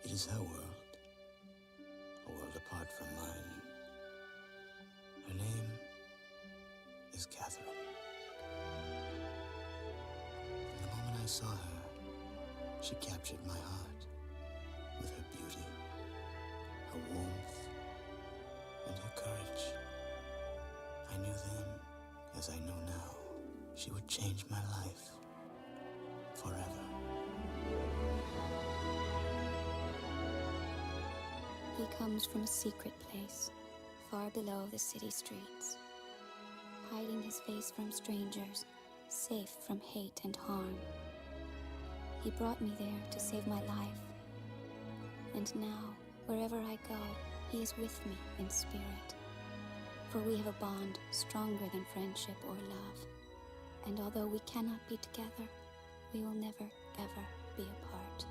It is her world, a world apart from mine. Her name is Catherine. From the moment I saw her, she captured my heart with her beauty, her warmth, and her courage. I knew then, as I know now, she would change my life forever. He comes from a secret place, far below the city streets, hiding his face from strangers, safe from hate and harm. He brought me there to save my life. And now, wherever I go, he is with me in spirit. For we have a bond stronger than friendship or love. And although we cannot be together, we will never, ever be apart.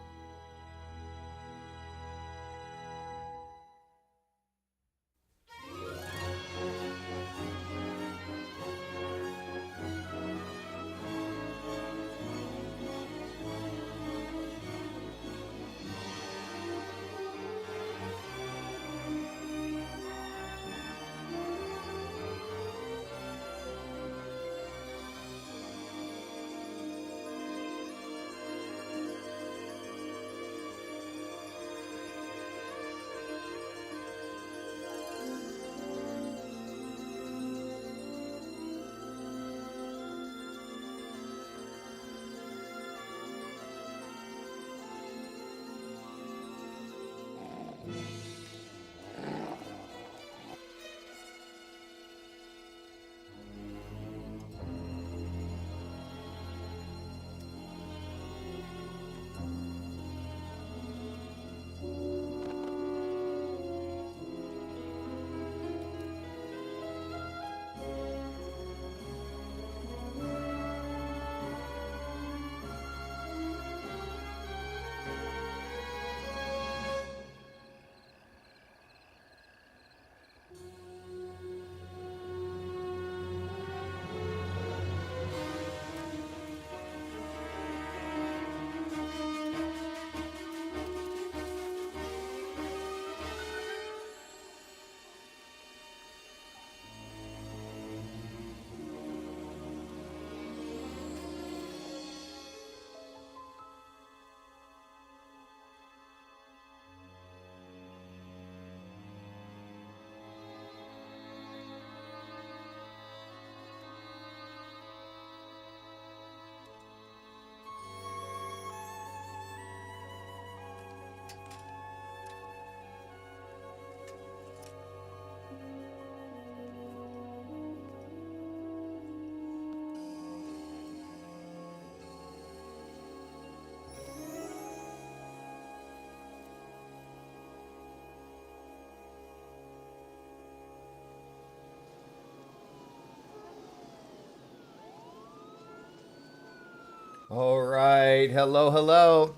All right. Hello, hello.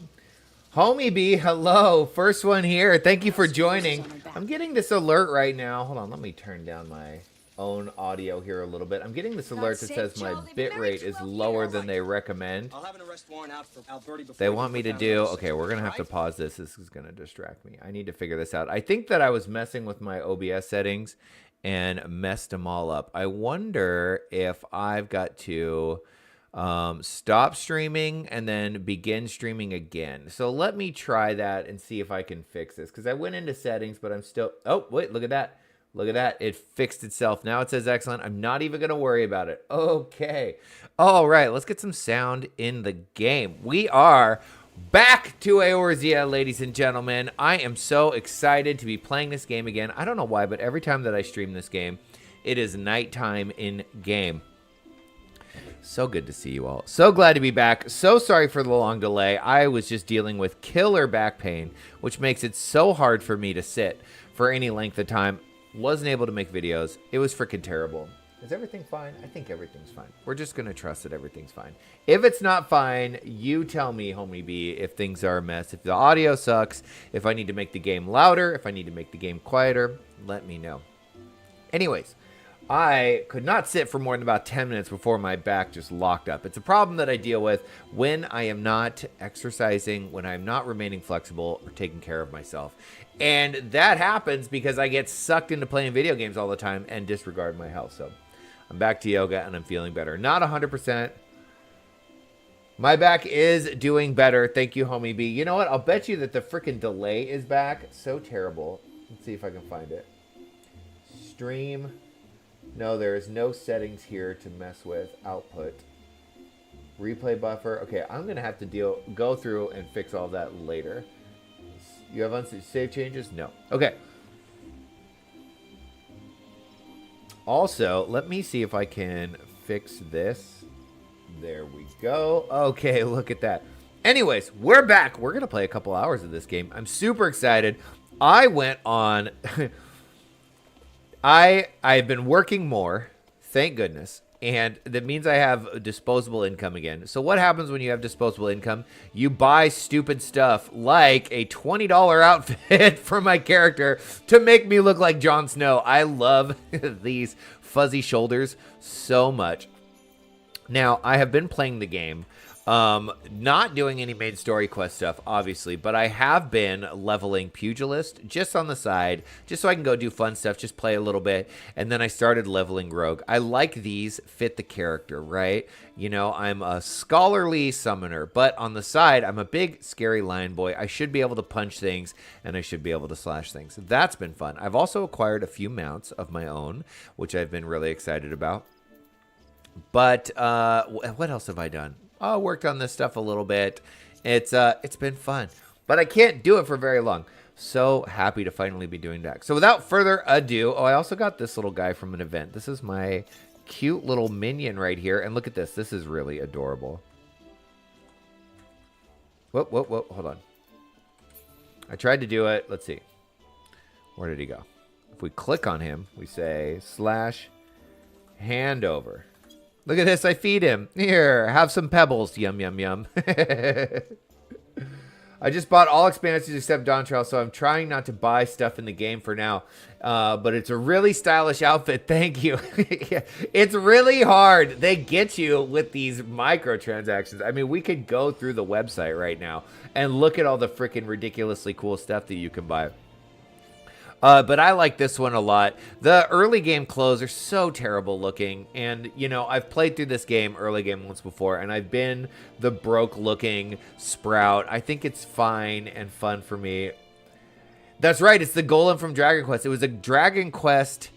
Homie B, hello. First one here. Thank you for joining. I'm getting this alert right now. Hold on. Let me turn down my own audio here a little bit. I'm getting this alert that says my bit rate is lower than they recommend. They want me to do... Okay, we're going to have to pause this. This is going to distract me. I need to figure this out. I think that I was messing with my OBS settings and messed them all up. I wonder if I've got to... stop streaming and then begin streaming again. So let me try that and see if I can fix this, because I went into settings, but I'm still... Oh, wait, look at that. Look at that. It fixed itself. Now it says excellent. I'm not even going to worry about it. Okay. All right. Let's get some sound in the game. We are back to Eorzea, ladies and gentlemen. I am so excited to be playing this game again. I don't know why, but every time that I stream this game, it is nighttime in game. So good to see you all. So glad to be back. So sorry for the long delay. I was just dealing with killer back pain, which makes it so hard for me to sit for any length of time. Wasn't able to make videos. It was freaking terrible. Is everything fine? I think everything's fine. We're just going to trust that everything's fine. If it's not fine, you tell me, homie B, if things are a mess. If the audio sucks, if I need to make the game louder, if I need to make the game quieter, let me know. Anyways. I could not sit for more than about 10 minutes before my back just locked up. It's a problem that I deal with when I am not exercising, when I'm not remaining flexible or taking care of myself. And that happens because I get sucked into playing video games all the time and disregard my health. So I'm back to yoga and I'm feeling better. Not 100%. My back is doing better. Thank you, Homie B. You know what? I'll bet you that the freaking delay is back. So terrible. Let's see if I can find it. Stream. No, there is no settings here to mess with. Output. Replay buffer. Okay, I'm going to have to go through and fix all that later. You have save changes? No. Okay. Also, let me see if I can fix this. There we go. Okay, look at that. Anyways, we're back. We're going to play a couple hours of this game. I'm super excited. I went on... I've been working more, thank goodness, and that means I have disposable income again. So what happens when you have disposable income? You buy stupid stuff like a $20 outfit for my character to make me look like Jon Snow. I love these fuzzy shoulders so much. Now, I have been playing the game, not doing any main story quest stuff, obviously, but I have been leveling Pugilist just on the side, just so I can go do fun stuff, just play a little bit, and then I started leveling Rogue. I like these fit the character, right? You know, I'm a scholarly summoner, but on the side, I'm a big, scary Lionboi. I should be able to punch things, and I should be able to slash things. That's been fun. I've also acquired a few mounts of my own, which I've been really excited about. But what else have I done? I worked on this stuff a little bit. It's been fun, but I can't do it for very long. So happy to finally be doing that. So without further ado, I also got this little guy from an event. This is my cute little minion right here. And look at this. This is really adorable. Whoop, whoop, whoop. Hold on. I tried to do it. Let's see. Where did he go? If we click on him, we say / hand over. Look at this. I feed him. Here, have some pebbles. Yum, yum, yum. I just bought all expansions except Dawn Trail, so I'm trying not to buy stuff in the game for now. But it's a really stylish outfit. Thank you. It's really hard. They get you with these microtransactions. I mean, we could go through the website right now and look at all the freaking ridiculously cool stuff that you can buy. But I like this one a lot. The early game clothes are so terrible looking. And, you know, I've played through this game, early game, once before. And I've been the broke looking Sprout. I think it's fine and fun for me. That's right. It's the Golem from Dragon Quest. It was a Dragon Quest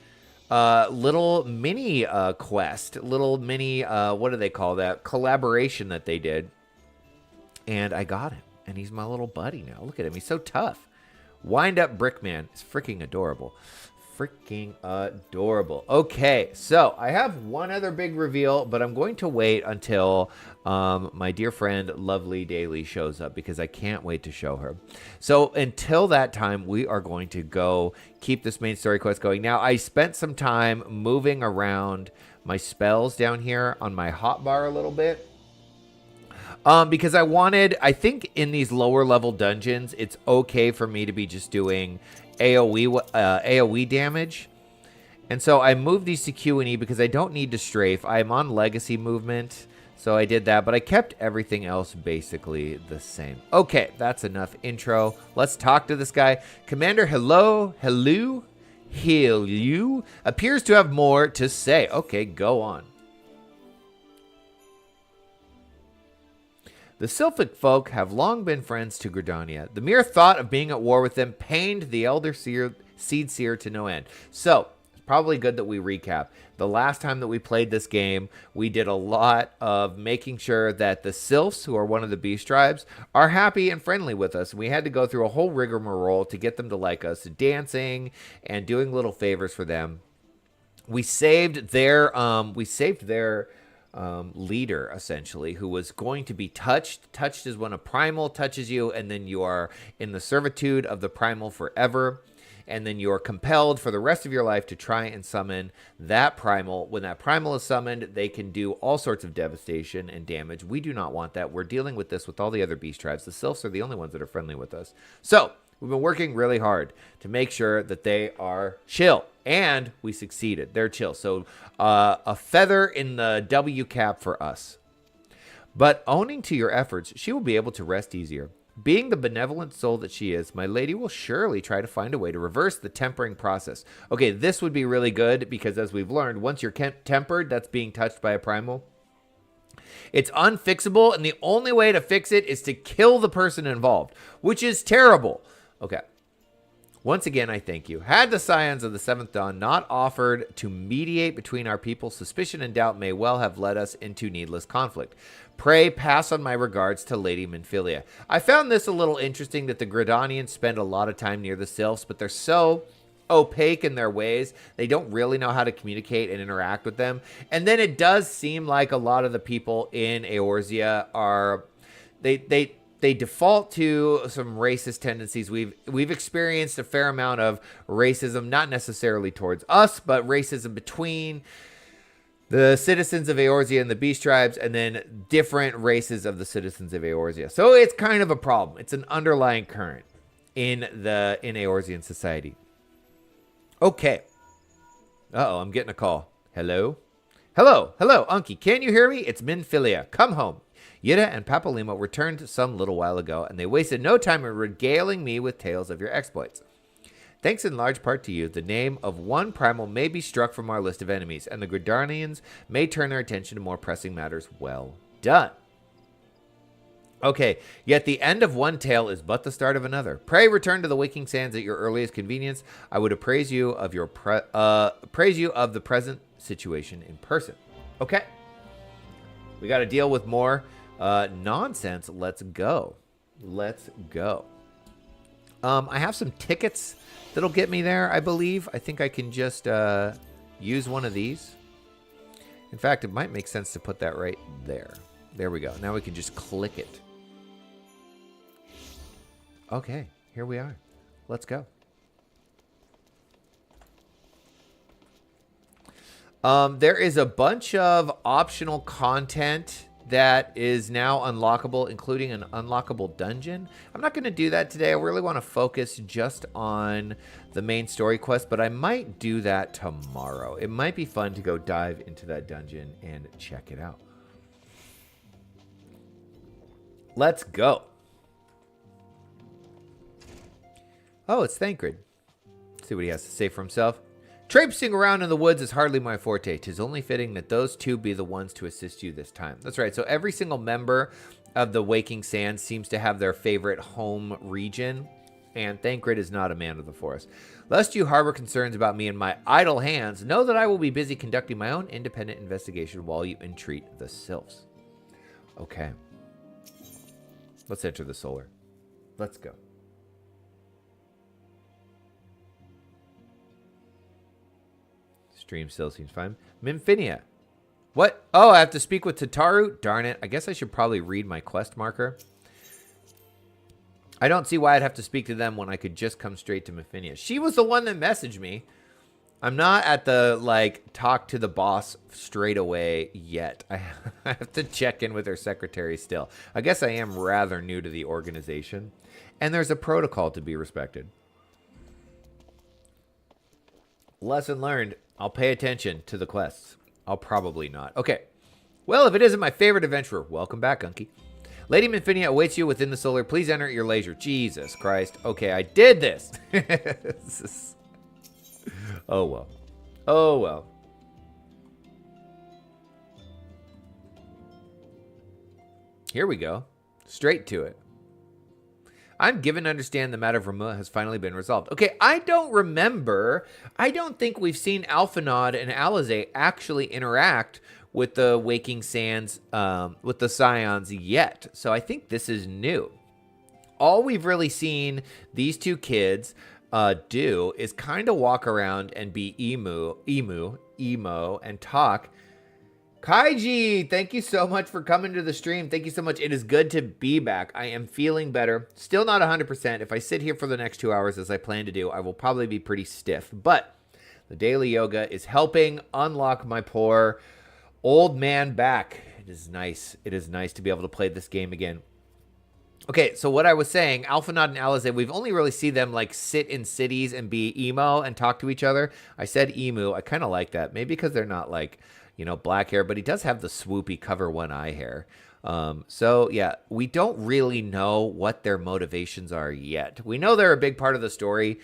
little mini quest. Little mini, what do they call that? Collaboration that they did. And I got him. And he's my little buddy now. Look at him. He's so tough. Wind Up Brickman is freaking adorable. Freaking adorable. Okay, so I have one other big reveal, but I'm going to wait until my dear friend Lovely Daily shows up because I can't wait to show her. So until that time, we are going to go keep this main story quest going. Now, I spent some time moving around my spells down here on my hotbar a little bit. Because I think in these lower level dungeons, it's okay for me to be just doing AoE damage. And so I moved these to Q and E because I don't need to strafe. I'm on legacy movement, so I did that. But I kept everything else basically the same. Okay, that's enough intro. Let's talk to this guy. Commander Hello appears to have more to say. Okay, go on. The Sylphic folk have long been friends to Gridania. The mere thought of being at war with them pained the Elder Seed Seer to no end. So, it's probably good that we recap. The last time that we played this game, we did a lot of making sure that the Sylphs, who are one of the beast tribes, are happy and friendly with us. We had to go through a whole rigmarole to get them to like us, dancing and doing little favors for them. We saved their leader, essentially, who was going to be touched. Touched is when a primal touches you, and then you are in the servitude of the primal forever. And then you're compelled for the rest of your life to try and summon that primal. When that primal is summoned, they can do all sorts of devastation and damage. We do not want that. We're dealing with this with all the other beast tribes. The Sylphs are the only ones that are friendly with us. So, We've been working really hard to make sure that they are chill, and we succeeded. They're chill. So a feather in the W cap for us. But owning to your efforts, she will be able to rest easier. Being the benevolent soul that she is, my lady will surely try to find a way to reverse the tempering process. Okay, this would be really good because as we've learned, once you're tempered, that's being touched by a primal. It's unfixable, and the only way to fix it is to kill the person involved, which is terrible. Okay. Once again, I thank you. Had the Scions of the Seventh Dawn not offered to mediate between our people, suspicion and doubt may well have led us into needless conflict. Pray pass on my regards to Lady Minfilia. I found this a little interesting that the Gridanians spend a lot of time near the Sylphs, but they're so opaque in their ways. They don't really know how to communicate and interact with them. And then it does seem like a lot of the people in Eorzea are... They default to some racist tendencies. We've experienced a fair amount of racism, not necessarily towards us, but racism between the citizens of Eorzea and the Beast Tribes, and then different races of the citizens of Eorzea. So it's kind of a problem. It's an underlying current in Eorzean society. Okay. Uh-oh, I'm getting a call. Hello? Hello, Unky. Can you hear me? It's Minfilia. Come home. Yida and Papalimo returned some little while ago, and they wasted no time in regaling me with tales of your exploits. Thanks in large part to you, the name of one primal may be struck from our list of enemies, and the Gridanians may turn their attention to more pressing matters. Well done. Okay, yet the end of one tale is but the start of another. Pray return to the Waking Sands at your earliest convenience. I would appraise you of the present situation in person. Okay, we got to deal with more nonsense. Let's go. I have some tickets that'll get me there, I believe. I think I can just use one of these. In fact, it might make sense to put that right there. There we go. Now we can just click it. Okay, here we are. Let's go. There is a bunch of optional content that is now unlockable, including an unlockable dungeon. I'm not going to do that today. I really want to focus just on the main story quest, but I might do that tomorrow. It might be fun to go dive into that dungeon and check it out. Let's go. Oh, it's Thancred. Let's see what he has to say for himself. Traipsing around in the woods is hardly my forte. 'Tis only fitting that those two be the ones to assist you this time. That's right. So every single member of the Waking Sands seems to have their favorite home region, and Thancred is not a man of the forest. Lest you harbor concerns about me and my idle hands, know that I will be busy conducting my own independent investigation while you entreat the Sylphs. Okay. Let's enter the solar. Let's go. Stream still seems fine. Minfinia. What? Oh, I have to speak with Tataru? Darn it. I guess I should probably read my quest marker. I don't see why I'd have to speak to them when I could just come straight to Minfinia. She was the one that messaged me. I'm not at the, talk to the boss straight away yet. I have to check in with her secretary still. I guess I am rather new to the organization. And there's a protocol to be respected. Lesson learned. I'll pay attention to the quests. I'll probably not. Okay. Well, if it isn't my favorite adventurer, welcome back, Unky. Lady Minfinia awaits you within the solar. Please enter at your leisure. Jesus Christ. Okay, I did this. Oh, well. Oh, well. Here we go. Straight to it. I'm given to understand the matter of Ramua has finally been resolved. Okay, I don't remember. I don't think we've seen Alphanod and Alizé actually interact with the Waking Sands, with the Scions yet. So I think this is new. All we've really seen these two kids do is kind of walk around and be emo, and talk. Kaiji, thank you so much for coming to the stream. Thank you so much. It is good to be back. I am feeling better. Still not 100%. If I sit here for the next 2 hours as I plan to do, I will probably be pretty stiff. But the daily yoga is helping unlock my poor old man back. It is nice. It is nice to be able to play this game again. Okay, so what I was saying, Alphanod and Alizé, we've only really seen them like sit in cities and be emo and talk to each other. I said emu. I kind of like that. Maybe because they're not like, black hair, but he does have the swoopy cover one eye hair. So yeah, we don't really know what their motivations are yet. We know they're a big part of the story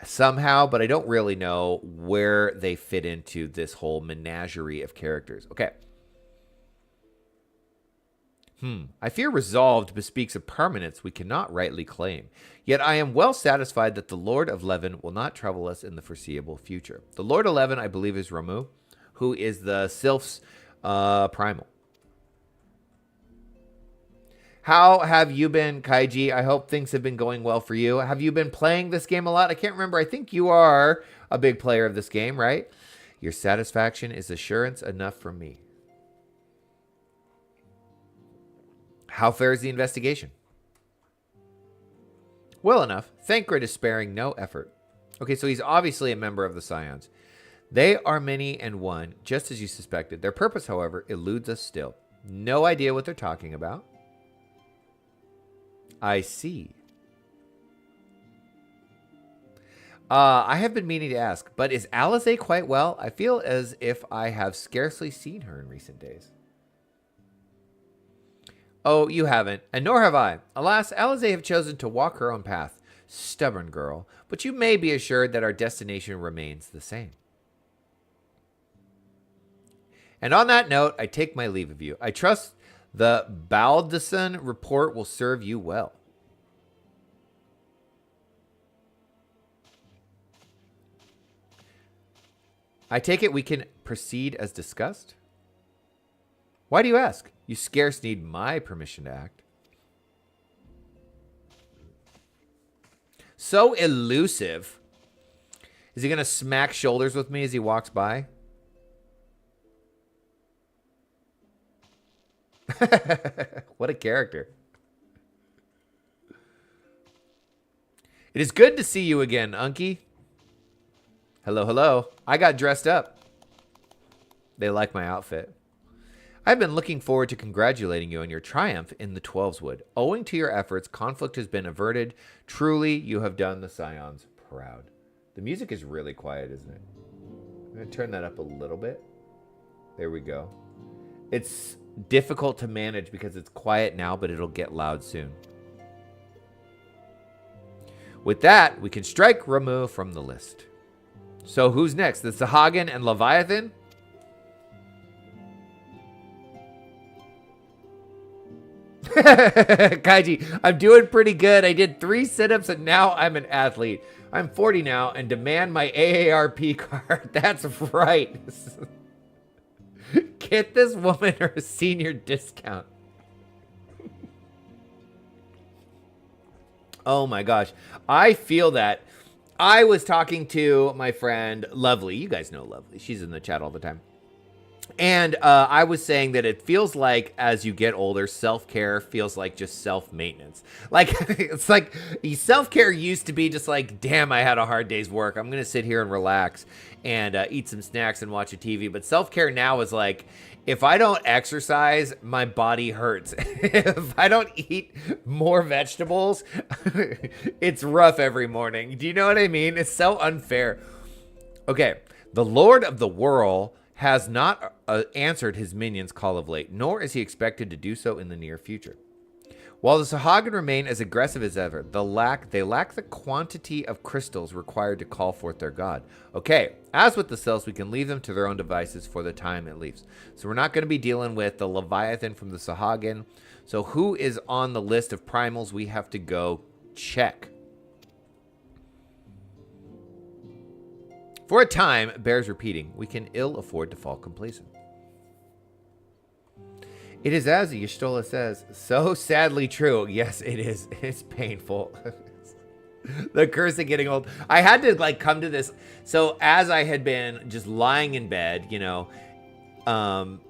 somehow, but I don't really know where they fit into this whole menagerie of characters. Okay. I fear resolved bespeaks a permanence we cannot rightly claim. Yet I am well satisfied that the Lord of Leven will not trouble us in the foreseeable future. The Lord of Leven, I believe, is Ramu, who is the Sylph's primal. How have you been, Kaiji? I hope things have been going well for you. Have you been playing this game a lot? I can't remember. I think you are a big player of this game, right? Your satisfaction is assurance enough for me. How fares the investigation? Well enough. Thancred is sparing no effort. Okay, so he's obviously a member of the Scions. They are many and one, just as you suspected. Their purpose, however, eludes us still. No idea what they're talking about. I see. I have been meaning to ask, but is Alizé quite well? I feel as if I have scarcely seen her in recent days. Oh, you haven't, and nor have I. Alas, Alizé have chosen to walk her own path. Stubborn girl, but you may be assured that our destination remains the same. And on that note, I take my leave of you. I trust the Baldison report will serve you well. I take it we can proceed as discussed? Why do you ask? You scarce need my permission to act. So elusive. Is he going to smack shoulders with me as he walks by? What a character. It is good to see you again, Unky. Hello, hello. I got dressed up. They like my outfit. I've been looking forward to congratulating you on your triumph in the Twelveswood. Owing to your efforts, conflict has been averted. Truly, you have done the Scions proud. The music is really quiet, isn't it? I'm going to turn that up a little bit. There we go. It's difficult to manage because it's quiet now, but it'll get loud soon. With that, we can strike Ramu from the list. So who's next? The Sahagin and Leviathan? Kaiji, I'm doing pretty good. I did 3 sit-ups and now I'm an athlete. I'm 40 now and demand my AARP card. That's right. Get this woman her senior discount. Oh my gosh. I feel that. I was talking to my friend Lovely. You guys know Lovely. She's in the chat all the time. And I was saying that it feels like as you get older, self-care feels like just self-maintenance. Like, it's like self-care used to be just like, damn, I had a hard day's work. I'm going to sit here and relax and eat some snacks and watch a TV. But self-care now is like, if I don't exercise, my body hurts. If I don't eat more vegetables, it's rough every morning. Do you know what I mean? It's so unfair. Okay, the Lord of the Whirl has not answered his minions' call of late, nor is he expected to do so in the near future. While the Sahagin remain as aggressive as ever, they lack the quantity of crystals required to call forth their god. Okay, as with the Sylphs, we can leave them to their own devices for the time at least. So we're not going to be dealing with the Leviathan from the Sahagin. So who is on the list of primals we have to go check? For a time, bears repeating, we can ill afford to fall complacent. It is as Y'shtola says, so sadly true. Yes, it is. It's painful. The curse of getting old. I had to like come to this. So as I had been just lying in bed, you know,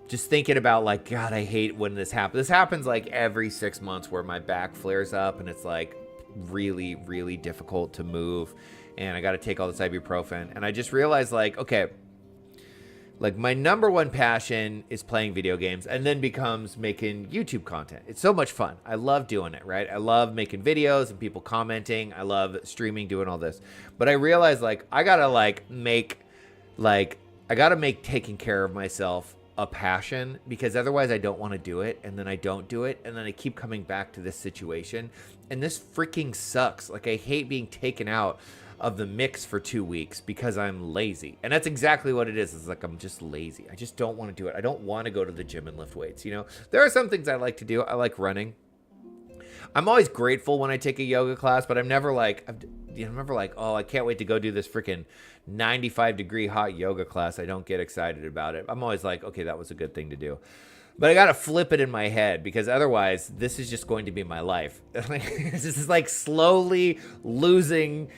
just thinking about like, God, I hate when this happens. This happens like every 6 months where my back flares up and it's like really, really difficult to move. And I got to take all this ibuprofen. And I just realized like, okay, Like, my number one passion is playing video games and then becomes making YouTube content. It's so much fun. I love doing it, right? I love making videos and people commenting. I love streaming, doing all this. But I realized, like, I gotta make taking care of myself a passion, because otherwise I don't want to do it, and then I don't do it, and then I keep coming back to this situation, and this freaking sucks. Like, I hate being taken out of the mix for 2 weeks because I'm lazy. And that's exactly what it is. It's like, I'm just lazy. I just don't want to do it. I don't want to go to the gym and lift weights. You know, there are some things I like to do. I like running. I'm always grateful when I take a yoga class, but I'm never like, oh, I can't wait to go do this freaking 95-degree hot yoga class. I don't get excited about it. I'm always like, okay, that was a good thing to do. But I got to flip it in my head, because otherwise this is just going to be my life. This is like slowly losing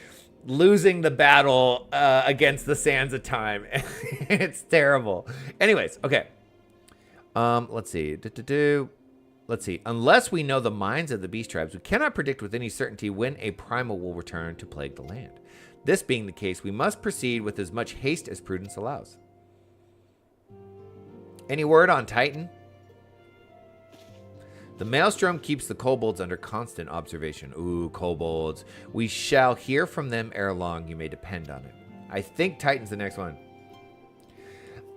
the battle against the sands of time. It's terrible. Anyways, okay. Let's see. Let's see. Unless we know the minds of the beast tribes, we cannot predict with any certainty when a primal will return to plague the land. This being the case, we must proceed with as much haste as prudence allows. Any word on Titan? The maelstrom keeps the kobolds under constant observation. Ooh, kobolds. We shall hear from them ere long, you may depend on it. I think Titan's the next one.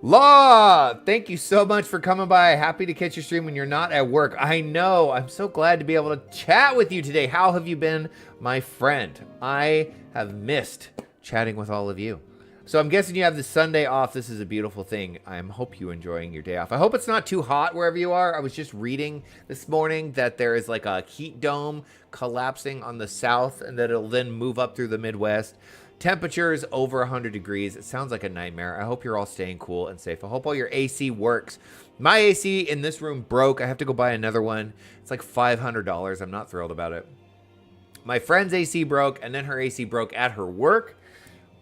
Law! Thank you so much for coming by. Happy to catch your stream when you're not at work. I know. I'm so glad to be able to chat with you today. How have you been, my friend? I have missed chatting with all of you. So I'm guessing you have the Sunday off. This is a beautiful thing. I hope you're enjoying your day off. I hope it's not too hot wherever you are. I was just reading this morning that there is like a heat dome collapsing on the south, and that it'll then move up through the Midwest. Temperatures over 100 degrees. It sounds like a nightmare. I hope you're all staying cool and safe. I hope all your AC works. My AC in this room broke. I have to go buy another one. It's like $500. I'm not thrilled about it. My friend's AC broke, and then her AC broke at her work.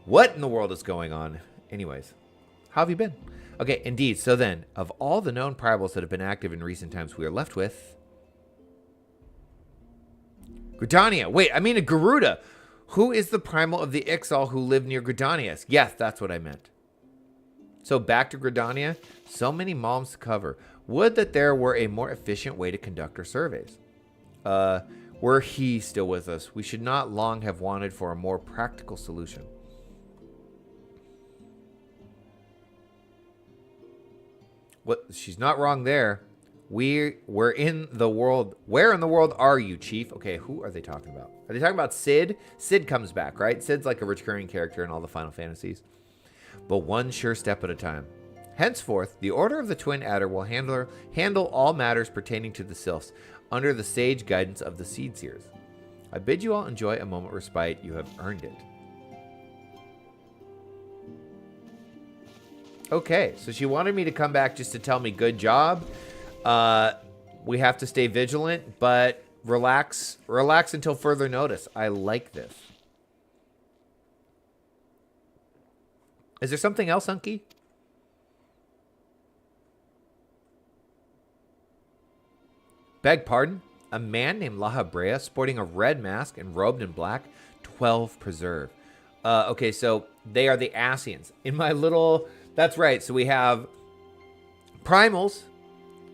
What in the world is going on? Anyways, how have you been? Okay, indeed. So then, of all the known primals that have been active in recent times, we are left with Gridania. Wait, I mean a Garuda. Who is the primal of the Ixal who lived near Gridania? Yes, that's what I meant. So back to Gridania. So many moms to cover. Would that there were a more efficient way to conduct our surveys. Were he still with us, we should not long have wanted for a more practical solution. What? She's not wrong there. We're in the world. Where in the world are you, Chief? Okay, who are they talking about? Are they talking about Sid? Sid comes back, right? Sid's like a recurring character in all the Final Fantasies. But one sure step at a time. Henceforth, the Order of the Twin Adder will handle all matters pertaining to the Sylphs under the sage guidance of the Seed Seers. I bid you all enjoy a moment of respite. You have earned it. Okay, so she wanted me to come back just to tell me good job. We have to stay vigilant, but relax until further notice. I like this. Is there something else, Unky? Beg pardon? A man named La Habrea sporting a red mask and robed in black? 12 preserve. Okay, so they are the Asians. In my little... That's right. So we have primals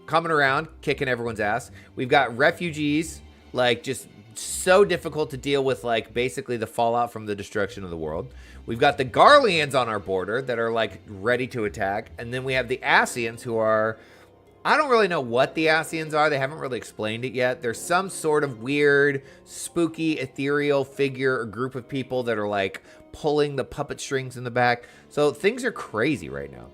coming around, kicking everyone's ass. We've got refugees, like just so difficult to deal with, like basically the fallout from the destruction of the world. We've got the Garleans on our border that are like ready to attack. And then we have the Asians who are, I don't really know what the Asians are. They haven't really explained it yet. There's some sort of weird, spooky, ethereal figure or group of people that are like pulling the puppet strings in the back. So things are crazy right now.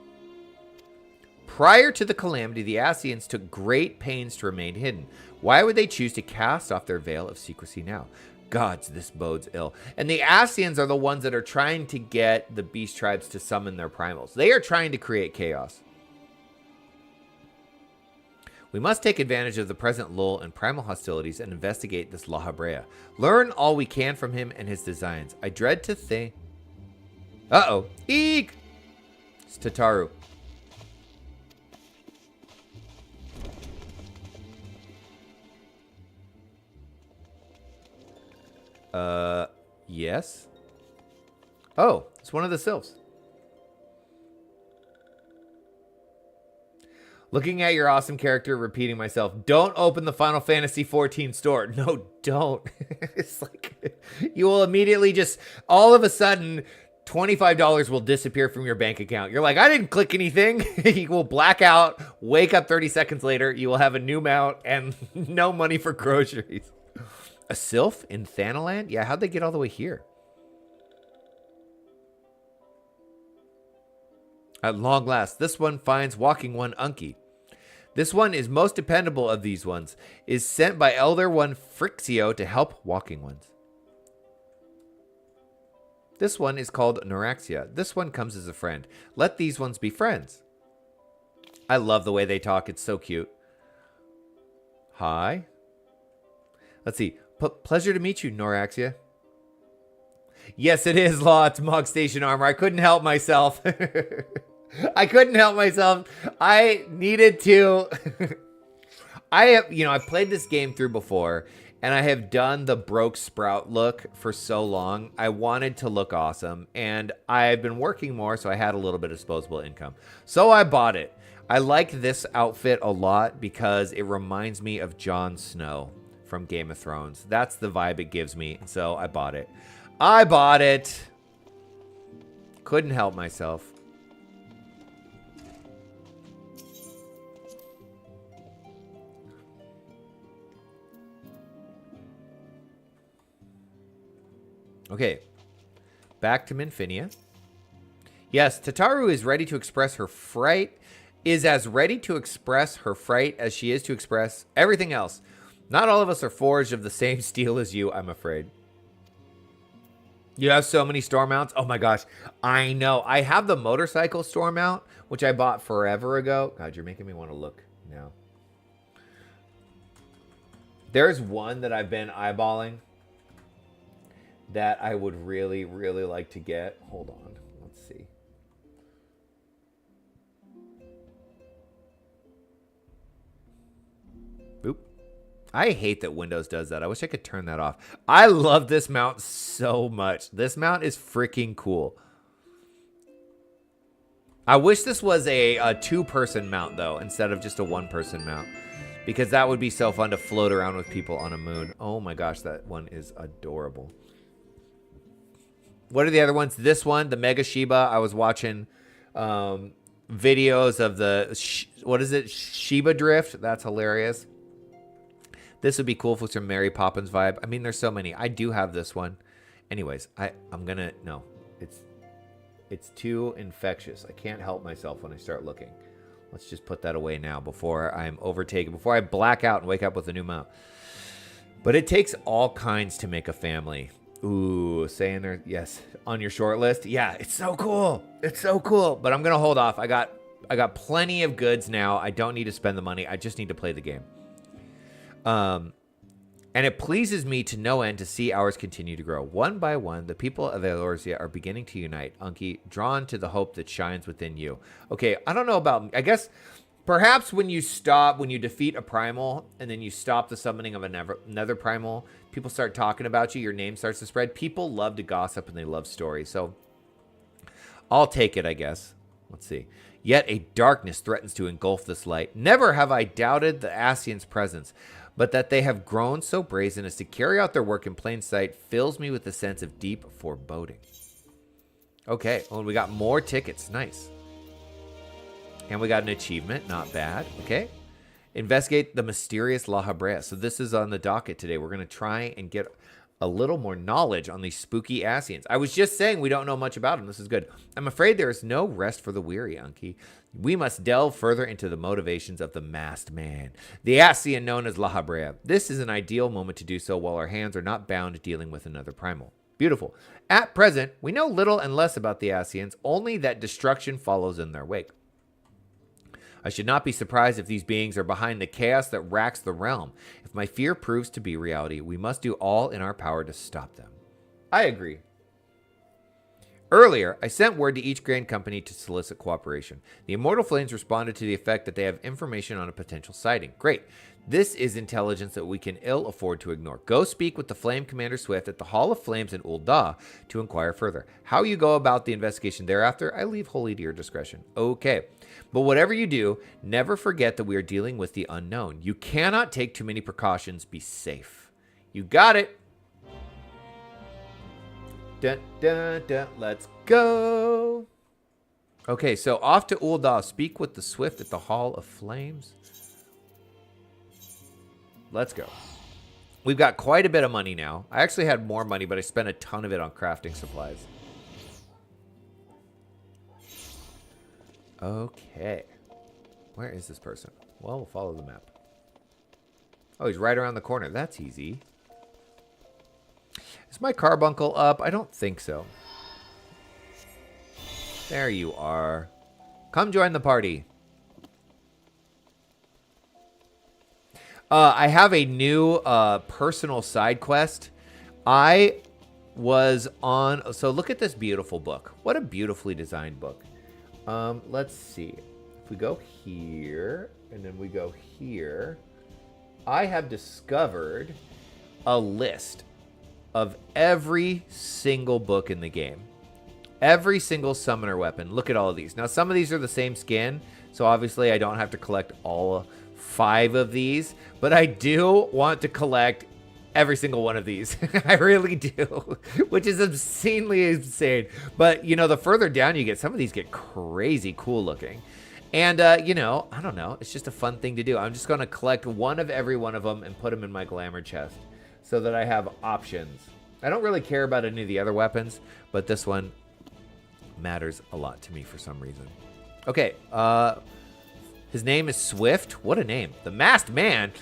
Prior to the calamity, the Asians took great pains to remain hidden. Why would they choose to cast off their veil of secrecy now? Gods, this bodes ill. And the Asians are the ones that are trying to get the beast tribes to summon their primals. They are trying to create chaos. We must take advantage of the present lull in primal hostilities and investigate this La Habrea. Learn all we can from him and his designs. I dread to think... Uh-oh. Eek! It's Tataru. Yes? Oh, it's one of the sylphs. Looking at your awesome character, repeating myself, don't open the Final Fantasy XIV store. No, don't. It's like, you will immediately just, all of a sudden, $25 will disappear from your bank account. You're like, I didn't click anything. You will black out, wake up 30 seconds later, you will have a new mount and no money for groceries. A sylph in Thanaland? Yeah, how'd they get all the way here? At long last, this one finds walking one Unky. This one is most dependable of these ones, is sent by Elder One Frixio to help walking ones. This one is called Eorzea. This one comes as a friend. Let these ones be friends. I love the way they talk. It's so cute. Hi. Let's see. Pleasure to meet you, Eorzea. Yes, it is, Law. It's Mog Station Armor. I couldn't help myself. I couldn't help myself. I needed to. I've played this game through before, and I have done the broke sprout look for so long. I wanted to look awesome, and I've been working more, so I had a little bit of disposable income. So I bought it. I like this outfit a lot because it reminds me of Jon Snow from Game of Thrones. That's the vibe it gives me, so I bought it. I bought it. Couldn't help myself. Okay, back to Minfinia. Yes, Tataru is ready to express her fright, is as ready to express her fright as she is to express everything else. Not all of us are forged of the same steel as you, I'm afraid. You have so many store mounts. Oh my gosh, I know. I have the motorcycle store mount, which I bought forever ago. God, you're making me want to look now. There's one that I've been eyeballing that I would really, really like to get. Hold on. Let's see. Oop. I hate that Windows does that. I wish I could turn that off. I love this mount so much. This mount is freaking cool. I wish this was a two-person mount, though, instead of just a one-person mount. Because that would be so fun to float around with people on a moon. Oh my gosh, that one is adorable. What are the other ones? This one, the Mega Shiba. I was watching videos of the, what is it? Shiba Drift. That's hilarious. This would be cool for some Mary Poppins vibe. I mean, there's so many. I do have this one. Anyways, I'm going to, no. It's too infectious. I can't help myself when I start looking. Let's just put that away now before I'm overtaken, before I black out and wake up with a new mount. But it takes all kinds to make a family. Ooh, saying there, yes, on your short list. Yeah, it's so cool. It's so cool. But I'm gonna hold off. I got plenty of goods now. I don't need to spend the money. I just need to play the game. And it pleases me to no end to see ours continue to grow. One by one, the people of Eorzea are beginning to unite. Unky, drawn to the hope that shines within you. Okay, I don't know about, I guess perhaps when you defeat a primal and then you stop the summoning of another primal, people start talking about you, your name starts to spread. People love to gossip and they love stories. So I'll take it, I guess. Let's see. Yet a darkness threatens to engulf this light. Never have I doubted the Ascians' presence, but that they have grown so brazen as to carry out their work in plain sight fills me with a sense of deep foreboding. Okay, well, we got more tickets. Nice. And we got an achievement. Not bad. Okay. Investigate the mysterious La Habrea. So this is on the docket today. We're going to try and get a little more knowledge on these spooky Ascians. I was just saying we don't know much about them. This is good. I'm afraid there is no rest for the weary, Unky. We must delve further into the motivations of the masked man, the Ascian known as La Habrea. This is an ideal moment to do so while our hands are not bound dealing with another primal. Beautiful. At present, we know little and less about the Ascians, only that destruction follows in their wake. I should not be surprised if these beings are behind the chaos that racks the realm. If my fear proves to be reality, we must do all in our power to stop them. I agree. Earlier, I sent word to each Grand Company to solicit cooperation. The Immortal Flames responded to the effect that they have information on a potential sighting. Great. This is intelligence that we can ill afford to ignore. Go speak with the Flame Commander Swift at the Hall of Flames in Ul'dah to inquire further. How you go about the investigation thereafter, I leave wholly to your discretion. Okay. But whatever you do, never forget that we are dealing with the unknown. You cannot take too many precautions. Be safe. You got it. Dun, dun, dun. Let's go. Okay, so off to Ul'dah. Speak with the Swift at the Hall of Flames. Let's go. We've got quite a bit of money now. I actually had more money, but I spent a ton of it on crafting supplies. Okay. Where is this person? Well, we'll follow the map. Oh, he's right around the corner. That's easy. Is my carbuncle up? I don't think so. There you are. Come join the party. I have a new personal side quest. I was on... So look at this beautiful book. What a beautifully designed book. Let's see. If we go here, and then we go here, I have discovered a list of every single book in the game. Every single summoner weapon. Look at all of these. Now, some of these are the same skin, so obviously I don't have to collect all 5 of these, but I do want to collect every single one of these. I really do, which is obscenely insane. But, you know, the further down you get, some of these get crazy cool looking. And, you know, I don't know. It's just a fun thing to do. I'm just going to collect one of every one of them and put them in my glamour chest so that I have options. I don't really care about any of the other weapons, but this one matters a lot to me for some reason. Okay, his name is Swift. What a name. The Masked Man.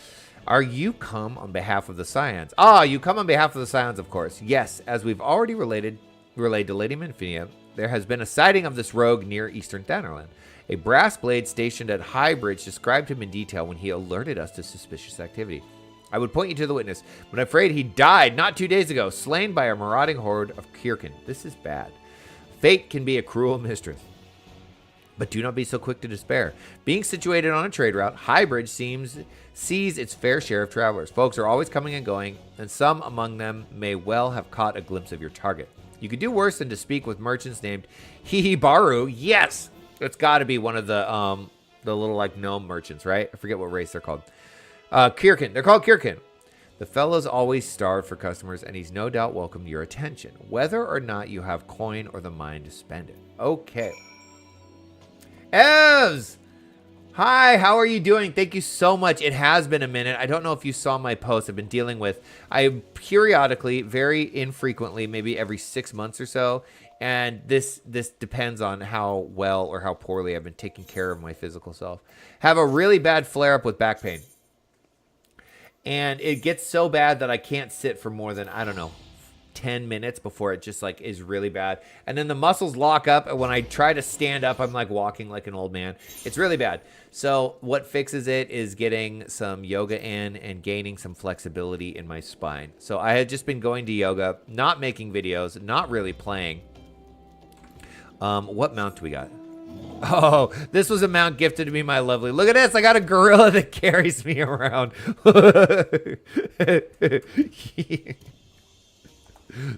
Are you come on behalf of the Scions? Ah, you come on behalf of the Scions, of course. Yes, as we've already relayed to Lady Minfinia, there has been a sighting of this rogue near Eastern Thanalan. A brass blade stationed at High Bridge described him in detail when he alerted us to suspicious activity. I would point you to the witness, but I'm afraid he died not 2 days ago, slain by a marauding horde of Kirkin. This is bad. Fate can be a cruel mistress. But do not be so quick to despair. Being situated on a trade route, Highbridge sees its fair share of travelers. Folks are always coming and going, and some among them may well have caught a glimpse of your target. You could do worse than to speak with merchants named Hihibaru. Yes! It's got to be one of the little, like, gnome merchants, right? I forget what race they're called. Kirkin. They're called Kirkin. The fellow's always starved for customers, and he's no doubt welcomed your attention, whether or not you have coin or the mind to spend it. Okay. Evs! Hi, how are you doing? Thank you so much. It has been a minute. I don't know if you saw my post. I've been dealing with, I periodically, very infrequently, maybe every 6 months or so, and this depends on how well or how poorly I've been taking care of my physical self. Have a really bad flare-up with back pain. And it gets so bad that I can't sit for more than, I don't know, 10 minutes before it just, like, is really bad. And then the muscles lock up, and when I try to stand up, I'm, like, walking like an old man. It's really bad. So what fixes it is getting some yoga in and gaining some flexibility in my spine. So I had just been going to yoga, not making videos, not really playing. What mount do we got? Oh, this was a mount gifted to me, my lovely. Look at this. I got a gorilla that carries me around.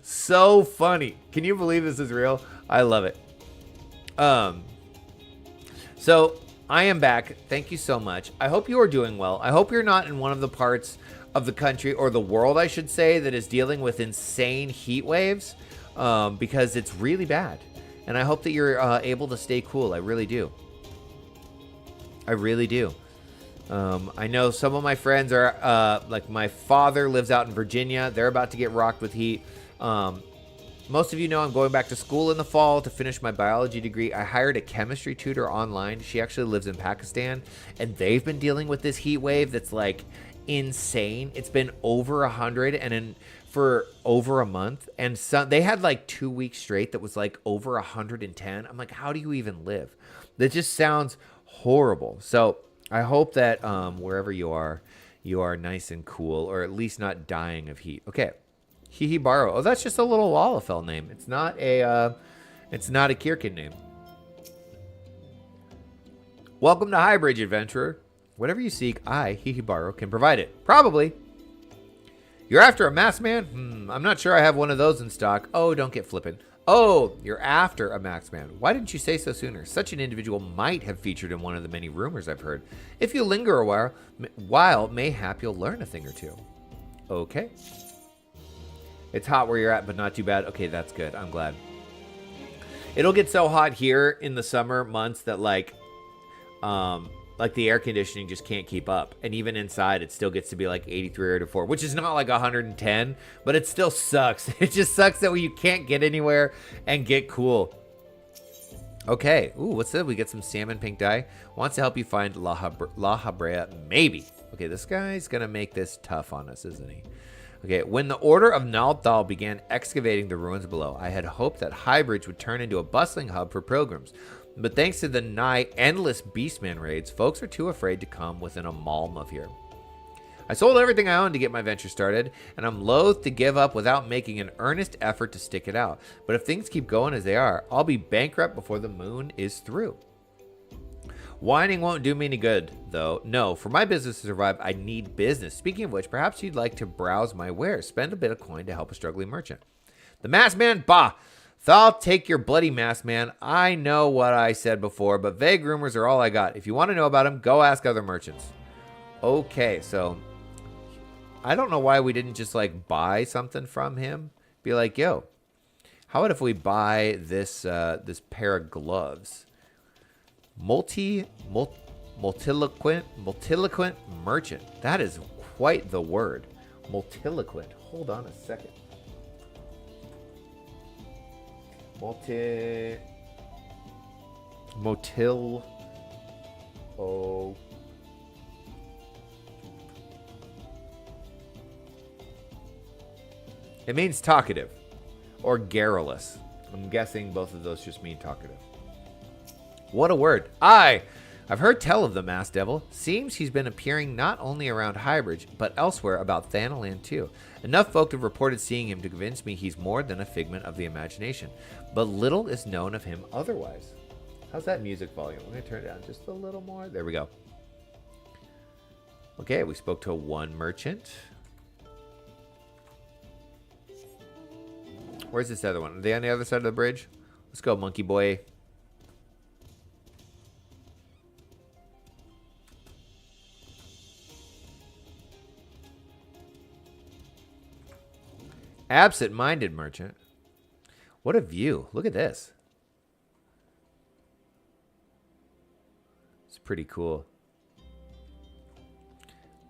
So funny. Can you believe this is real? I love it. So I am back. Thank you so much. I hope you are doing well. I hope you're not in one of the parts of the country, or the world, I should say, that is dealing with insane heat waves, because it's really bad. And I hope that you're able to stay cool. I really do. I really do. I know some of my friends are, like my father lives out in Virginia. They're about to get rocked with heat. Most of you know I'm going back to school in the fall to finish my biology degree. I hired a chemistry tutor online. She actually lives in Pakistan, and they've been dealing with this heat wave that's like insane. It's been over 100 and for over a month, and they had like 2 weeks straight that was like over 110. I'm like, how do you even live? That just sounds horrible. So I hope that wherever you are nice and cool, or at least not dying of heat. Okay, Hihibaru. Oh, that's just a little Lalafell name. It's not It's not a Kirkin name. Welcome to Highbridge, adventurer. Whatever you seek, I, Hihibaru, can provide it. Probably. You're after a masked man? I'm not sure I have one of those in stock. Oh, don't get flippant. Oh, you're after a masked man. Why didn't you say so sooner? Such an individual might have featured in one of the many rumors I've heard. If you linger a while, mayhap you'll learn a thing or two. Okay. It's hot where you're at, but not too bad. Okay, that's good. I'm glad. It'll get so hot here in the summer months that like the air conditioning just can't keep up. And even inside, it still gets to be like 83 or 84, which is not like 110, but it still sucks. It just sucks that you can't get anywhere and get cool. Okay. Ooh, what's that? We get some salmon pink dye. Wants to help you find La Habrea, maybe. Okay, this guy's going to make this tough on us, isn't he? Okay, when the Order of Nalthal began excavating the ruins below, I had hoped that Highbridge would turn into a bustling hub for pilgrims. But thanks to the nigh endless Beastman raids, folks are too afraid to come within a malm of here. I sold everything I owned to get my venture started, and I'm loath to give up without making an earnest effort to stick it out. But if things keep going as they are, I'll be bankrupt before the moon is through. Whining won't do me any good, though. No, for my business to survive, I need business. Speaking of which, perhaps you'd like to browse my wares. Spend a bit of coin to help a struggling merchant. The masked man? Bah! Thou take your bloody masked man. I know what I said before, but vague rumors are all I got. If you want to know about him, go ask other merchants. Okay, so I don't know why we didn't just like buy something from him. Be like, yo, how about if we buy this this pair of gloves? Multiloquent merchant. That is quite the word. Multiloquent. Hold on a second. Oh. It means talkative or garrulous. I'm guessing both of those just mean talkative. What a word. I've heard tell of the masked devil. Seems he's been appearing not only around Highbridge, but elsewhere about Thanalan too. Enough folk have reported seeing him to convince me he's more than a figment of the imagination. But little is known of him otherwise. How's that music volume? I'm going to turn it down just a little more. There we go. Okay, we spoke to one merchant. Where's this other one? Are they on the other side of the bridge? Let's go, monkey boy. Absent-minded merchant. What a view. Look at this. It's pretty cool.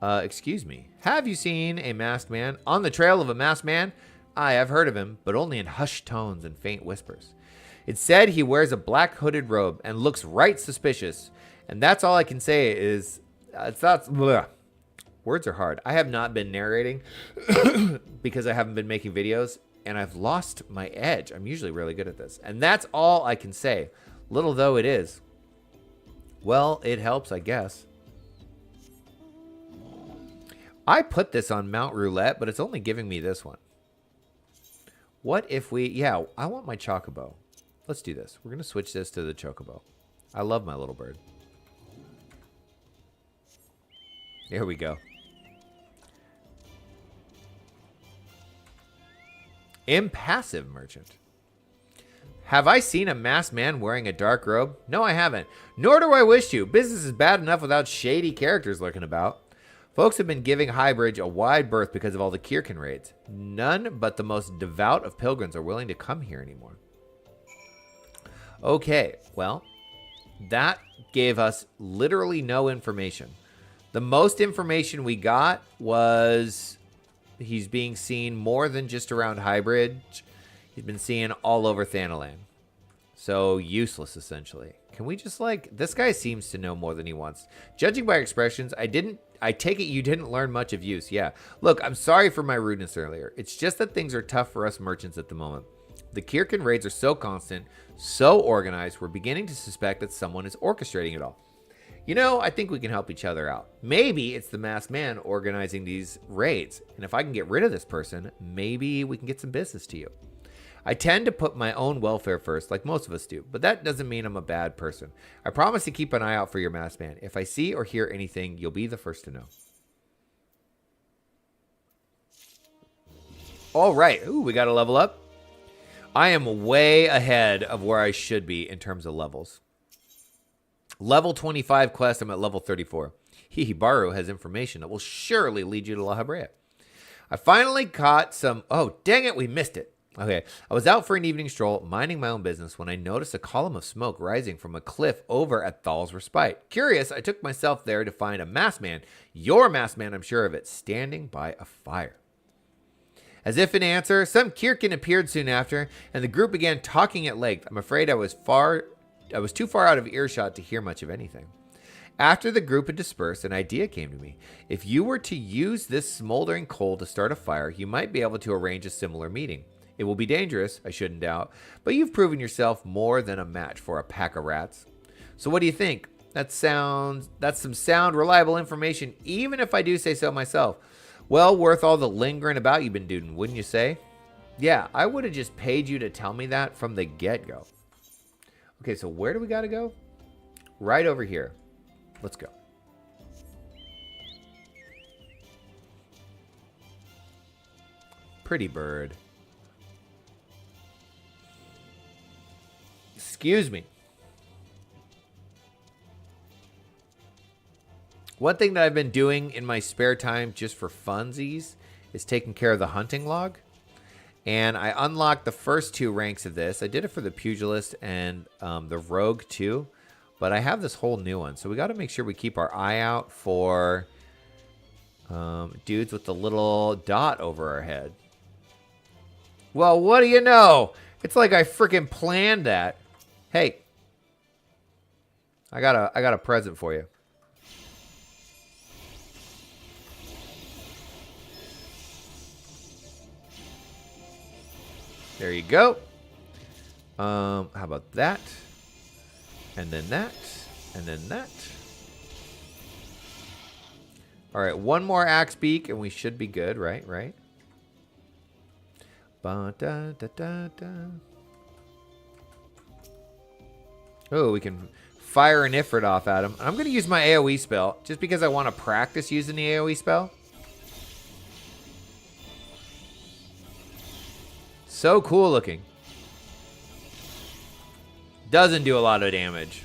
Excuse me. Have you seen a masked man? On the trail of a masked man? Aye, I've heard of him, but only in hushed tones and faint whispers. It's said he wears a black hooded robe and looks right suspicious. And that's all I can say is... bleh. Words are hard. I have not been narrating because I haven't been making videos, and I've lost my edge. I'm usually really good at this. And that's all I can say. Little though it is. Well, it helps, I guess. I put this on Mount Roulette, but it's only giving me this one. What if we... Yeah, I want my chocobo. Let's do this. We're going to switch this to the chocobo. I love my little bird. There we go. Impassive merchant. Have I seen a masked man wearing a dark robe? No, I haven't. Nor do I wish to. Business is bad enough without shady characters lurking about. Folks have been giving Highbridge a wide berth because of all the Kirkin raids. None but the most devout of pilgrims are willing to come here anymore. Okay, well, that gave us literally no information. The most information we got was he's being seen more than just around Highbridge. He's been seen all over Thanalan. So useless, essentially. Can we just like... This guy seems to know more than he wants. Judging by expressions, I take it you didn't learn much of use. Yeah. Look, I'm sorry for my rudeness earlier. It's just that things are tough for us merchants at the moment. The Kirkin raids are so constant, so organized, we're beginning to suspect that someone is orchestrating it all. You know, I think we can help each other out. Maybe it's the masked man organizing these raids. And if I can get rid of this person, maybe we can get some business to you. I tend to put my own welfare first, like most of us do, but that doesn't mean I'm a bad person. I promise to keep an eye out for your masked man. If I see or hear anything, you'll be the first to know. All right. Ooh, we got to level up. I am way ahead of where I should be in terms of levels. Level 25 quest, I'm at level 34. Hihibaru has information that will surely lead you to La Habrea. I finally caught some... Oh, dang it, we missed it. Okay, I was out for an evening stroll, minding my own business, when I noticed a column of smoke rising from a cliff over at Thal's Respite. Curious, I took myself there to find a masked man, your masked man, I'm sure of it, standing by a fire. As if in answer, some Kirkin appeared soon after, and the group began talking at length. I'm afraid I was too far out of earshot to hear much of anything. After the group had dispersed, an idea came to me. If you were to use this smoldering coal to start a fire, you might be able to arrange a similar meeting. It will be dangerous, I shouldn't doubt, but you've proven yourself more than a match for a pack of rats. So what do you think? That's some sound, reliable information, even if I do say so myself. Well worth all the lingering about you've been doing, wouldn't you say? Yeah, I would have just paid you to tell me that from the get-go. Okay, so where do we got to go? Right over here. Let's go. Pretty bird. Excuse me. One thing that I've been doing in my spare time just for funsies is taking care of the hunting log. And I unlocked the first 2 ranks of this. I did it for the pugilist and the rogue too. But I have this whole new one. So we got to make sure we keep our eye out for dudes with the little dot over our head. Well, what do you know? It's like I freaking planned that. Hey. I got a present for you. There you go. How about that? And then that. And then that. All right, one more axe beak and we should be good, right? Right? Ba, da, da, da, da. Oh, we can fire an Ifrit off at him. I'm going to use my AoE spell just because I want to practice using the AoE spell. So cool looking. Doesn't do a lot of damage.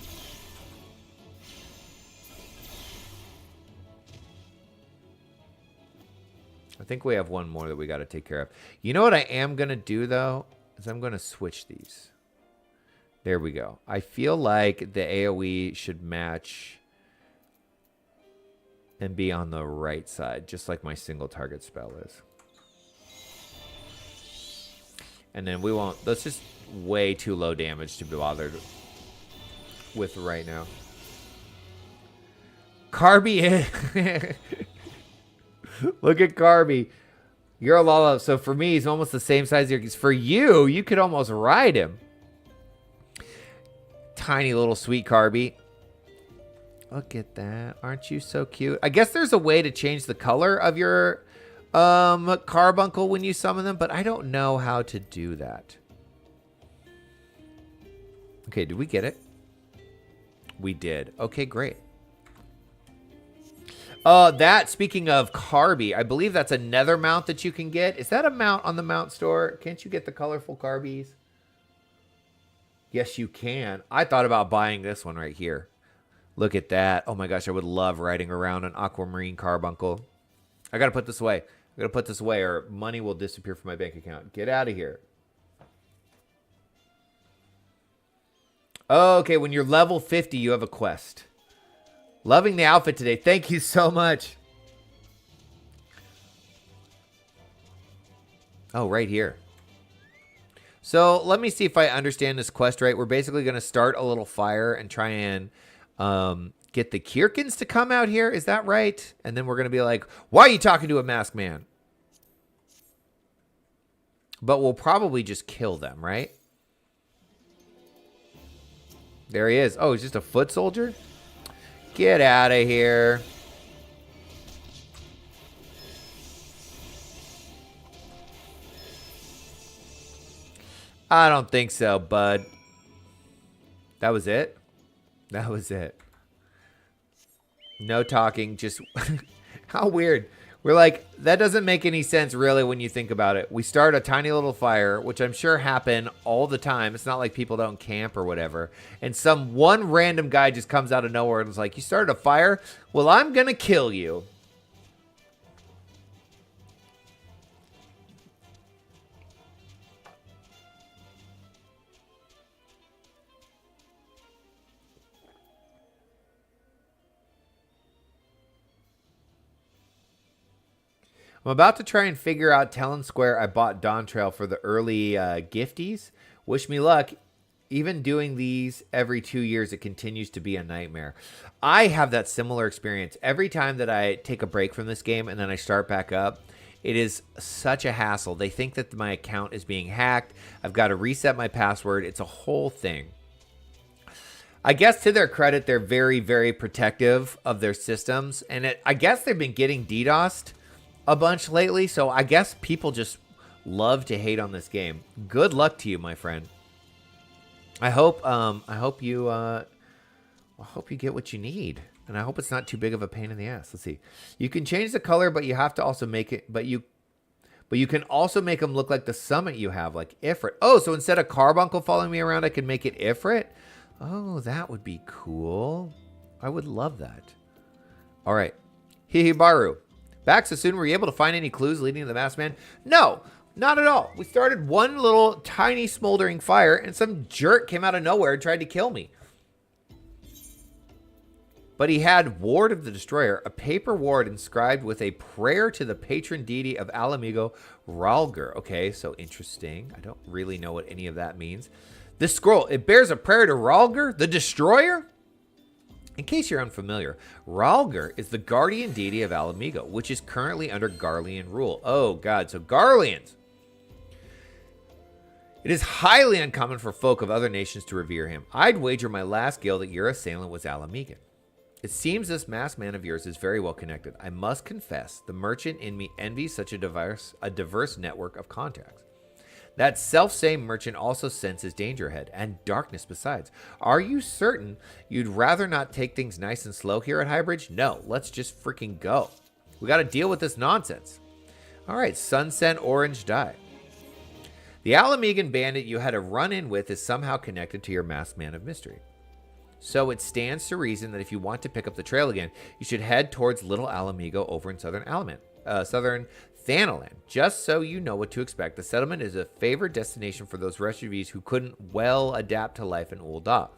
I think we have one more that we got to take care of. You know what I am going to do, though? Is I'm going to switch these. There we go. I feel like the AoE should match and be on the right side, just like my single target spell is. And then we won't... That's just way too low damage to be bothered with right now. Carby... Look at Carby. You're a Lala. So for me, he's almost the same size here. For you, you could almost ride him. Tiny little sweet Carby. Look at that. Aren't you so cute? I guess there's a way to change the color of your... carbuncle when you summon them, but I don't know how to do that. Okay, did we get it? We did. Okay, great. Speaking of Carby, I believe that's a nether mount that you can get. Is that a mount on the mount store? Can't you get the colorful Carbies? Yes, you can. I thought about buying this one right here. Look at that. Oh my gosh, I would love riding around an aquamarine carbuncle. I gotta put this away. I'm going to put this away or money will disappear from my bank account. Get out of here. Okay, when you're level 50, you have a quest. Loving the outfit today. Thank you so much. Oh, right here. So let me see if I understand this quest right. We're basically going to start a little fire and try and get the Kirkins to come out here. Is that right? And then we're going to be like, why are you talking to a masked man? But we'll probably just kill them, right? There he is. Oh, he's just a foot soldier? Get out of here. I don't think so, bud. That was it? That was it. No talking, just... How weird. We're like, that doesn't make any sense really when you think about it. We start a tiny little fire, which I'm sure happen all the time. It's not like people don't camp or whatever. And some one random guy just comes out of nowhere and is like, you started a fire? Well, I'm going to kill you. I'm about to try and figure out Talon Square. I bought Dawn Trail for the early gifties. Wish me luck. Even doing these every 2 years, it continues to be a nightmare. I have that similar experience. Every time that I take a break from this game and then I start back up, it is such a hassle. They think that my account is being hacked. I've got to reset my password. It's a whole thing. I guess to their credit, they're very, very protective of their systems. And I guess they've been getting DDoSed a bunch lately, so I guess people just love to hate on this game. Good luck to you, my friend. I hope you get what you need, and I hope it's not too big of a pain in the ass. Let's see. You can change the color, but you have to also make it. But you can also make them look like the summit you have, like Ifrit. Oh, so instead of Carbuncle following me around, I can make it Ifrit. Oh, that would be cool. I would love that. All right, Hihibaru. Back so soon, were you able to find any clues leading to the masked man? No, not at all. We started one little tiny smoldering fire and some jerk came out of nowhere and tried to kill me. But he had Ward of the Destroyer, a paper ward inscribed with a prayer to the patron deity of Alamigo, Ralger. Okay, so interesting. I don't really know what any of that means. This scroll, it bears a prayer to Ralger, the Destroyer? In case you're unfamiliar, Ralger is the guardian deity of Alamigo, which is currently under Garlean rule. Oh, God. So Garleans. It is highly uncommon for folk of other nations to revere him. I'd wager my last guild that your assailant was Alamigan. It seems this masked man of yours is very well connected. I must confess, the merchant in me envies such a diverse network of contacts. That self-same merchant also senses danger ahead, and darkness besides. Are you certain you'd rather not take things nice and slow here at Highbridge? No, let's just freaking go. We got to deal with this nonsense. All right, Sunset Orange Dye. The Alamigan bandit you had a run-in with is somehow connected to your masked man of mystery. So it stands to reason that if you want to pick up the trail again, you should head towards Little Alamigo over in southern Thanalan. Just so you know what to expect, the settlement is a favored destination for those refugees who couldn't well adapt to life in Ul'dah.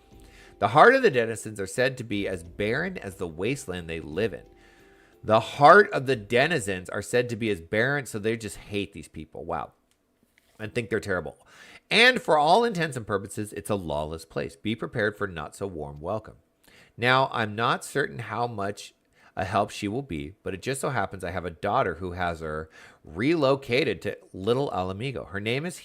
The heart of the denizens are said to be as barren as the wasteland they live in. The heart of the denizens are said to be as barren, so they just hate these people. Wow. And think they're terrible. And for all intents and purposes, it's a lawless place. Be prepared for not so warm welcome. Now, I'm not certain how much a help she will be, but it just so happens I have a daughter who has her relocated to Little Alamigo. Her name is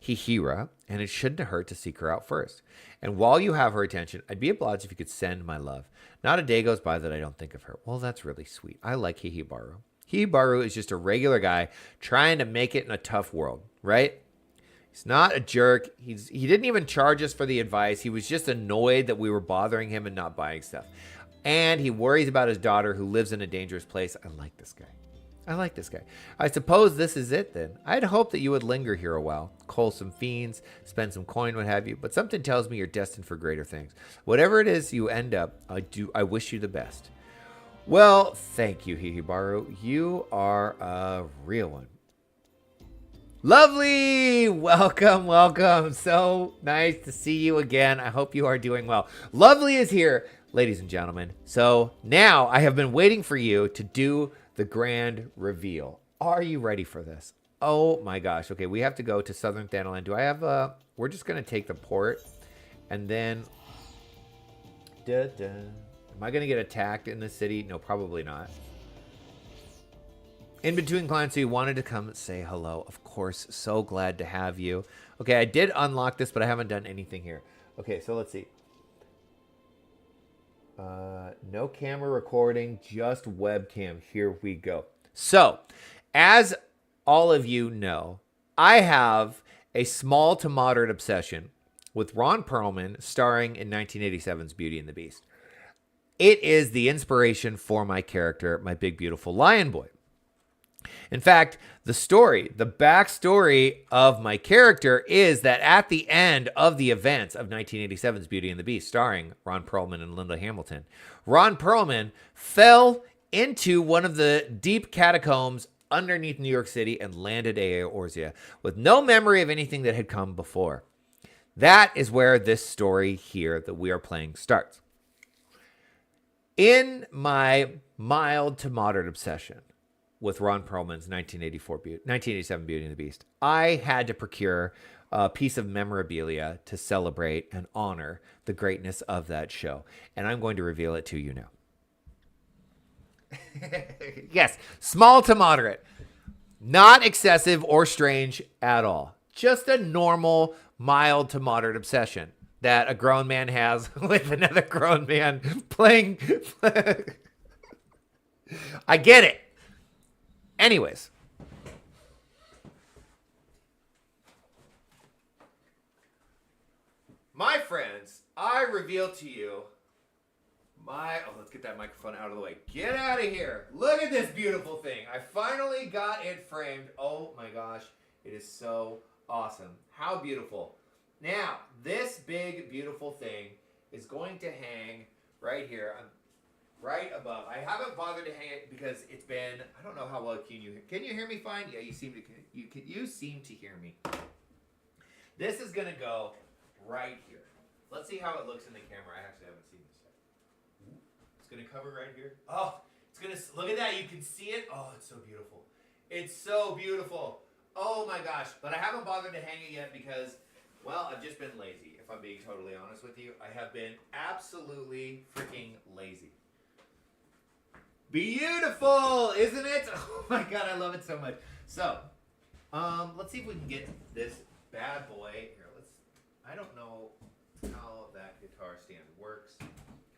Hihira, and it shouldn't hurt to seek her out first. And while you have her attention, I'd be obliged if you could send my love. Not a day goes by that I don't think of her. Well, that's really sweet. I like Hihibaru. Hihibaru is just a regular guy trying to make it in a tough world, right? He's not a jerk. He didn't even charge us for the advice. He was just annoyed that we were bothering him and not buying stuff. And he worries about his daughter who lives in a dangerous place. I like this guy. I like this guy. I suppose this is it then. I'd hope that you would linger here a while, cull some fiends, spend some coin, what have you. But something tells me you're destined for greater things. Whatever it is you end up, I wish you the best. Well, thank you, Hihibaru. You are a real one. Lovely! Welcome, welcome. So nice to see you again. I hope you are doing well. Lovely is here, ladies and gentlemen. So now I have been waiting for you to do the grand reveal. Are you ready for this? Oh my gosh. Okay, we have to go to Southern Thanalan. Do I have we're just going to take the port and then... Am I going to get attacked in the city? No, probably not. In between clients, so you wanted to come say hello. Of course, so glad to have you. Okay, I did unlock this, but I haven't done anything here. Okay, so let's see. No camera recording, just webcam. Here we go. So, as all of you know, I have a small to moderate obsession with Ron Perlman, starring in 1987's Beauty and the Beast. It is the inspiration for my character, my big, beautiful Lionboi. In fact, the backstory of my character is that at the end of the events of 1987's Beauty and the Beast, starring Ron Perlman and Linda Hamilton, Ron Perlman fell into one of the deep catacombs underneath New York City and landed at Eorzea with no memory of anything that had come before. That is where this story here that we are playing starts. In my mild to moderate obsession with Ron Perlman's 1987 Beauty and the Beast, I had to procure a piece of memorabilia to celebrate and honor the greatness of that show. And I'm going to reveal it to you now. Yes, small to moderate. Not excessive or strange at all. Just a normal, mild to moderate obsession that a grown man has with another grown man playing. I get it. Anyways. My friends, I reveal to you let's get that microphone out of the way. Get out of here. Look at this beautiful thing. I finally got it framed. Oh my gosh. It is so awesome. How beautiful. Now, this big, beautiful thing is going to hang right here, right above. I haven't bothered to hang it because it's been, I don't know how well can you hear me fine? Yeah, you seem to hear me. This is going to go right here. Let's see how it looks in the camera. I actually haven't seen this yet. It's going to cover right here. Oh, it's going to, look at that. You can see it. Oh, it's so beautiful. It's so beautiful. Oh my gosh. But I haven't bothered to hang it yet because, well, I've just been lazy. If I'm being totally honest with you, I have been absolutely freaking lazy. Beautiful, isn't it? Oh my God, I love it so much. So, let's see if we can get this bad boy here. I don't know how that guitar stand works. Can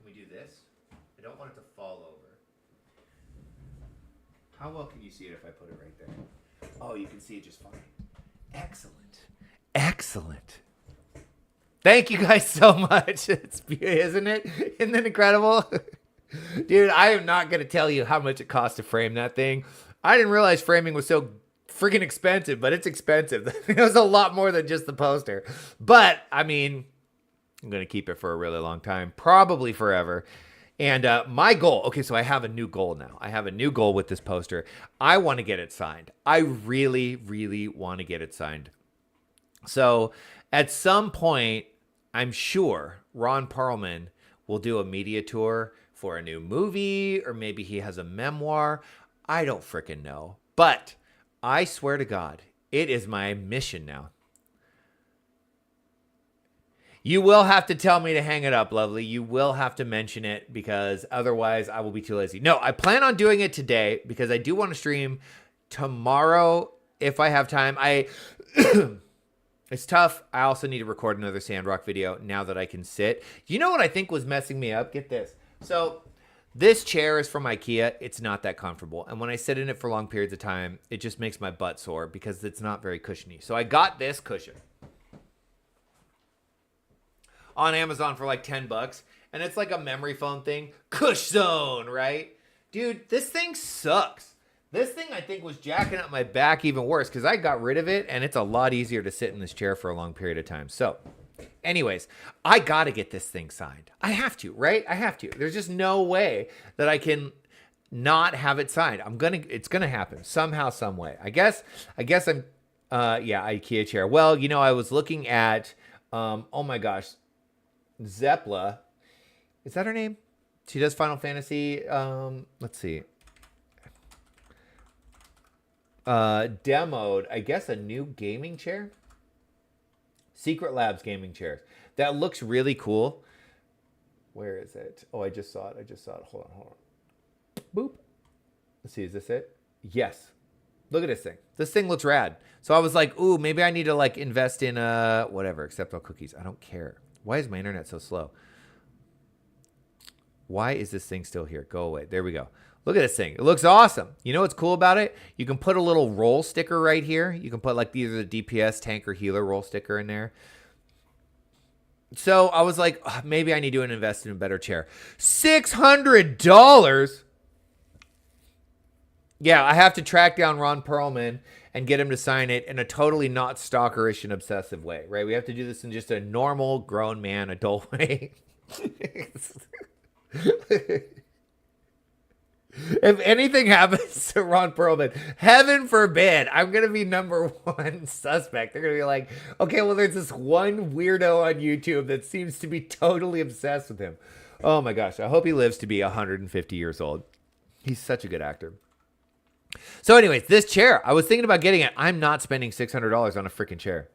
we do this? I don't want it to fall over. How well can you see it if I put it right there? Oh, you can see it just fine. Excellent. Excellent. Thank you guys so much. Isn't it? Isn't it incredible? Dude, I am not going to tell you how much it costs to frame that thing. I didn't realize framing was so freaking expensive, but it's expensive. It was a lot more than just the poster. But, I mean, I'm going to keep it for a really long time, probably forever. And my goal, okay, so I have a new goal now. I have a new goal with this poster. I want to get it signed. I really, really want to get it signed. So at some point, I'm sure Ron Perlman will do a media tour for a new movie, or maybe he has a memoir. I don't freaking know. But I swear to God, it is my mission now. You will have to tell me to hang it up, lovely. You will have to mention it because otherwise I will be too lazy. No, I plan on doing it today because I do want to stream tomorrow if I have time. It's tough. I also need to record another Sandrock video now that I can sit. You know what I think was messing me up? Get this. So this chair is from IKEA. It's not that comfortable. And when I sit in it for long periods of time, it just makes my butt sore because it's not very cushiony. So I got this cushion on Amazon for like $10. And it's like a memory foam thing. Cush Zone, right? Dude, this thing sucks. This thing, I think, was jacking up my back even worse because I got rid of it, and it's a lot easier to sit in this chair for a long period of time. So, anyways, I got to get this thing signed. I have to, right? I have to. There's just no way that I can not have it signed. It's going to happen somehow, some way. I guess I'm, IKEA chair. Well, you know, I was looking at, oh my gosh, Zeppla. Is that her name? She does Final Fantasy. Let's see. Demoed, I guess, a new gaming chair. Secret Labs gaming chairs. That looks really cool. Where is it? Oh, I just saw it. Hold on. Boop. Let's see, is this it? Yes. Look at this thing. This thing looks rad. So I was like, ooh, maybe I need to like invest in whatever, except all cookies. I don't care. Why is my internet so slow? Why is this thing still here? Go away. There we go. Look at this thing. It looks awesome. You know what's cool about it? You can put a little roll sticker right here. You can put like either the DPS, tank, or healer roll sticker in there. So I was like, maybe I need to invest in a better chair. $600? Yeah, I have to track down Ron Perlman and get him to sign it in a totally not stalkerish and obsessive way, right? We have to do this in just a normal grown man adult way. If anything happens to Ron Perlman, heaven forbid, I'm going to be number one suspect. They're going to be like, okay, well, there's this one weirdo on YouTube that seems to be totally obsessed with him. Oh my gosh, I hope he lives to be 150 years old. He's such a good actor. So anyways, this chair, I was thinking about getting it. I'm not spending $600 on a freaking chair.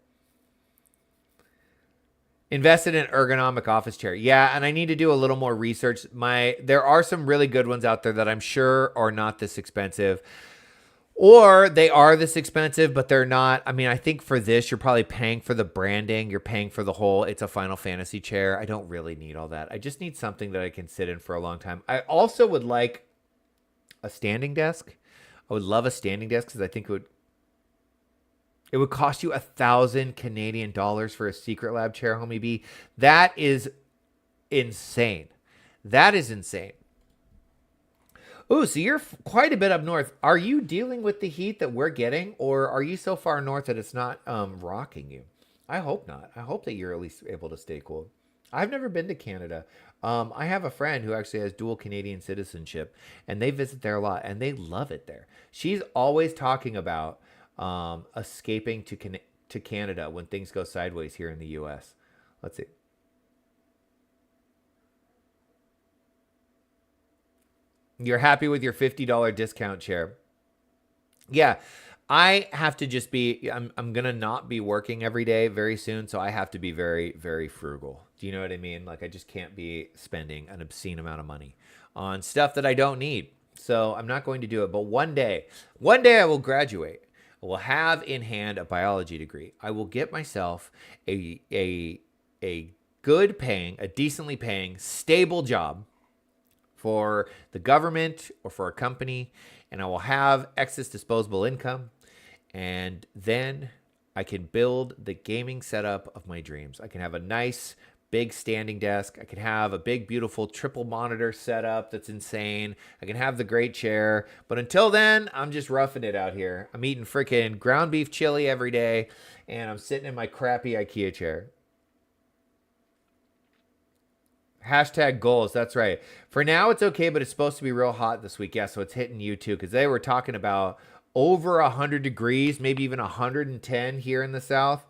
Invested in an ergonomic office chair. Yeah, and I need to do a little more research. There are some really good ones out there that I'm sure are not this expensive. Or they are this expensive, but they're not. I mean, I think for this, you're probably paying for the branding. You're paying for the whole, it's a Final Fantasy chair. I don't really need all that. I just need something that I can sit in for a long time. I also would like a standing desk. I would love a standing desk because I think it would cost you 1,000 Canadian dollars for a Secret Lab chair, homie B. That is insane. That is insane. Ooh, so you're quite a bit up north. Are you dealing with the heat that we're getting, or are you so far north that it's not rocking you? I hope not. I hope that you're at least able to stay cool. I've never been to Canada. I have a friend who actually has dual Canadian citizenship, and they visit there a lot, and they love it there. She's always talking about escaping to Canada when things go sideways here in the U.S. Let's see. You're happy with your $50 discount chair. Yeah, I have to just be, I'm going to not be working every day very soon, so I have to be very, very frugal. Do you know what I mean? Like, I just can't be spending an obscene amount of money on stuff that I don't need. So I'm not going to do it. But one day I will graduate. I will have in hand a biology degree. I will get myself a good paying, a decently paying, stable job for the government or for a company, and I will have excess disposable income, and then I can build the gaming setup of my dreams. I can have a nice big standing desk. I can have a big, beautiful triple monitor setup that's insane. I can have the great chair. But until then, I'm just roughing it out here. I'm eating freaking ground beef chili every day, and I'm sitting in my crappy IKEA chair. Hashtag goals. That's right. For now, it's okay, but it's supposed to be real hot this week. Yeah, so it's hitting you too, because they were talking about over 100 degrees, maybe even 110 here in the South.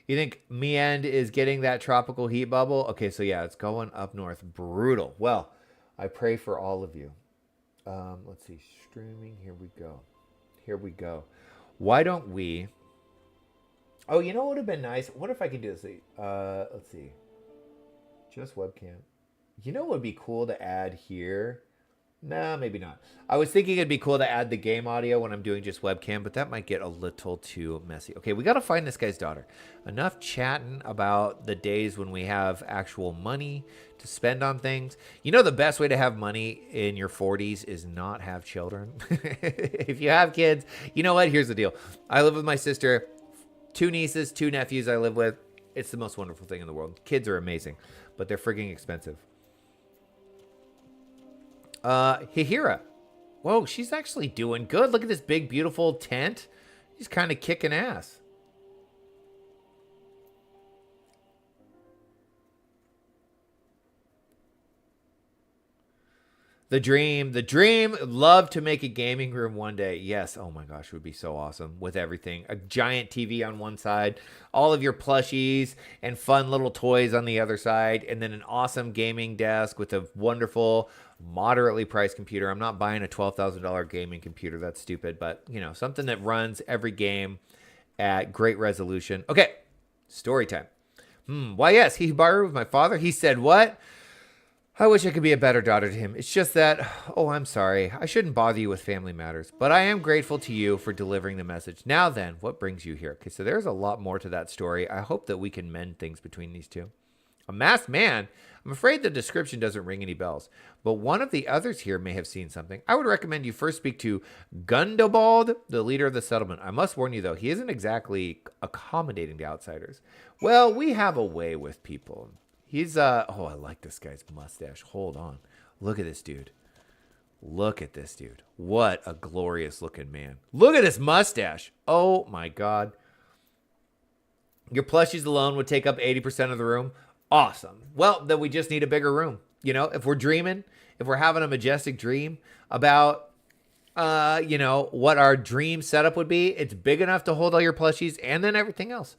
You think Miend is getting that tropical heat bubble? Okay, so yeah, it's going up north. Brutal. Well, I pray for all of you. Let's see. Streaming. Here we go. Here we go. Why don't we... Oh, you know what would have been nice? What if I could do this? Let's see. Just webcam. You know what would be cool to add here? Nah, maybe not. I was thinking it'd be cool to add the game audio when I'm doing just webcam, but that might get a little too messy. Okay, we got to find this guy's daughter. Enough chatting about the days when we have actual money to spend on things. You know, the best way to have money in your 40s is not have children. If you have kids, you know what? Here's the deal. I live with my sister, 2 nieces, 2 nephews I live with. It's the most wonderful thing in the world. Kids are amazing, but they're freaking expensive. Hihira. Whoa, she's actually doing good. Look at this big, beautiful tent. She's kind of kicking ass. The dream. Love to make a gaming room one day. Yes. Oh my gosh, it would be so awesome with everything. A giant TV on one side, all of your plushies and fun little toys on the other side, and then an awesome gaming desk with a wonderful, moderately priced computer. I'm not buying a $12,000 gaming computer. That's stupid, but you know, something that runs every game at great resolution. Okay, story time. Why yes, he borrowed with my father. He said what? I wish I could be a better daughter to him. It's just that, oh, I'm sorry. I shouldn't bother you with family matters, but I am grateful to you for delivering the message. Now then, what brings you here? Okay, so there's a lot more to that story. I hope that we can mend things between these two. A masked man? I'm afraid the description doesn't ring any bells, but one of the others here may have seen something. I would recommend you first speak to Gundobald, the leader of the settlement. I must warn you, though, he isn't exactly accommodating to outsiders. Well, we have a way with people. He's, oh, I like this guy's mustache. Hold on. Look at this dude. Look at this dude. What a glorious looking man. Look at his mustache. Oh my God. Your plushies alone would take up 80% of the room. Awesome. Well, then we just need a bigger room. You know, if we're dreaming, if we're having a majestic dream about, you know, what our dream setup would be, it's big enough to hold all your plushies and then everything else.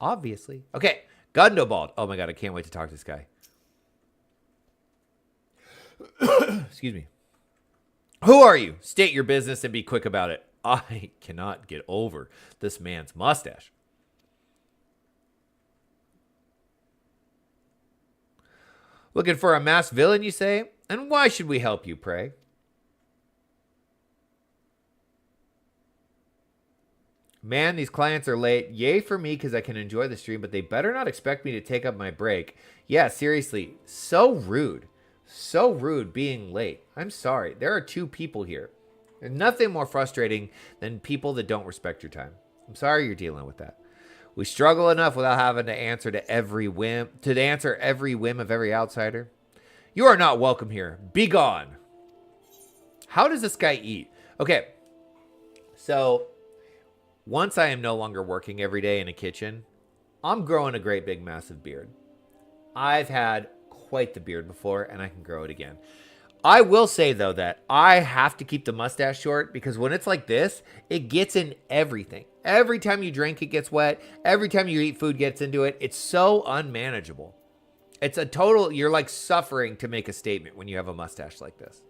Obviously. Okay. Gundobald. Oh my God, I can't wait to talk to this guy. Excuse me. Who are you? State your business and be quick about it. I cannot get over this man's mustache. Looking for a masked villain, you say? And why should we help you, pray? Man, these clients are late. Yay for me because I can enjoy the stream, but they better not expect me to take up my break. Yeah, seriously. So rude. So rude being late. I'm sorry. There are two people here. There's nothing more frustrating than people that don't respect your time. I'm sorry you're dealing with that. We struggle enough without having to answer to every whim of every outsider. You are not welcome here. Be gone. How does this guy eat? Okay. So once I am no longer working every day in a kitchen, I'm growing a great big massive beard. I've had quite the beard before, and I can grow it again. I will say, though, that I have to keep the mustache short because when it's like this, it gets in everything. Every time you drink, it gets wet. Every time you eat, food gets into it. It's so unmanageable. It's a total, you're like suffering to make a statement when you have a mustache like this.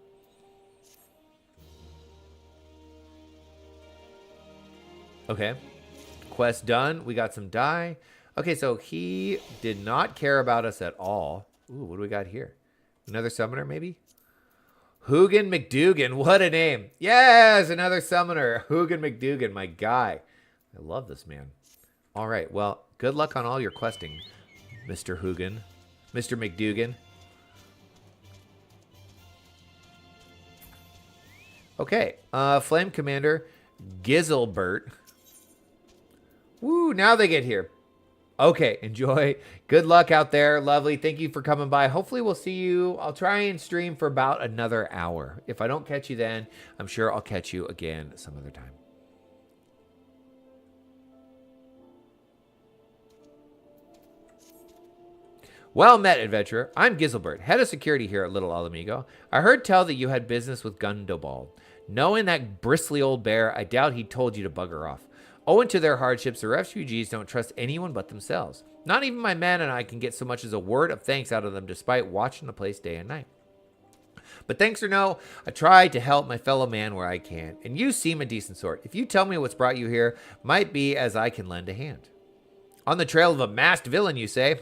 Okay. Quest done. We got some dye. Okay, so he did not care about us at all. Ooh, what do we got here? Another summoner, maybe? Hugin McDougan. What a name. Yes, another summoner. Hugin McDougan, my guy. I love this man. All right, well, good luck on all your questing, Mr. Hugin. Mr. McDougan. Okay, Flame Commander Gizelbert. Woo, now they get here. Okay, enjoy. Good luck out there. Lovely. Thank you for coming by. Hopefully we'll see you. I'll try and stream for about another hour. If I don't catch you then, I'm sure I'll catch you again some other time. Well met, adventurer. I'm Gizelbert, head of security here at Little Alamigo. I heard tell that you had business with Gundobald. Knowing that bristly old bear, I doubt he told you to bugger off. Owing to their hardships, the refugees don't trust anyone but themselves. Not even my man and I can get so much as a word of thanks out of them despite watching the place day and night. But thanks or no, I try to help my fellow man where I can, and you seem a decent sort. If you tell me what's brought you here, might be as I can lend a hand. On the trail of a masked villain, you say?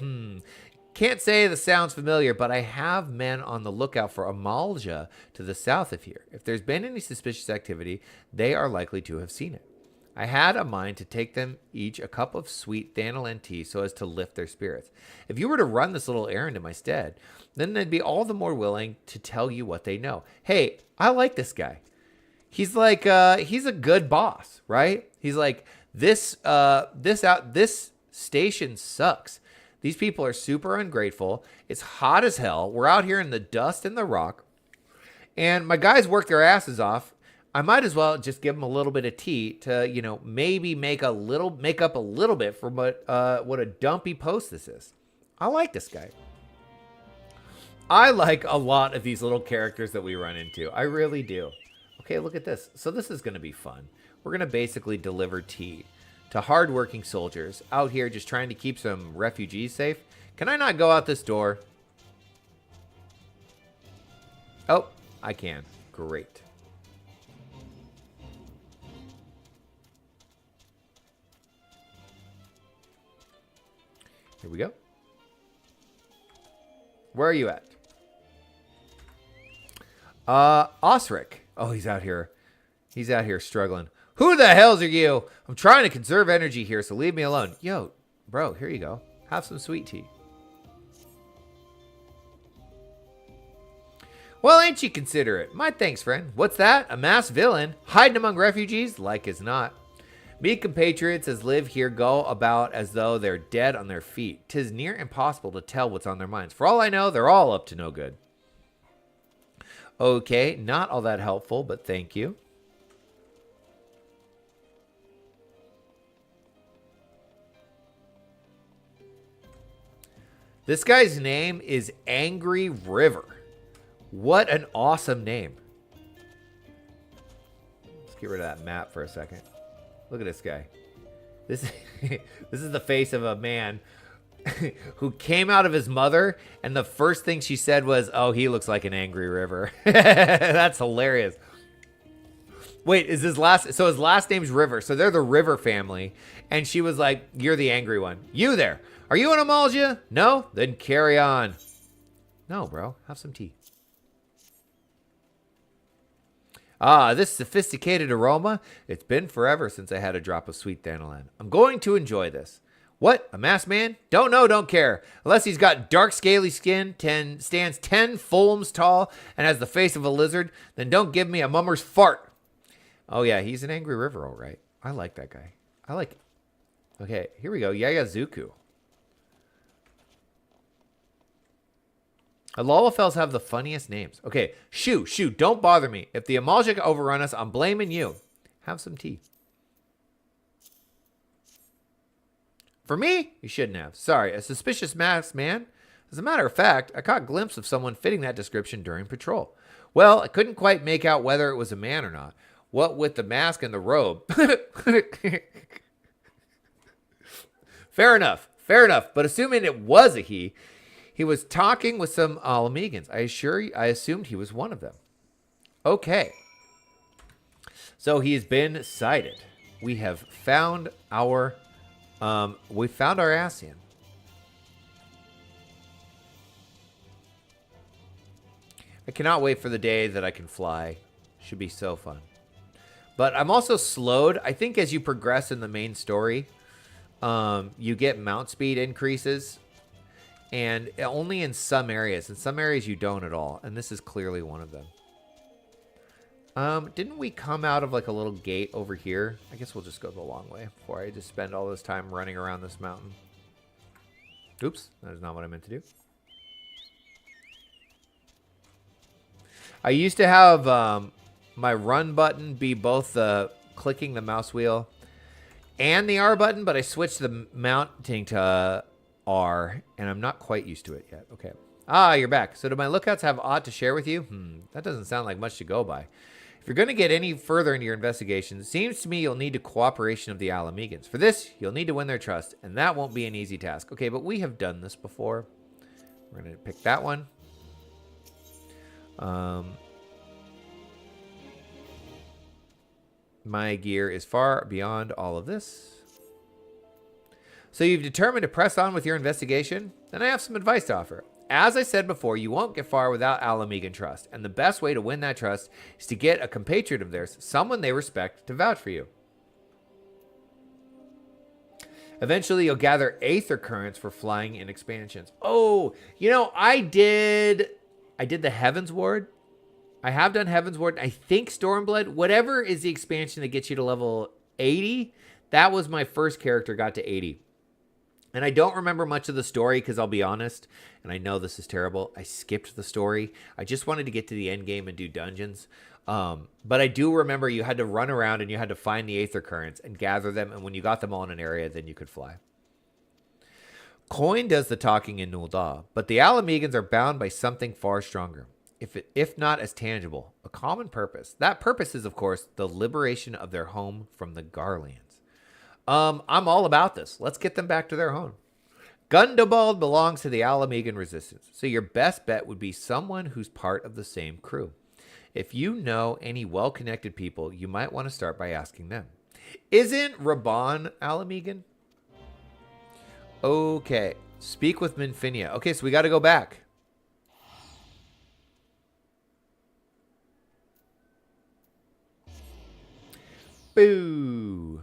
Can't say this sounds familiar, but I have men on the lookout for Amalja to the south of here. If there's been any suspicious activity, they are likely to have seen it. I had a mind to take them each a cup of sweet Thanalan tea so as to lift their spirits. If you were to run this little errand in my stead, then they'd be all the more willing to tell you what they know. Hey, I like this guy. He's like, he's a good boss, right? He's like, this station sucks. These people are super ungrateful. It's hot as hell. We're out here in the dust and the rock. And my guys work their asses off. I might as well just give them a little bit of tea to, you know, maybe make up a little bit for what a dumpy post this is. I like this guy. I like a lot of these little characters that we run into. I really do. Okay, look at this. So this is going to be fun. We're going to basically deliver tea to hardworking soldiers out here just trying to keep some refugees safe. Can I not go out this door? Oh, I can. Great. Here we go. Where are you at? Osric. Oh, he's out here. He's out here struggling. Who the hells are you? I'm trying to conserve energy here, so leave me alone. Yo, bro, here you go. Have some sweet tea. Well, ain't you considerate? My thanks, friend. What's that? A masked villain? Hiding among refugees? Like as not. Me compatriots as live here go about as though they're dead on their feet. 'Tis near impossible to tell what's on their minds. For all I know, they're all up to no good. Okay, not all that helpful, but thank you. This guy's name is Angry River. What an awesome name. Let's get rid of that map for a second. Look at this guy. This is the face of a man who came out of his mother, and the first thing she said was, "Oh, he looks like an angry river." That's hilarious. Wait, is his last... So his last name's River. So they're the River family. And she was like, "You're the angry one. You there. Are you an Amalja? No? Then carry on." No, bro. Have some tea. Ah, this sophisticated aroma. It's been forever since I had a drop of sweet dandelion. I'm going to enjoy this. What? A masked man? Don't know, don't care. Unless he's got dark scaly skin, stands 10 fulms tall, and has the face of a lizard, then don't give me a mummer's fart. Oh yeah, he's an angry river, all right. I like that guy. I like it. Okay, here we go. Yayazuku. Lolafels have the funniest names. Okay, shoo, don't bother me. If the Amalja overrun us, I'm blaming you. Have some tea. For me? You shouldn't have. Sorry, a suspicious masked man? As a matter of fact, I caught a glimpse of someone fitting that description during patrol. Well, I couldn't quite make out whether it was a man or not. What with the mask and the robe. Fair enough. But assuming it was a he was talking with some Alamegans. I assumed he was one of them. Okay. So he's been sighted. We have found our Ascian. I cannot wait for the day that I can fly. Should be so fun. But I'm also slowed. I think as you progress in the main story, you get mount speed increases. And only in some areas. In some areas you don't at all. And this is clearly one of them. Didn't we come out of like a little gate over here? I guess we'll just go the long way before I just spend all this time running around this mountain. Oops, that is not what I meant to do. I used to have my run button be both the clicking the mouse wheel and the R button, but I switched the mounting to R, and I'm not quite used to it yet. Okay. Ah, you're back. So do my lookouts have aught to share with you? That doesn't sound like much to go by. If you're going to get any further into your investigation, it seems to me you'll need the cooperation of the Alamegans. For this, you'll need to win their trust, and that won't be an easy task. Okay, but we have done this before. We're going to pick that one. My gear is far beyond all of this. So you've determined to press on with your investigation? Then I have some advice to offer. As I said before, you won't get far without Alamegan trust, and the best way to win that trust is to get a compatriot of theirs, someone they respect, to vouch for you. Eventually, you'll gather aether currents for flying in expansions. Oh, you know, I did the Heaven's Ward. I have done Heaven's Ward. I think Stormblood, whatever is the expansion that gets you to level 80, that was my first character, got to 80. And I don't remember much of the story because I'll be honest, and I know this is terrible, I skipped the story. I just wanted to get to the end game and do dungeons. But I do remember you had to run around and you had to find the aether currents and gather them, and when you got them all in an area, then you could fly. Coin does the talking in Nuldah, but the Alamegans are bound by something far stronger, if not as tangible, a common purpose. That purpose is, of course, the liberation of their home from the Garleans. I'm all about this. Let's get them back to their home. Gundobald belongs to the Alamegan resistance, so your best bet would be someone who's part of the same crew. If you know any well-connected people, you might want to start by asking them. Isn't Raban Alamegan? Okay. Speak with Minfinia. Okay, so we got to go back. Boo.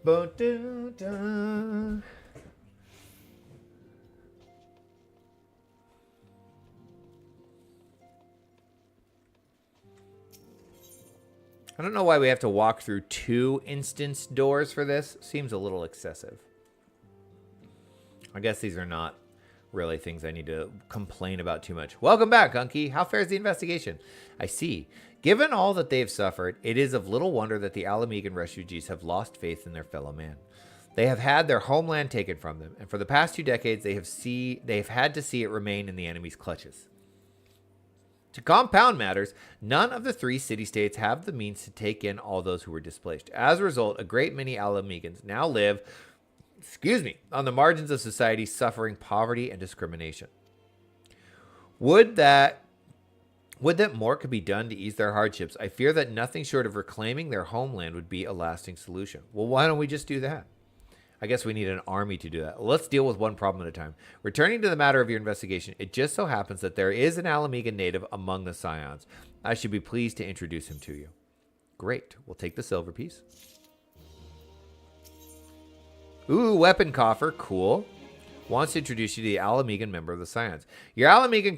Ba-doo-da. I don't know why we have to walk through 2 instance doors for this. Seems a little excessive. I guess these are not really things I need to complain about too much. Welcome back, Unky. How fares the investigation? I see. Given all that they have suffered, it is of little wonder that the Alamegan refugees have lost faith in their fellow man. They have had their homeland taken from them, and for the past 2 decades, they have had to see it remain in the enemy's clutches. To compound matters, none of the 3 city-states have the means to take in all those who were displaced. As a result, a great many Alamegans now live, on the margins of society, suffering poverty and discrimination. Would that more could be done to ease their hardships. I fear that nothing short of reclaiming their homeland would be a lasting solution. Well, why don't we just do that? I guess we need an army to do that. Let's deal with one problem at a time. Returning to the matter of your investigation, it just so happens that there is an Alamegan native among the Scions. I should be pleased to introduce him to you. Great. We'll take the silver piece. Ooh, weapon coffer. Cool. Wants to introduce you to the Alamegan member of the Scions. Your Alamegan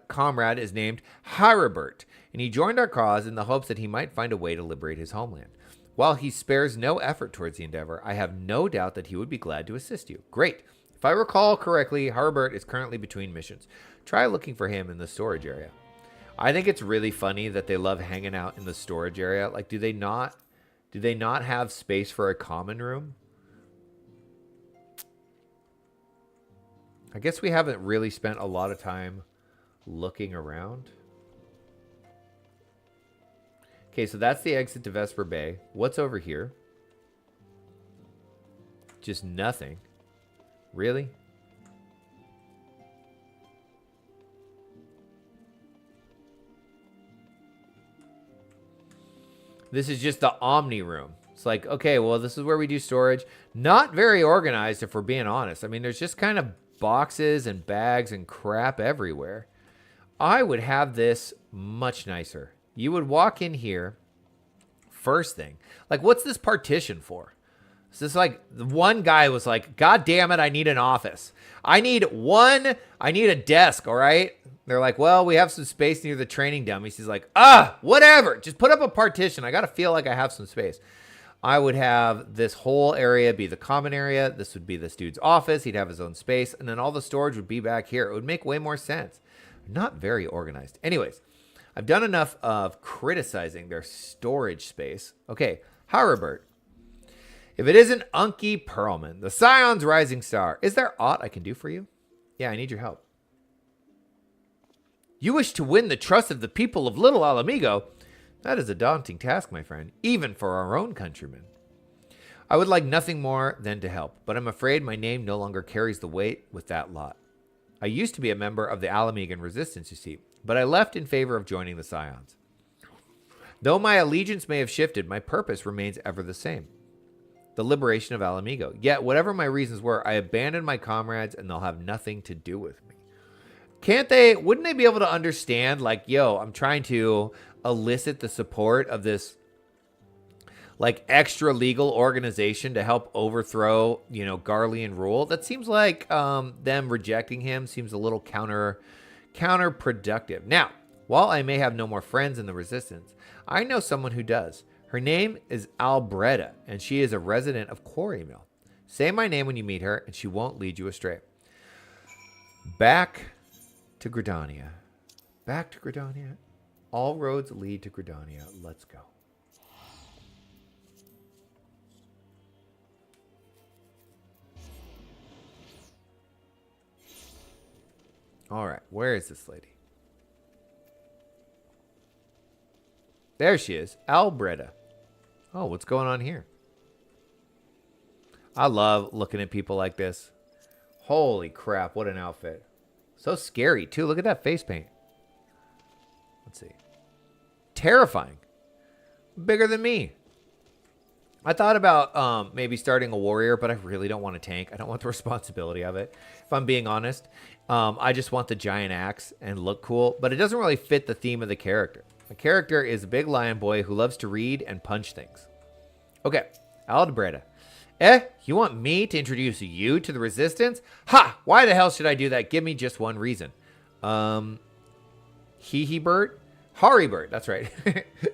comrade is named Haribert, and he joined our cause in the hopes that he might find a way to liberate his homeland. While he spares no effort towards the endeavor, I have no doubt that he would be glad to assist you. Great. If I recall correctly, Haribert is currently between missions. Try looking for him in the storage area. I think it's really funny that they love hanging out in the storage area. Like, do they not have space for a common room? I guess we haven't really spent a lot of time looking around. Okay, so that's the exit to Vesper Bay. What's over here? Just nothing. Really? This is just the Omni room. It's like, okay, well, this is where we do storage. Not very organized, if we're being honest. I mean, there's just kind of boxes and bags and crap everywhere. I would have this much nicer. You would walk in here, first thing. Like, what's this partition for? It's just like, one guy was like, God damn it, I need an office. I need a desk, all right? They're like, well, we have some space near the training dummies. He's like, whatever. Just put up a partition. I got to feel like I have some space. I would have this whole area be the common area. This would be this dude's office. He'd have his own space. And then all the storage would be back here. It would make way more sense. Not very organized. Anyways, I've done enough of criticizing their storage space. Okay, Haribert. If it isn't Unky Perlman, the Scion's rising star, is there aught I can do for you? Yeah, I need your help. You wish to win the trust of the people of Little Alamigo? That is a daunting task, my friend, even for our own countrymen. I would like nothing more than to help, but I'm afraid my name no longer carries the weight with that lot. I used to be a member of the Alamegan Resistance, you see, but I left in favor of joining the Scions. Though my allegiance may have shifted, my purpose remains ever the same. The liberation of Alamigo. Yet, whatever my reasons were, I abandoned my comrades and they'll have nothing to do with me. Wouldn't they be able to understand, like, yo, I'm trying to elicit the support of this, like, extra legal organization to help overthrow, Garlean rule? That seems like them rejecting him seems a little counterproductive. Now, while I may have no more friends in the Resistance, I know someone who does. Her name is Albreda, and she is a resident of Quarry Mill. Say my name when you meet her, and she won't lead you astray. Back to Gridania. Back to Gridania. All roads lead to Gridania. Let's go. All right, where is this lady? There she is, Albreda. Oh, what's going on here? I love looking at people like this. Holy crap, what an outfit. So scary, too. Look at that face paint. Let's see. Terrifying. Bigger than me. I thought about maybe starting a warrior, but I really don't want to tank. I don't want the responsibility of it, if I'm being honest. I just want the giant axe and look cool, but it doesn't really fit the theme of the character. The character is a big lion boy who loves to read and punch things. Okay, Albreda. You want me to introduce you to the Resistance? Ha! Why the hell should I do that? Give me just one reason. Hee-hee-bert? Haribert, that's right.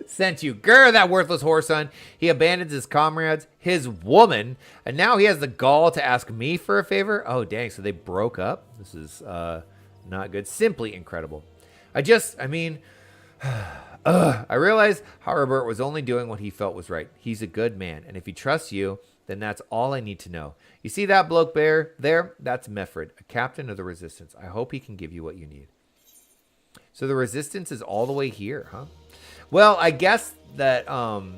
Sent you. Grr, that worthless whoreson. He abandons his comrades, his woman, and now he has the gall to ask me for a favor? Oh, dang, so they broke up? This is not good. Simply incredible. I realized Haribert was only doing what he felt was right. He's a good man, and if he trusts you, then that's all I need to know. You see that bloke there? That's Meffred, a captain of the Resistance. I hope he can give you what you need. So the Resistance is all the way here, huh? Well, I guess that the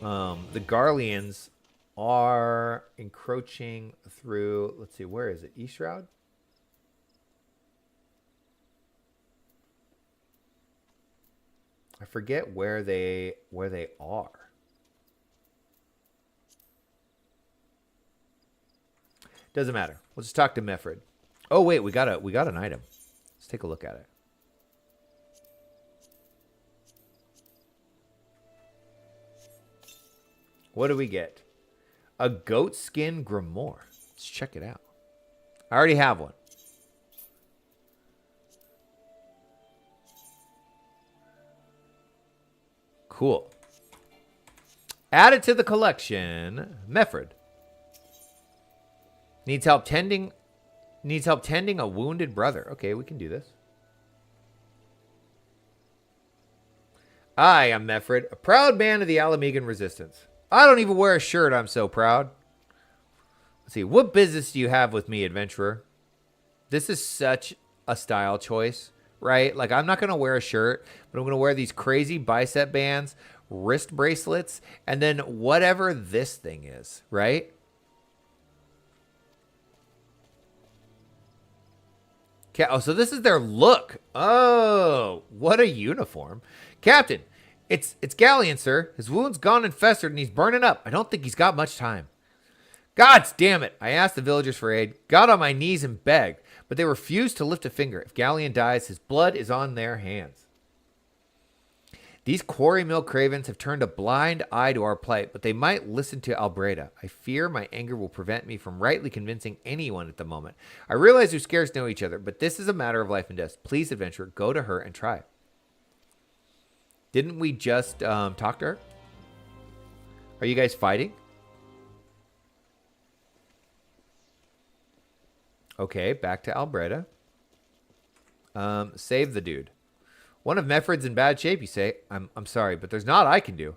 Garleans are encroaching through, let's see, where is it? East Shroud? I forget where they are. Doesn't matter. We'll just talk to Meffred. Oh wait, we got an item. Let's take a look at it. What do we get? A goat skin grimoire. Let's check it out. I already have one. Cool. Add it to the collection. Meffred. Needs help tending a wounded brother. Okay, we can do this. I am Meffred, a proud man of the Alamegan Resistance. I don't even wear a shirt, I'm so proud. Let's see, what business do you have with me, adventurer? This is such a style choice, right? Like, I'm not going to wear a shirt, but I'm going to wear these crazy bicep bands, wrist bracelets, and then whatever this thing is, right? Oh, so this is their look. Oh, what a uniform. Captain, it's Gallean, sir. His wound's gone and festered, and he's burning up. I don't think he's got much time. God damn it. I asked the villagers for aid, got on my knees and begged, but they refused to lift a finger. If Gallean dies, his blood is on their hands. These quarry mill cravens have turned a blind eye to our plight, but they might listen to Albreda. I fear my anger will prevent me from rightly convincing anyone at the moment. I realize you scarce know each other, but this is a matter of life and death. Please, adventurer, go to her and try. Didn't we just talk to her? Are you guys fighting? Okay, back to Albreda. Save the dude. One of Meffred's in bad shape, you say. I'm sorry, but there's not I can do.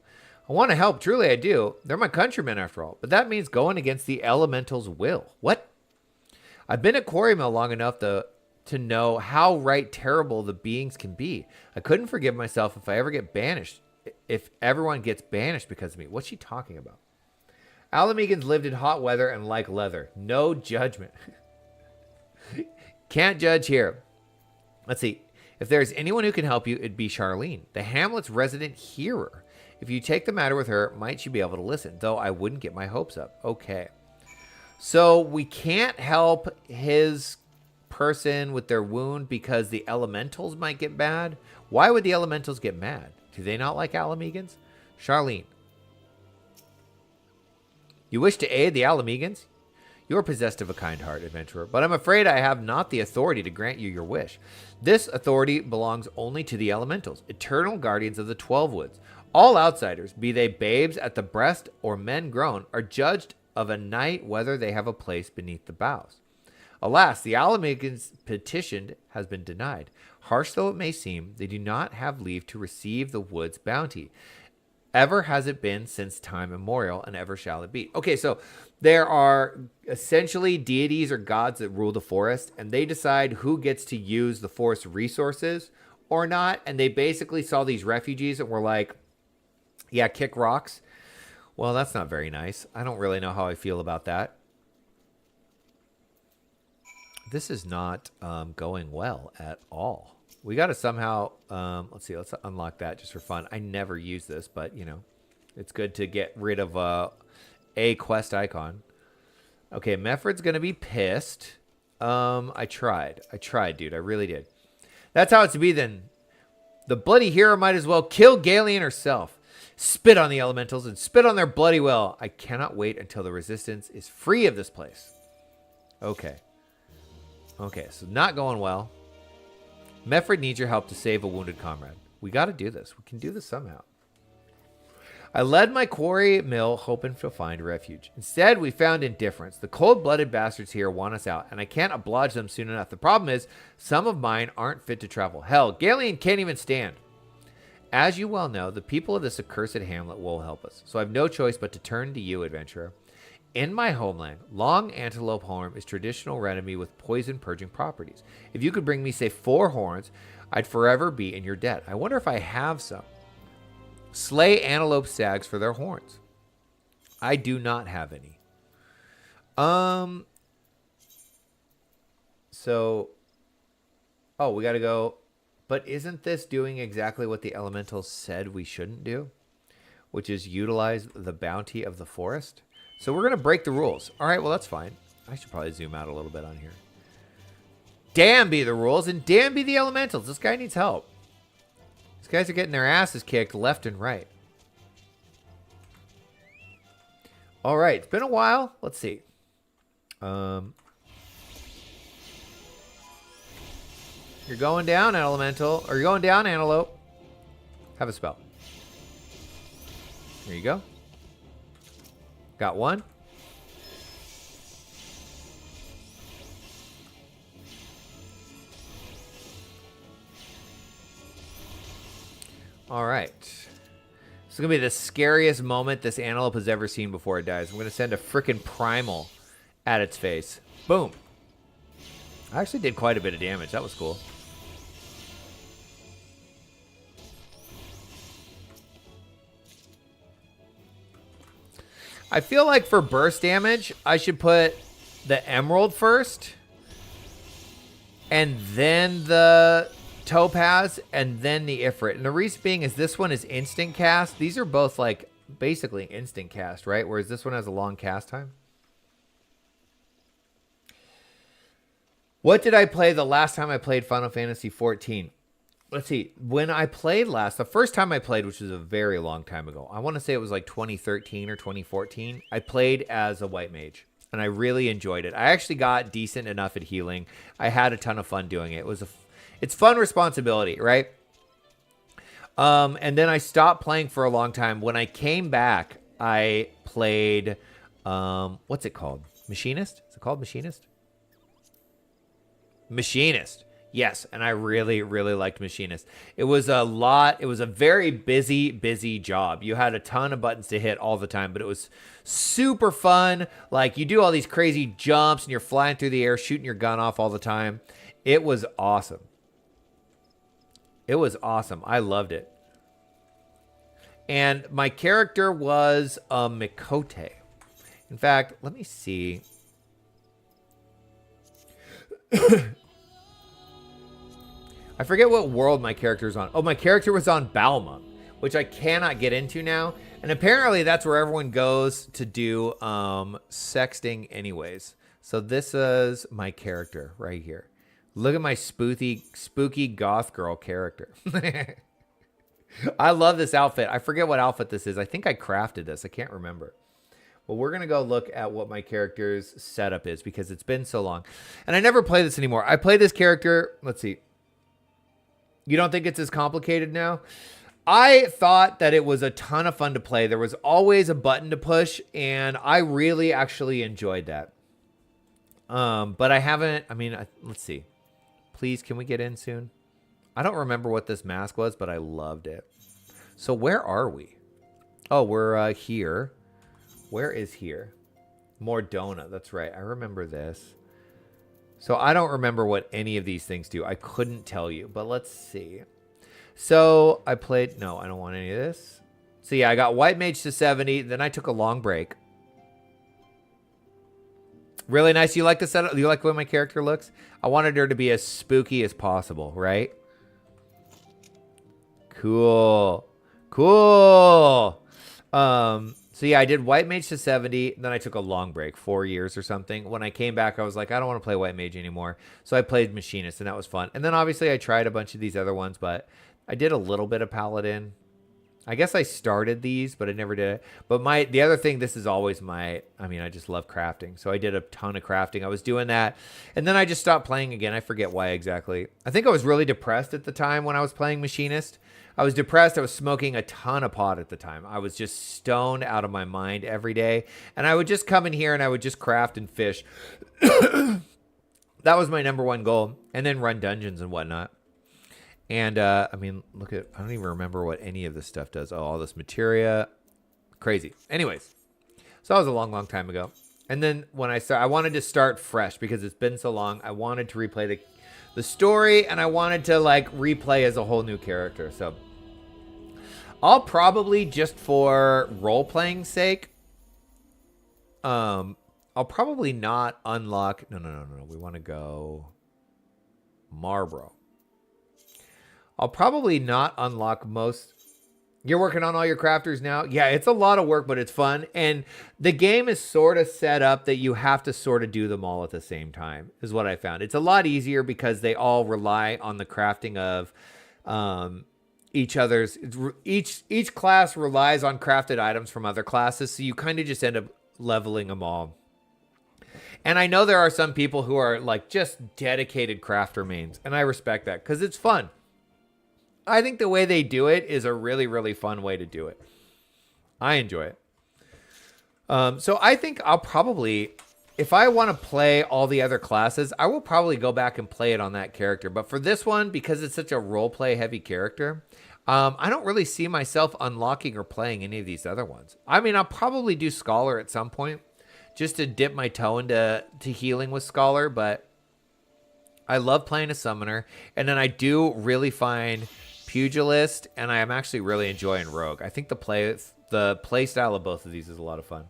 I want to help, truly I do. They're my countrymen after all, but that means going against the elemental's will. What? I've been at Quarrymill long enough to know how right terrible the beings can be. I couldn't forgive myself if I ever get banished, if everyone gets banished because of me. What's she talking about? Alamegans lived in hot weather and like leather. No judgment. Can't judge here. Let's see. If there's anyone who can help you, it'd be Charlene, the hamlet's resident hearer. If you take the matter with her, might she be able to listen? Though I wouldn't get my hopes up. Okay. So we can't help his person with their wound because the elementals might get mad. Why would the elementals get mad? Do they not like Alamegans? Charlene. You wish to aid the Alamegans? You are possessed of a kind heart, adventurer, but I'm afraid I have not the authority to grant you your wish. This authority belongs only to the elementals, eternal guardians of the 12 woods. All outsiders, be they babes at the breast or men grown, are judged of a night whether they have a place beneath the boughs. Alas, the Alamegans petitioned has been denied. Harsh though it may seem, they do not have leave to receive the wood's bounty. Ever has it been since time immemorial, and ever shall it be. Okay, so there are essentially deities or gods that rule the forest, and they decide who gets to use the forest resources or not. And they basically saw these refugees and were like, yeah, kick rocks. Well, that's not very nice. I don't really know how I feel about that. This is not going well at all. We got to somehow, let's see, let's unlock that just for fun. I never use this, but, you know, it's good to get rid of a quest icon. Okay, Meffred's going to be pissed. I tried, dude. I really did. That's how it's to be then. The bloody hero might as well kill Garlean herself. Spit on the elementals and spit on their bloody well. I cannot wait until the resistance is free of this place. Okay. Okay, so not going well. Meffred needs your help to save a wounded comrade. We got to do this. We can do this somehow. I led my quarry mill hoping to find refuge. Instead, we found indifference. The cold-blooded bastards here want us out, and I can't oblige them soon enough. The problem is, some of mine aren't fit to travel. Hell, Garlean can't even stand. As you well know, the people of this accursed hamlet will help us, so I have no choice but to turn to you, adventurer. In my homeland, long antelope horn is traditional remedy with poison-purging properties. If you could bring me, say, 4 horns, I'd forever be in your debt. I wonder if I have some. Slay antelope stags for their horns. I do not have any. So, oh, we got to go. But isn't this doing exactly what the elementals said we shouldn't do? Which is utilize the bounty of the forest? So we're going to break the rules. All right, well, that's fine. I should probably zoom out a little bit on here. Damn be the rules and damn be the elementals. This guy needs help. These guys are getting their asses kicked left and right. All right, it's been a while. Let's see. You're going down, elemental. Or you're going down, antelope. Have a spell. There you go. Got one. All right. This is going to be the scariest moment this antelope has ever seen before it dies. I'm going to send a freaking primal at its face. Boom. I actually did quite a bit of damage. That was cool. I feel like for burst damage, I should put the emerald first, and then the topaz, and then the ifrit. And the reason being is this one is instant cast. These are both like basically instant cast, right? Whereas this one has a long cast time. What did I play the last time I played Final Fantasy XIV? Let's see. When I played last, the first time I played, which was a very long time ago, I want to say it was like 2013 or 2014, I played as a white mage, and I really enjoyed it. I actually got decent enough at healing. I had a ton of fun doing it. It's fun responsibility, right? And then I stopped playing for a long time. When I came back, I played, what's it called? Machinist? Is it called Machinist? Machinist. Yes, and I really, really liked Machinist. It was a lot. It was a very busy job. You had a ton of buttons to hit all the time, but it was super fun. Like, you do all these crazy jumps, and you're flying through the air, shooting your gun off all the time. It was awesome. It was awesome. I loved it. And my character was a Mikote. In fact, let me see. I forget what world my character is on. Oh, my character was on Balma, which I cannot get into now. And apparently that's where everyone goes to do sexting anyways. So this is my character right here. Look at my spooky goth girl character. I love this outfit. I forget what outfit this is. I think I crafted this. I can't remember. Well, we're going to go look at what my character's setup is because it's been so long. And I never play this anymore. I play this character. Let's see. You don't think it's as complicated now? I thought that it was a ton of fun to play. There was always a button to push, and I really actually enjoyed that. But I haven't, let's see. Please, can we get in soon? I don't remember what this mask was, but I loved it. So where are we? Oh, we're here. Where is here? Mordona, that's right. I remember this. So I don't remember what any of these things do. I couldn't tell you, but let's see. So I played, no, I don't want any of this. So yeah, I got White Mage to 70. Then I took a long break. Really nice. You like the setup? You like the way my character looks? I wanted her to be as spooky as possible, right? Cool. Cool. So yeah, I did White Mage to 70. Then I took a long break, 4 years or something. When I came back, I was like, I don't want to play White Mage anymore. So I played Machinist, and that was fun. And then obviously I tried a bunch of these other ones, but I did a little bit of Paladin. I guess I started these, but I never did it. But the other thing, this is always I just love crafting. So I did a ton of crafting. I was doing that. And then I just stopped playing again. I forget why exactly. I think I was really depressed at the time when I was playing Machinist. I was depressed. I was smoking a ton of pot at the time. I was just stoned out of my mind every day. And I would just come in here and I would just craft and fish. That was my number one goal. And then run dungeons and whatnot. And, I don't even remember what any of this stuff does. Oh, all this materia. Crazy. Anyways. So that was a long, long time ago. And then when I wanted to start fresh because it's been so long. I wanted to replay the story, and I wanted to, replay as a whole new character. So I'll probably, just for role-playing sake, I'll probably not unlock... No. We want to go Marlborough. I'll probably not unlock most... You're working on all your crafters now? Yeah, it's a lot of work, but it's fun. And the game is sort of set up that you have to sort of do them all at the same time, is what I found. It's a lot easier because they all rely on the crafting of each other's... Each class relies on crafted items from other classes, so you kind of just end up leveling them all. And I know there are some people who are, just dedicated crafter mains, and I respect that because it's fun. I think the way they do it is a really, really fun way to do it. I enjoy it. So I think I'll probably, if I want to play all the other classes, I will probably go back and play it on that character. But for this one, because it's such a roleplay heavy character, I don't really see myself unlocking or playing any of these other ones. I mean, I'll probably do Scholar at some point just to dip my toe into healing with Scholar, but I love playing a Summoner. And then I do really find Pugilist, and I am actually really enjoying Rogue. I think the play style of both of these is a lot of fun.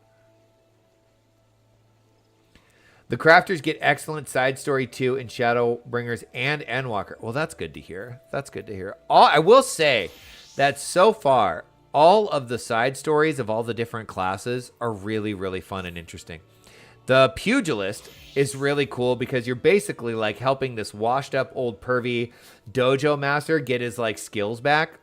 The crafters get excellent side story too in Shadowbringers and Endwalker. Well, that's good to hear. That's good to hear. I will say that so far, all of the side stories of all the different classes are really, really fun and interesting. The Pugilist is really cool because you're basically helping this washed up old pervy dojo master get his skills back.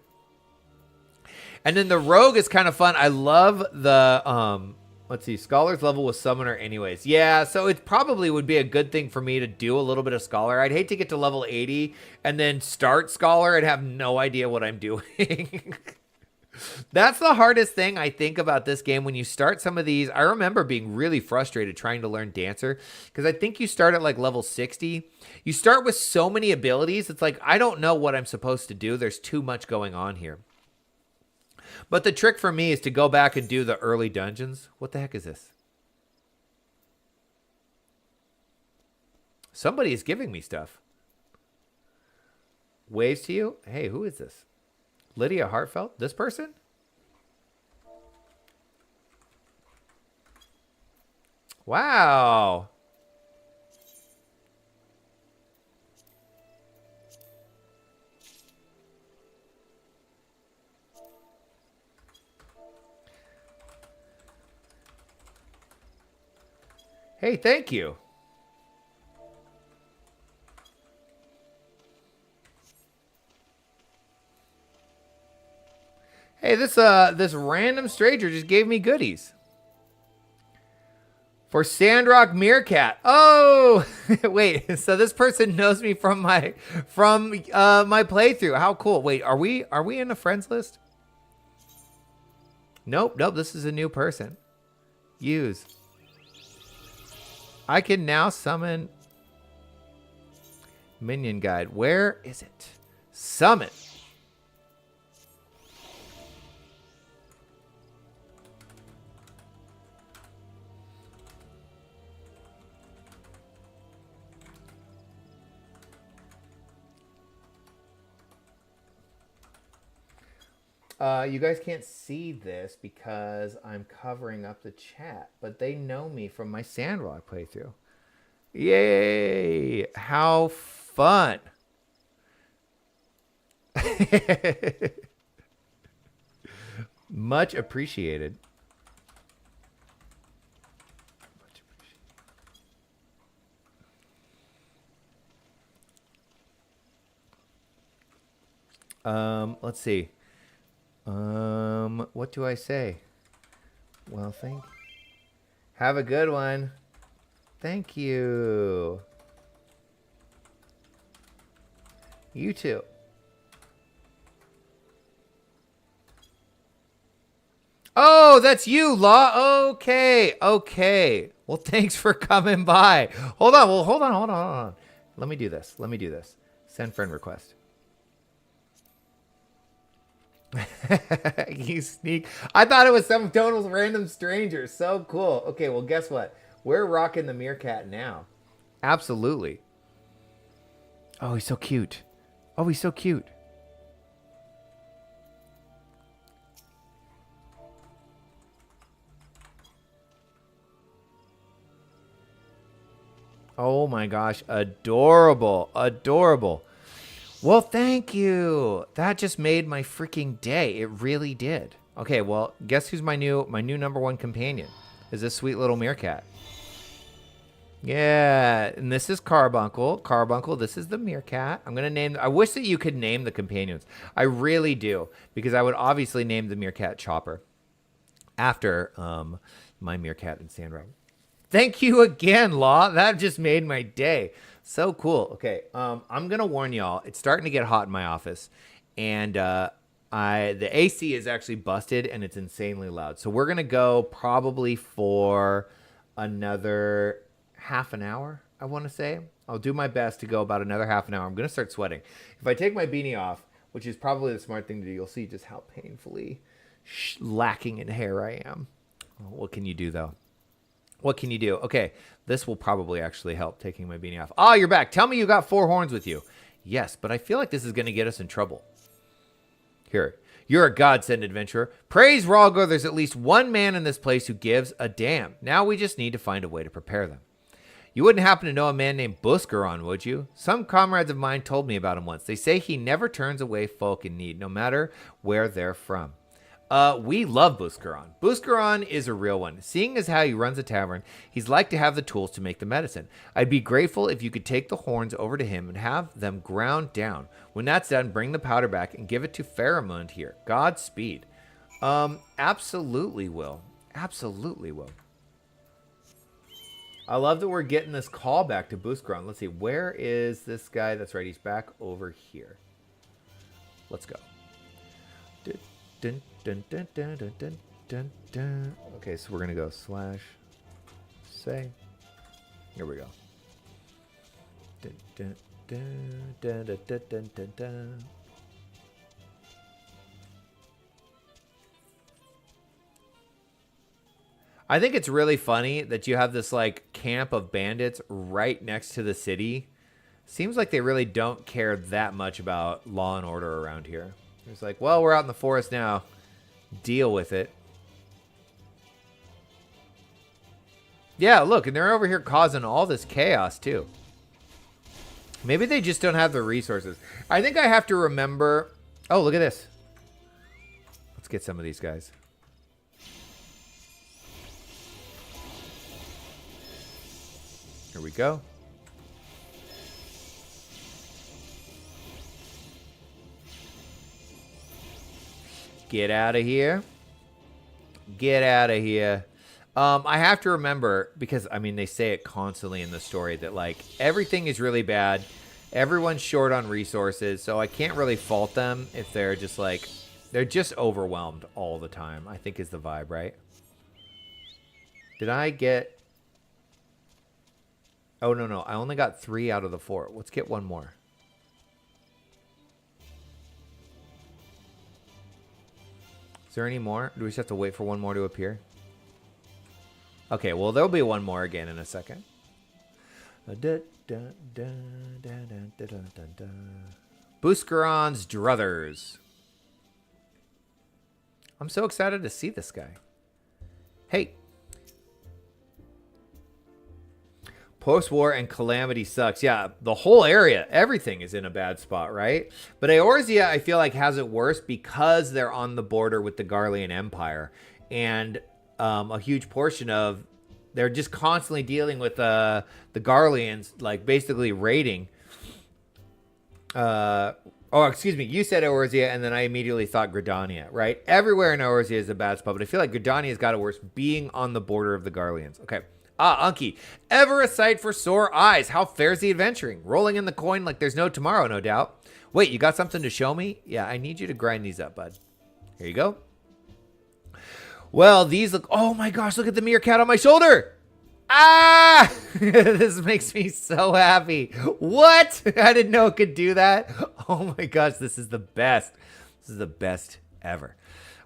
And then the Rogue is kind of fun. I love the let's see, Scholar's level with Summoner anyways. Yeah, so it probably would be a good thing for me to do a little bit of Scholar. I'd hate to get to level 80 and then start Scholar and have no idea what I'm doing. That's the hardest thing I think about this game. When you start some of these, I remember being really frustrated trying to learn Dancer because I think you start at level 60. You start with so many abilities. It's I don't know what I'm supposed to do. There's too much going on here. But the trick for me is to go back and do the early dungeons. What the heck is this? Somebody is giving me stuff. Waves to you? Hey, who is this? Lydia Hartfeld? This person? Wow. Hey, thank you. Hey, this random stranger just gave me goodies. For Sandrock Meerkat. Oh, wait. So this person knows me from my playthrough. How cool. Wait, are we in a friends list? Nope. This is a new person. Use. I can now summon Minion Guide. Where is it? Summon. You guys can't see this because I'm covering up the chat, but they know me from my Sandrock playthrough. Yay! How fun! Much appreciated. Much appreciated. Let's see. What do I say? Well, have a good one. Thank you. You too. Oh, that's you, Law. Okay, okay. Well, thanks for coming by. Hold on. Well, hold on. Let me do this. Send friend request. You sneak. I thought it was some total random stranger. So cool. Okay, well, guess what? We're rocking the meerkat now. Absolutely. Oh, he's so cute. Oh my gosh, adorable. Well, thank you. That just made my freaking day. It really did. Okay, well, guess who's my new number one companion? Is this sweet little meerkat. Yeah, and this is Carbuncle. This is the meerkat. I'm gonna name. I wish that you could name the companions. I really do, because I would obviously name the meerkat Chopper after my meerkat and Sandra. Thank you again, Law. That just made my day. So cool. Okay, I'm gonna warn y'all. It's starting to get hot in my office, and the AC is actually busted and it's insanely loud. So we're gonna go probably for another half an hour. I want to say I'll do my best to go about another half an hour. I'm gonna start sweating. If I take my beanie off, which is probably the smart thing to do, you'll see just how painfully lacking in hair I am. What can you do though? What can you do? Okay, this will probably actually help, taking my beanie off. Oh, you're back. Tell me you got 4 horns with you. Yes, but I feel like this is going to get us in trouble. Here, you're a godsend, adventurer. Praise Ralgo, there's at least one man in this place who gives a damn. Now we just need to find a way to prepare them. You wouldn't happen to know a man named Buscaron, would you? Some comrades of mine told me about him once. They say he never turns away folk in need, no matter where they're from. We love Buscaron. Buscaron is a real one. Seeing as how he runs a tavern, he's like to have the tools to make the medicine. I'd be grateful if you could take the horns over to him and have them ground down. When that's done, bring the powder back and give it to Pharamond here. Godspeed. Absolutely will. Absolutely will. I love that we're getting this call back to Buscaron. Let's see. Where is this guy? That's right. He's back over here. Let's go. Dun, dun, dun, dun, dun, dun, dun, dun. Okay, so we're going to go /say. Here we go. Dun, dun, dun, dun, dun, dun, dun, dun, dun. I think it's really funny that you have this like camp of bandits right next to the city. Seems like they really don't care that much about law and order around here. It's like, well, we're out in the forest now. Deal with it. Yeah, look, and they're over here causing all this chaos, too. Maybe they just don't have the resources. I think I have to remember... Oh, look at this. Let's get some of these guys. Here we go. Get out of here. Get out of here. I have to remember, because, I mean, they say it constantly in the story that, like, everything is really bad. Everyone's short on resources, so I can't really fault them if they're just, like, they're just overwhelmed all the time, I think is the vibe, right? Did I get... Oh, no. I only got 3 out of the 4. Let's get one more. Is there any more? Do we just have to wait for one more to appear? Okay, well, there'll be one more again in a second. Buscaron's Druthers. I'm so excited to see this guy. Hey. Post-war and calamity sucks. Yeah, the whole area, everything is in a bad spot, right? But Eorzea, I feel like, has it worse because they're on the border with the Garlean Empire. And a huge portion of... They're just constantly dealing with the Garleans, like, basically raiding. Excuse me. You said Eorzea, and then I immediately thought Gridania, right? Everywhere in Eorzea is a bad spot, but I feel like Gridania's got it worse being on the border of the Garleans. Okay. Unky. Ever a sight for sore eyes. How fares the adventuring? Rolling in the coin like there's no tomorrow, no doubt. Wait, you got something to show me? Yeah, I need you to grind these up, bud. Here you go. Well, these look... Oh my gosh, look at the meerkat on my shoulder. Ah! This makes me so happy. What? I didn't know it could do that. Oh my gosh, this is the best. This is the best ever.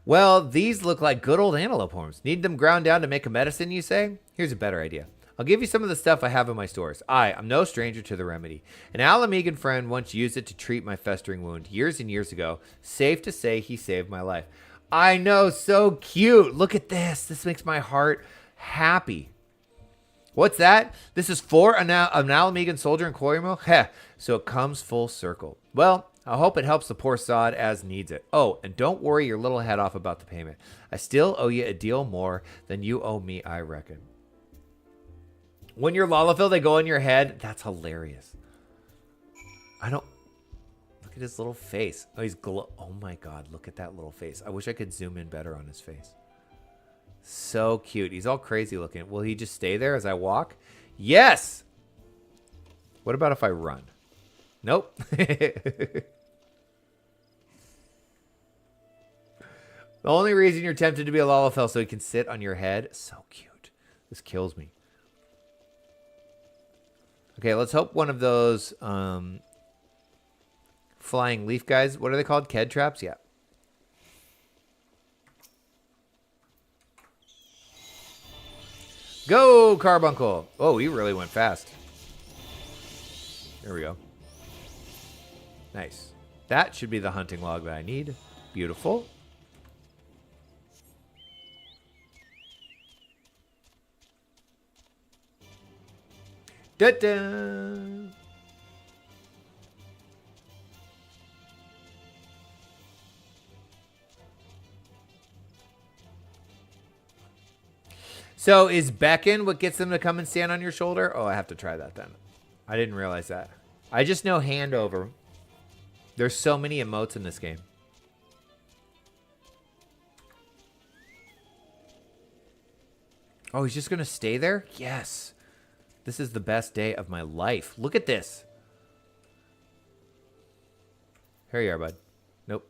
Well, these look like good old antelope horns. Need them ground down to make a medicine, you say? Here's a better idea. I'll give you some of the stuff I have in my stores. I'm no stranger to the remedy. An Alamegan friend once used it to treat my festering wound years and years ago. Safe to say he saved my life. I know, so cute. Look at this. This makes my heart happy. What's that? This is for an Alamegan soldier in Clorimel? Heh, so it comes full circle. Well, I hope it helps the poor sod as needs it. Oh, and don't worry your little head off about the payment. I still owe you a deal more than you owe me, I reckon. When you're Lalafell, they go in your head. That's hilarious. Look at his little face. Oh, oh my God, look at that little face. I wish I could zoom in better on his face. So cute. He's all crazy looking. Will he just stay there as I walk? Yes! What about if I run? Nope. The only reason you're tempted to be a Lalafell so he can sit on your head. So cute. This kills me. Okay, let's hope one of those flying leaf guys, what are they called? Ked traps? Yeah. Go, Carbuncle. Oh, he really went fast. There we go. Nice. That should be the hunting log that I need. Beautiful. Da-da! So is beckon what gets them to come and stand on your shoulder? Oh, I have to try that then. I didn't realize that. I just know hand over. There's so many emotes in this game. Oh, he's just going to stay there? Yes. This is the best day of my life. Look at this. Here you are, bud. Nope.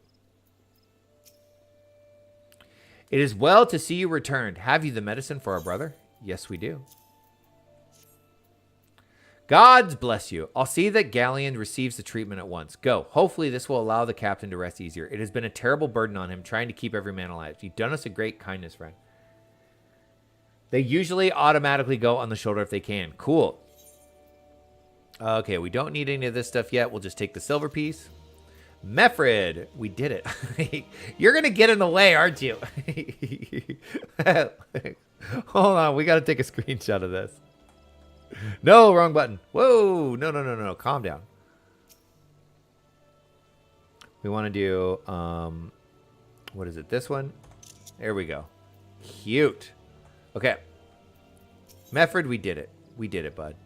It is well to see you returned. Have you the medicine for our brother? Yes, we do. Gods bless you. I'll see that Gallean receives the treatment at once. Go. Hopefully this will allow the captain to rest easier. It has been a terrible burden on him, trying to keep every man alive. You've done us a great kindness, friend. They usually automatically go on the shoulder if they can. Cool. Okay, we don't need any of this stuff yet. We'll just take the silver piece. Mefrid, we did it. You're going to get in the way, aren't you? Hold on, we got to take a screenshot of this. No, wrong button. Whoa, no. Calm down. We want to do, what is it, this one? There we go. Cute. Okay. Mefrid, we did it. We did it, bud.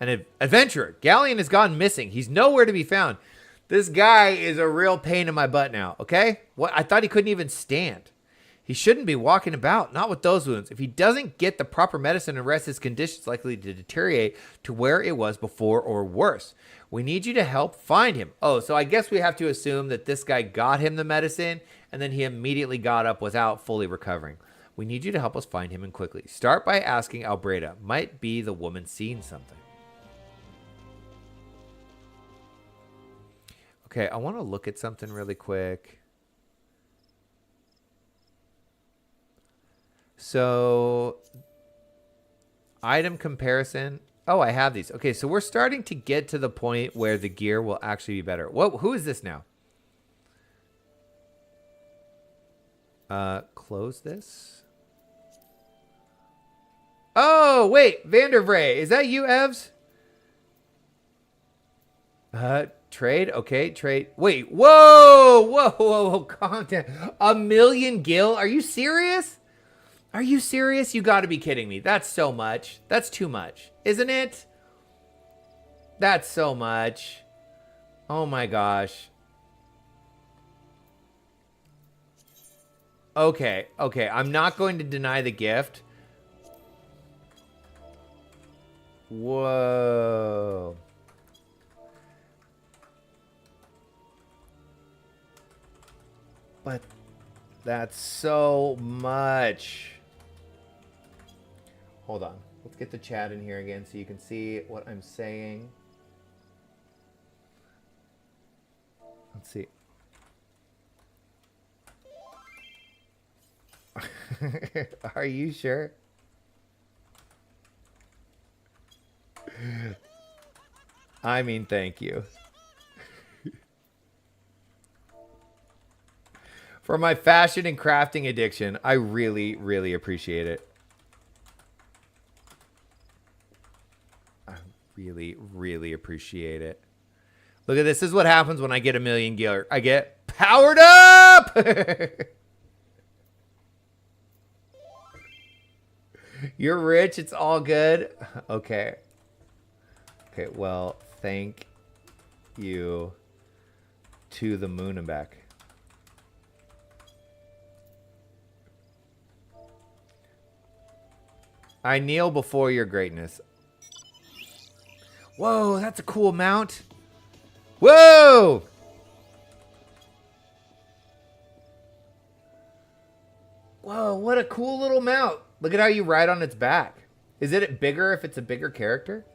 An adventurer. Gallean has gone missing. He's nowhere to be found. This guy is a real pain in my butt now, okay? What? I thought he couldn't even stand. He shouldn't be walking about, not with those wounds. If he doesn't get the proper medicine and rest, his condition is likely to deteriorate to where it was before or worse. We need you to help find him. Oh, so I guess we have to assume that this guy got him the medicine and then he immediately got up without fully recovering. We need you to help us find him and quickly. Start by asking Albreda. Might be the woman seeing something. Okay, I want to look at something really quick. So, item comparison. Oh, I have these. Okay, so we're starting to get to the point where the gear will actually be better. Whoa, who is this now? Close this. Oh, Whoa, wait, Vandervray, is that you, Evs? Trade, okay, trade. Wait, whoa, calm down. 1,000,000 gil? Are you serious? Are you serious? You gotta be kidding me. That's so much. That's too much, isn't it? That's so much. Oh my gosh. Okay, I'm not going to deny the gift. Whoa. But that's so much. Hold on. Let's get the chat in here again so you can see what I'm saying. Let's see. Are you sure? I mean, thank you. For my fashion and crafting addiction, I really, really appreciate it. I really, really appreciate it. Look at this. This is what happens when I get 1,000,000 gil. I get powered up! You're rich. It's all good. Okay. Okay, well, thank you to the moon and back. I kneel before your greatness. Whoa, that's a cool mount. Whoa! Whoa, what a cool little mount. Look at how you ride on its back. Is it bigger if it's a bigger character?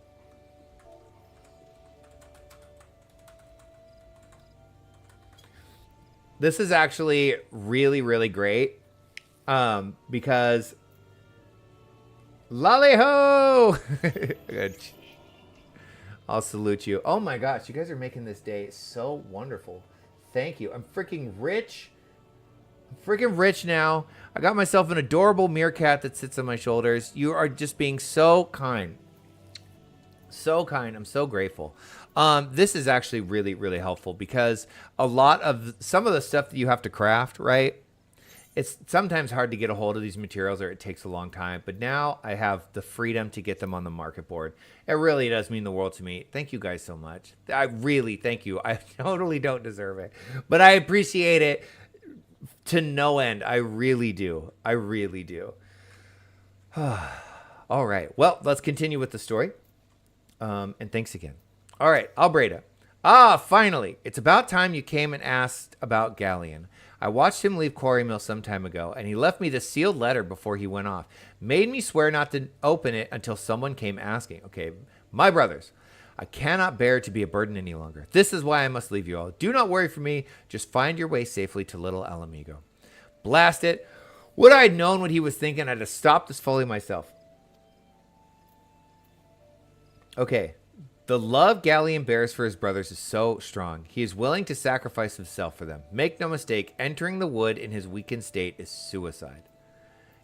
This is actually really, really great. Because... Lolly-ho! I'll salute you. Oh my gosh, you guys are making this day so wonderful. Thank you. I'm freaking rich. I'm freaking rich now. I got myself an adorable meerkat that sits on my shoulders. You are just being so kind. So kind. I'm so grateful. This is actually really, really helpful because a lot of some of the stuff that you have to craft, right? It's sometimes hard to get a hold of these materials or it takes a long time. But now I have the freedom to get them on the market board. It really does mean the world to me. Thank you guys so much. I really thank you. I totally don't deserve it. But I appreciate it to no end. I really do. I really do. All right. Well, let's continue with the story. And thanks again. All right. Albreda. Finally. It's about time you came and asked about Garlean. I watched him leave Quarry Mill some time ago, and he left me this sealed letter before he went off. Made me swear not to open it until someone came asking. Okay, my brothers, I cannot bear to be a burden any longer. This is why I must leave you all. Do not worry for me. Just find your way safely to Little Alamigo. Blast it. Would I had known what he was thinking, I'd have stopped this folly myself. Okay. The love Garlean bears for his brothers is so strong. He is willing to sacrifice himself for them. Make no mistake, entering the wood in his weakened state is suicide.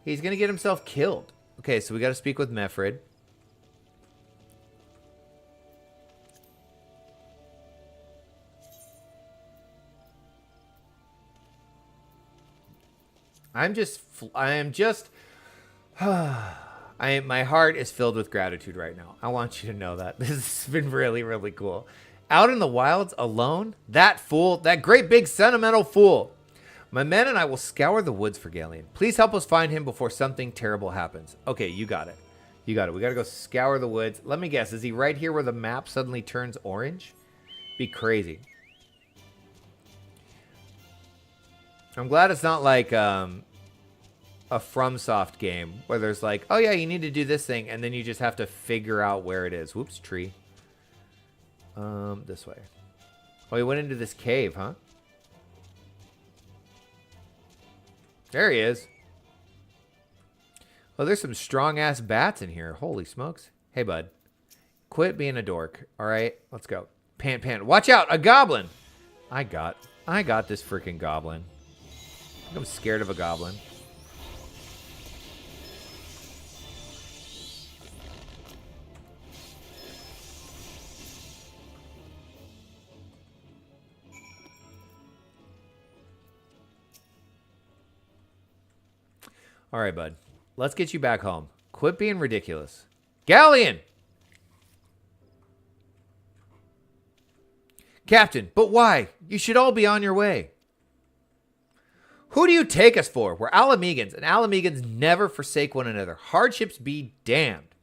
He's going to get himself killed. Okay, so we got to speak with Mefrid. I am just... my heart is filled with gratitude right now. I want you to know that. This has been really, really cool. Out in the wilds, alone? That fool, that great big sentimental fool. My men and I will scour the woods for Garlean. Please help us find him before something terrible happens. Okay, you got it. You got it. We got to go scour the woods. Let me guess. Is he right here where the map suddenly turns orange? Be crazy. I'm glad it's not like... a FromSoft game where there's like, oh yeah, you need to do this thing, and then you just have to figure out where it is. Whoops, tree. This way. Oh, he went into this cave, huh? There he is. Oh, there's some strong-ass bats in here. Holy smokes. Hey, bud. Quit being a dork. All right, let's go. Pant. Watch out, a goblin. I got this freaking goblin. I'm scared of a goblin. All right, bud. Let's get you back home. Quit being ridiculous. Garlean! Captain, but why? You should all be on your way. Who do you take us for? We're Alamegans, and Alamegans never forsake one another. Hardships be damned.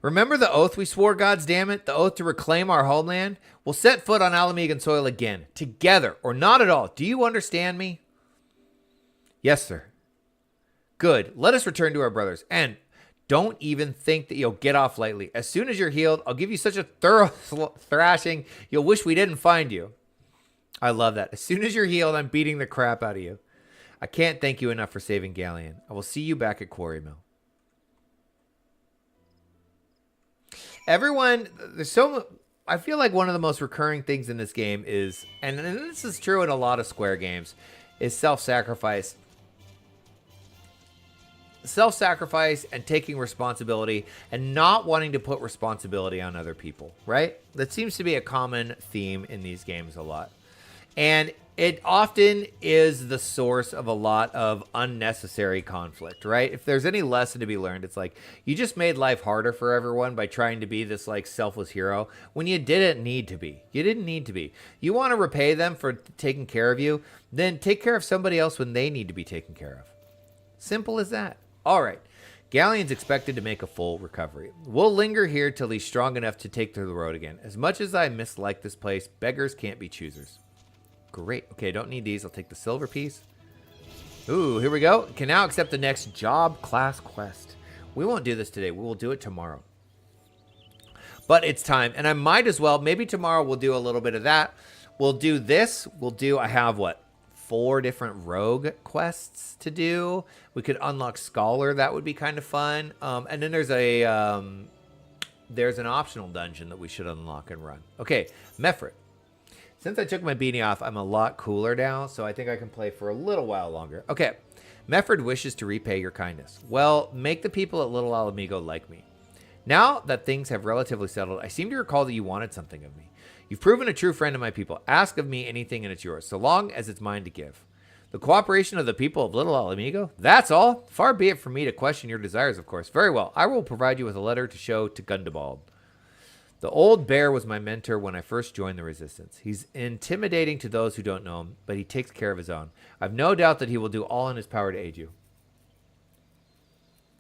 Remember the oath we swore, gods damn it? The oath to reclaim our homeland? We'll set foot on Alamegan soil again. Together, or not at all. Do you understand me? Yes, sir. Good. Let us return to our brothers. And don't even think that you'll get off lightly. As soon as you're healed, I'll give you such a thorough thrashing, you'll wish we didn't find you. I love that. As soon as you're healed, I'm beating the crap out of you. I can't thank you enough for saving Garlean. I will see you back at Quarry Mill. Everyone, I feel like one of the most recurring things in this game is, and this is true in a lot of Square games, is self-sacrifice. Self-sacrifice and taking responsibility and not wanting to put responsibility on other people, right? That seems to be a common theme in these games a lot. And it often is the source of a lot of unnecessary conflict, right? If there's any lesson to be learned, it's like you just made life harder for everyone by trying to be this like selfless hero when you didn't need to be. You didn't need to be. You want to repay them for taking care of you, then take care of somebody else when they need to be taken care of. Simple as that. All right. Garlean's expected to make a full recovery. We'll linger here till he's strong enough to take to the road again. As much as I mislike this place, beggars can't be choosers. Great. Okay, don't need these. I'll take the silver piece. Ooh, here we go. Can now accept the next job class quest. We won't do this today. We will do it tomorrow. But it's time. And I might as well. Maybe tomorrow we'll do a little bit of that. We'll do this. I have what? 4 different rogue quests to do. We could unlock Scholar. That would be kind of fun. And then there's an optional dungeon that we should unlock and run. Okay, Mefrit. Since I took my beanie off, I'm a lot cooler now, so I think I can play for a little while longer. Okay, Mefrit wishes to repay your kindness. Well, make the people at Little Alamigo like me. Now that things have relatively settled, I seem to recall that you wanted something of me. You've proven a true friend of my people. Ask of me anything and it's yours, so long as it's mine to give. The cooperation of the people of Little Alamigo? That's all. Far be it from me to question your desires, of course. Very well. I will provide you with a letter to show to Gundabald. The old bear was my mentor when I first joined the Resistance. He's intimidating to those who don't know him, but he takes care of his own. I've no doubt that he will do all in his power to aid you.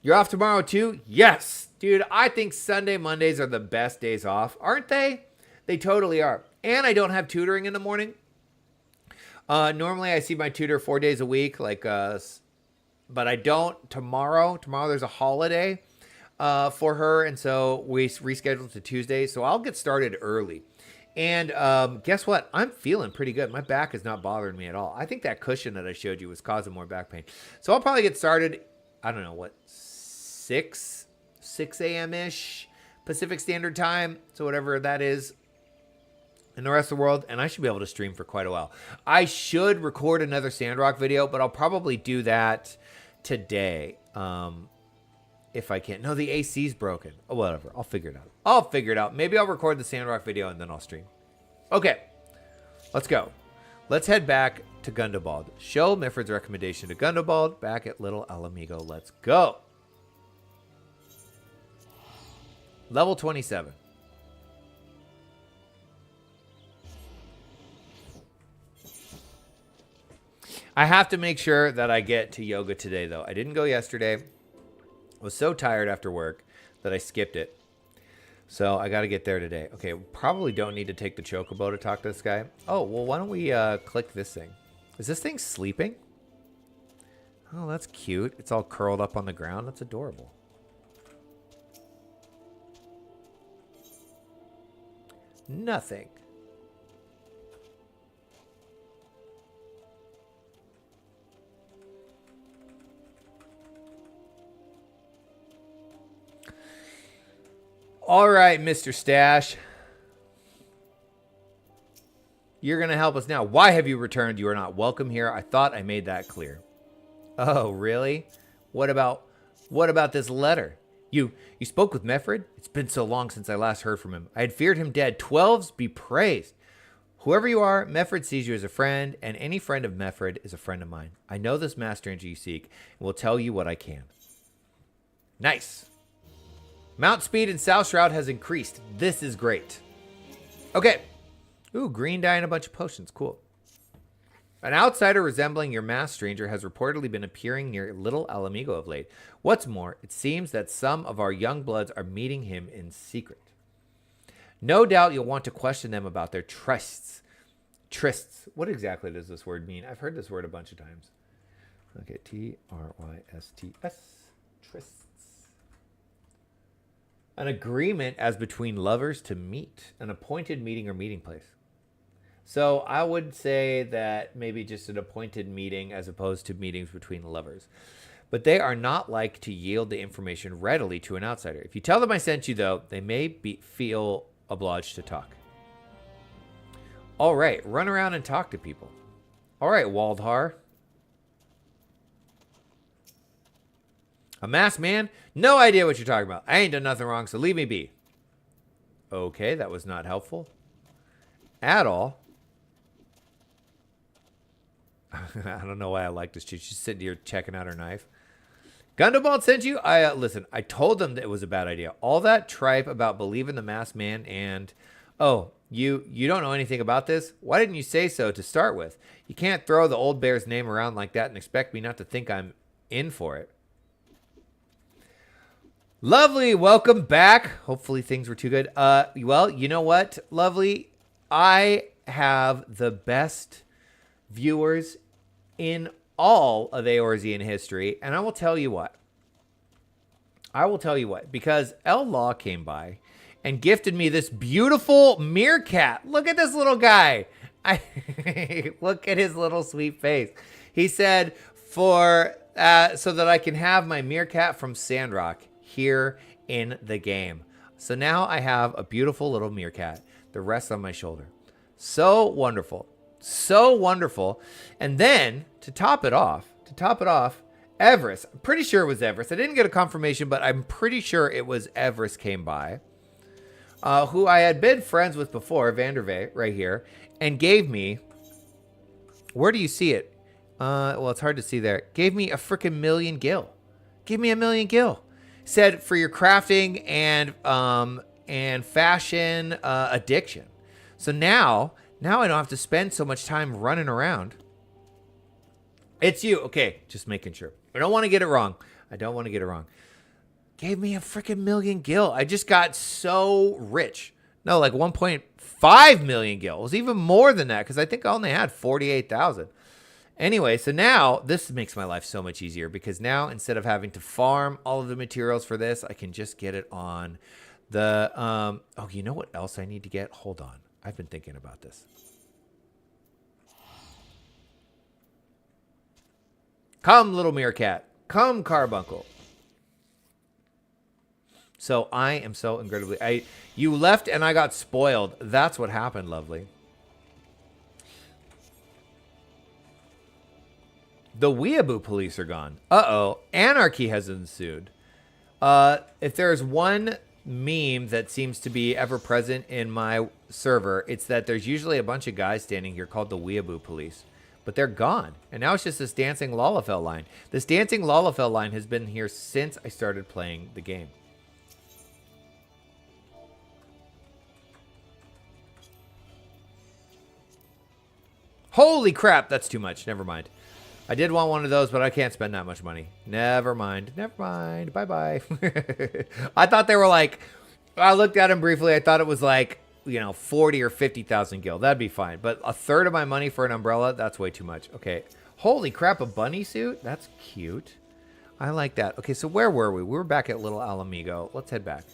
You're off tomorrow too? Yes! Dude, I think Sunday, Mondays are the best days off. Aren't they? They totally are. And I don't have tutoring in the morning. Normally I see my tutor 4 days a week, but I don't tomorrow. Tomorrow there's a holiday for her, and so we rescheduled to Tuesday. So I'll get started early. And guess what? I'm feeling pretty good. My back is not bothering me at all. I think that cushion that I showed you was causing more back pain. So I'll probably get started, I don't know, what, 6 a.m.-ish Pacific Standard Time. So whatever that is in the rest of the world. And I should be able to stream for quite a while. I should record another Sandrock video, but I'll probably do that today. If I can. No, the AC's broken. Oh, whatever. I'll figure it out. Maybe I'll record the Sandrock video and then I'll stream. Okay. Let's go. Let's head back to Gundabald. Show Mifrid's recommendation to Gundabald back at Little Alamigo. Let's go. Level 27. I have to make sure that I get to yoga today, though. I didn't go yesterday. I was so tired after work that I skipped it. So I got to get there today. Okay, probably don't need to take the chocobo to talk to this guy. Oh, well, why don't we click this thing? Is this thing sleeping? Oh, that's cute. It's all curled up on the ground. That's adorable. Nothing. All right, Mr. Stash. You're going to help us now. Why have you returned? You are not welcome here. I thought I made that clear. Oh, really? What about this letter? You spoke with Mefrid? It's been so long since I last heard from him. I had feared him dead. 12s be praised. Whoever you are, Meffred sees you as a friend, and any friend of Meffred is a friend of mine. I know this mass stranger you seek, and will tell you what I can. Nice. Mount speed in South Shroud has increased. This is great. Okay. Ooh, green dye and a bunch of potions. Cool. An outsider resembling your mass stranger has reportedly been appearing near Little Alamigo of late. What's more, it seems that some of our young bloods are meeting him in secret. No doubt you'll want to question them about their trysts. Trysts. What exactly does this word mean? I've heard this word a bunch of times. Okay, T-R-Y-S-T-S. Trysts. An agreement as between lovers to meet. An appointed meeting or meeting place. So I would say that maybe just an appointed meeting as opposed to meetings between lovers. But they are not like to yield the information readily to an outsider. If you tell them I sent you, though, they may feel obliged to talk. All right, run around and talk to people. All right, Waldhar. A masked man? No idea what you're talking about. I ain't done nothing wrong, so leave me be. Okay, that was not helpful. At all. I don't know why I like this chick. She's sitting here checking out her knife. Gundobald sent you? Listen, I told them that it was a bad idea. All that tripe about believing the masked man and... Oh, you don't know anything about this? Why didn't you say so to start with? You can't throw the old bear's name around like that and expect me not to think I'm in for it. Lovely, welcome back. Hopefully things were too good. Well, you know what, Lovely? I have the best viewers in all of Eorzean history, and I will tell you what. Because El Law came by and gifted me this beautiful meerkat. Look at this little guy. Look at his little sweet face. He said, so that I can have my meerkat from Sandrock here in the game. So now I have a beautiful little meerkat that rests on my shoulder. So wonderful. So wonderful. And then to top it off, Everest. I'm pretty sure it was Everest. I didn't get a confirmation, but I'm pretty sure it was Everest came by, who I had been friends with before, Vandervey, right here, and gave me, where do you see it? Well, it's hard to see there. Gave me a freaking million gil. Give me a million gil. Said for your crafting and fashion addiction. So now I don't have to spend so much time running around. It's you. Okay, just making sure. I don't want to get it wrong. Gave me a freaking million gil. I just got so rich. No, like 1.5 million gil. It was even more than that because I think I only had 48,000. Anyway, so now this makes my life so much easier because now instead of having to farm all of the materials for this, I can just get it on the... oh, you know what else I need to get? Hold on. I've been thinking about this. Come, little meerkat. Come, carbuncle. So I am so incredibly... You left and I got spoiled. That's what happened, Lovely. The Weeaboo police are gone. Uh-oh. Anarchy has ensued. If there's one meme that seems to be ever present in my server, it's that there's usually a bunch of guys standing here called the Weeaboo police. But they're gone. And now it's just this dancing Lalafell line. This dancing Lalafell line has been here since I started playing the game. Holy crap, that's too much. Never mind. I did want one of those, but I can't spend that much money. Never mind. Bye-bye. I thought they were like... I looked at them briefly. I thought it was like, 40 or 50,000 gil. That'd be fine. But a third of my money for an umbrella, that's way too much. Okay. Holy crap, a bunny suit? That's cute. I like that. Okay, so where were we? We were back at Little Alamigo. Let's head back.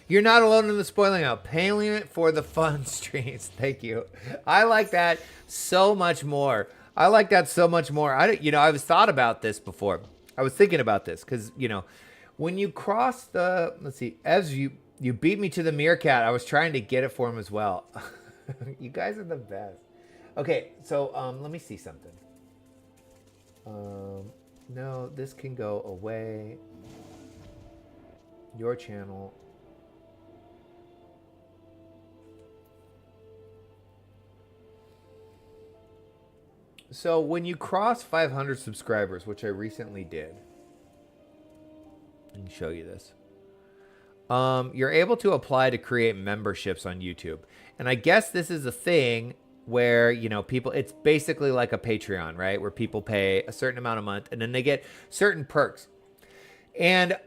You're not alone in the spoiling out. Paying it for the fun streams. Thank you. I like that so much more. I was thought about this before. I was thinking about this because, when you cross the, let's see, as you beat me to the meerkat, I was trying to get it for him as well. You guys are the best. Okay, so let me see something. No, this can go away. Your channel. So when you cross 500 subscribers, which I recently did, I can show you this. You're able to apply to create memberships on YouTube. And I guess this is a thing where, you know, people, it's basically like a Patreon, right? Where people pay a certain amount a month and then they get certain perks. And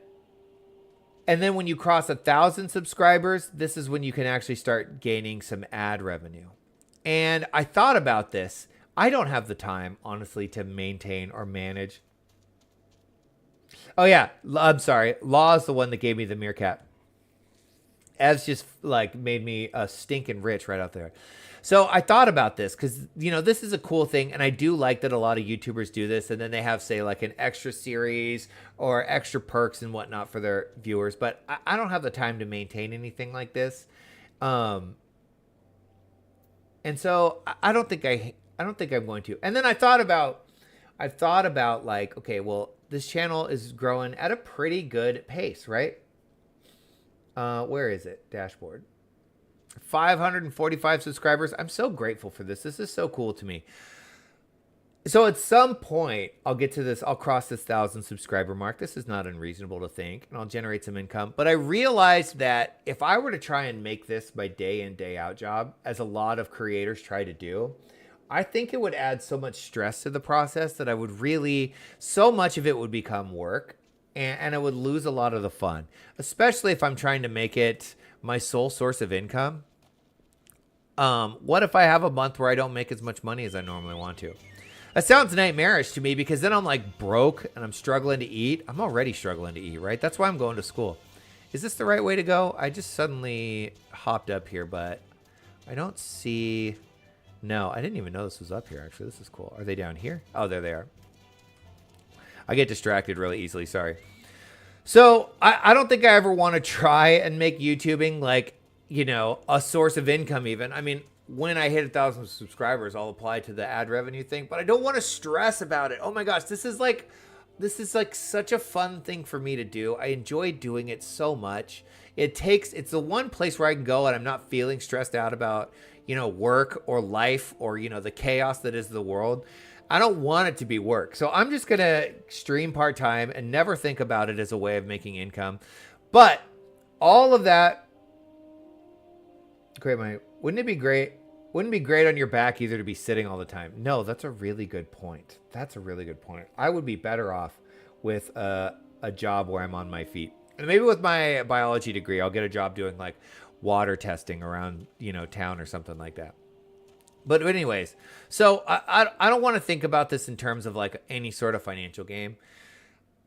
then when you cross 1,000 subscribers, this is when you can actually start gaining some ad revenue. And I thought about this. I don't have the time, honestly, to maintain or manage. Oh, yeah. I'm sorry. Law is the one that gave me the meerkat. Ev's just like made me stinking rich right out there. So I thought about this because, you know, this is a cool thing. And I do like that a lot of YouTubers do this. And then they have, say, like an extra series or extra perks and whatnot for their viewers. But I don't have the time to maintain anything like this. And so I don't think I'm going to. And then I thought about like, okay, well, this channel is growing at a pretty good pace, right? Where is it? Dashboard. 545 subscribers. I'm so grateful for this. This is so cool to me. So at some point, I'll get to this. I'll cross this 1,000 subscriber mark. This is not unreasonable to think, and I'll generate some income. But I realized that if I were to try and make this my day in, day out job, as a lot of creators try to do, I think it would add so much stress to the process that I would really, so much of it would become work. And I would lose a lot of the fun, especially if I'm trying to make it my sole source of income. What if I have a month where I don't make as much money as I normally want to? That sounds nightmarish to me because then I'm like broke and I'm struggling to eat. I'm already struggling to eat, right? That's why I'm going to school. Is this the right way to go? I just suddenly hopped up here, but I don't see... No, I didn't even know this was up here, actually. This is cool. Are they down here? Oh, there they are. I get distracted really easily, sorry. So I don't think I ever want to try and make YouTubing like, you know, a source of income even. I mean, when I hit 1,000 subscribers, I'll apply to the ad revenue thing, but I don't want to stress about it. Oh my gosh, this is like such a fun thing for me to do. I enjoy doing it so much. It's the one place where I can go and I'm not feeling stressed out about, you know, work or life or, you know, the chaos that is the world. I don't want it to be work. So I'm just going to stream part-time and never think about it as a way of making income. But all of that, wouldn't it be great? Wouldn't it be great on your back either to be sitting all the time? No, that's a really good point. That's a really good point. I would be better off with a job where I'm on my feet. And maybe with my biology degree, I'll get a job doing like water testing around, you know, town or something like that. But anyways, so I don't want to think about this in terms of like any sort of financial game.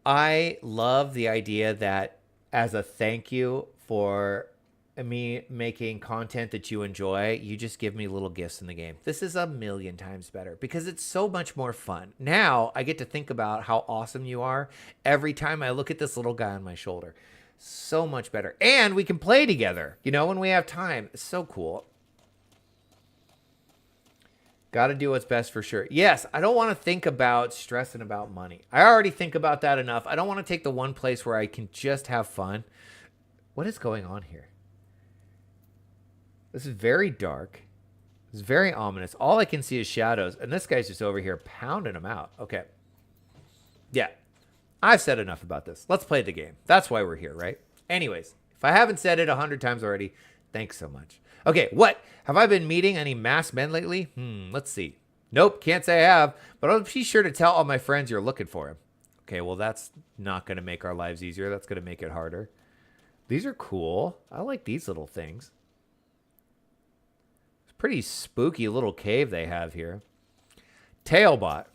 I love the idea that as a thank you for me making content that you enjoy, you just give me little gifts in the game. This is a million times better because it's so much more fun. Now I get to think about how awesome you are every time I look at this little guy on my shoulder. So much better. And we can play together, you know, when we have time. It's so cool. Got to do what's best for sure. Yes, I don't want to think about stressing about money. I already think about that enough. I don't want to take the one place where I can just have fun. What is going on here? This is very dark. It's very ominous. All I can see is shadows. And this guy's just over here pounding them out. Okay. Yeah. I've said enough about this. Let's play the game. That's why we're here, right? Anyways, if I haven't said it 100 times already, thanks so much. Okay, what? Have I been meeting any masked men lately? Let's see. Nope, can't say I have, but I'll be sure to tell all my friends you're looking for him. Okay, well, that's not going to make our lives easier. That's going to make it harder. These are cool. I like these little things. It's a pretty spooky little cave they have here. Tailbot.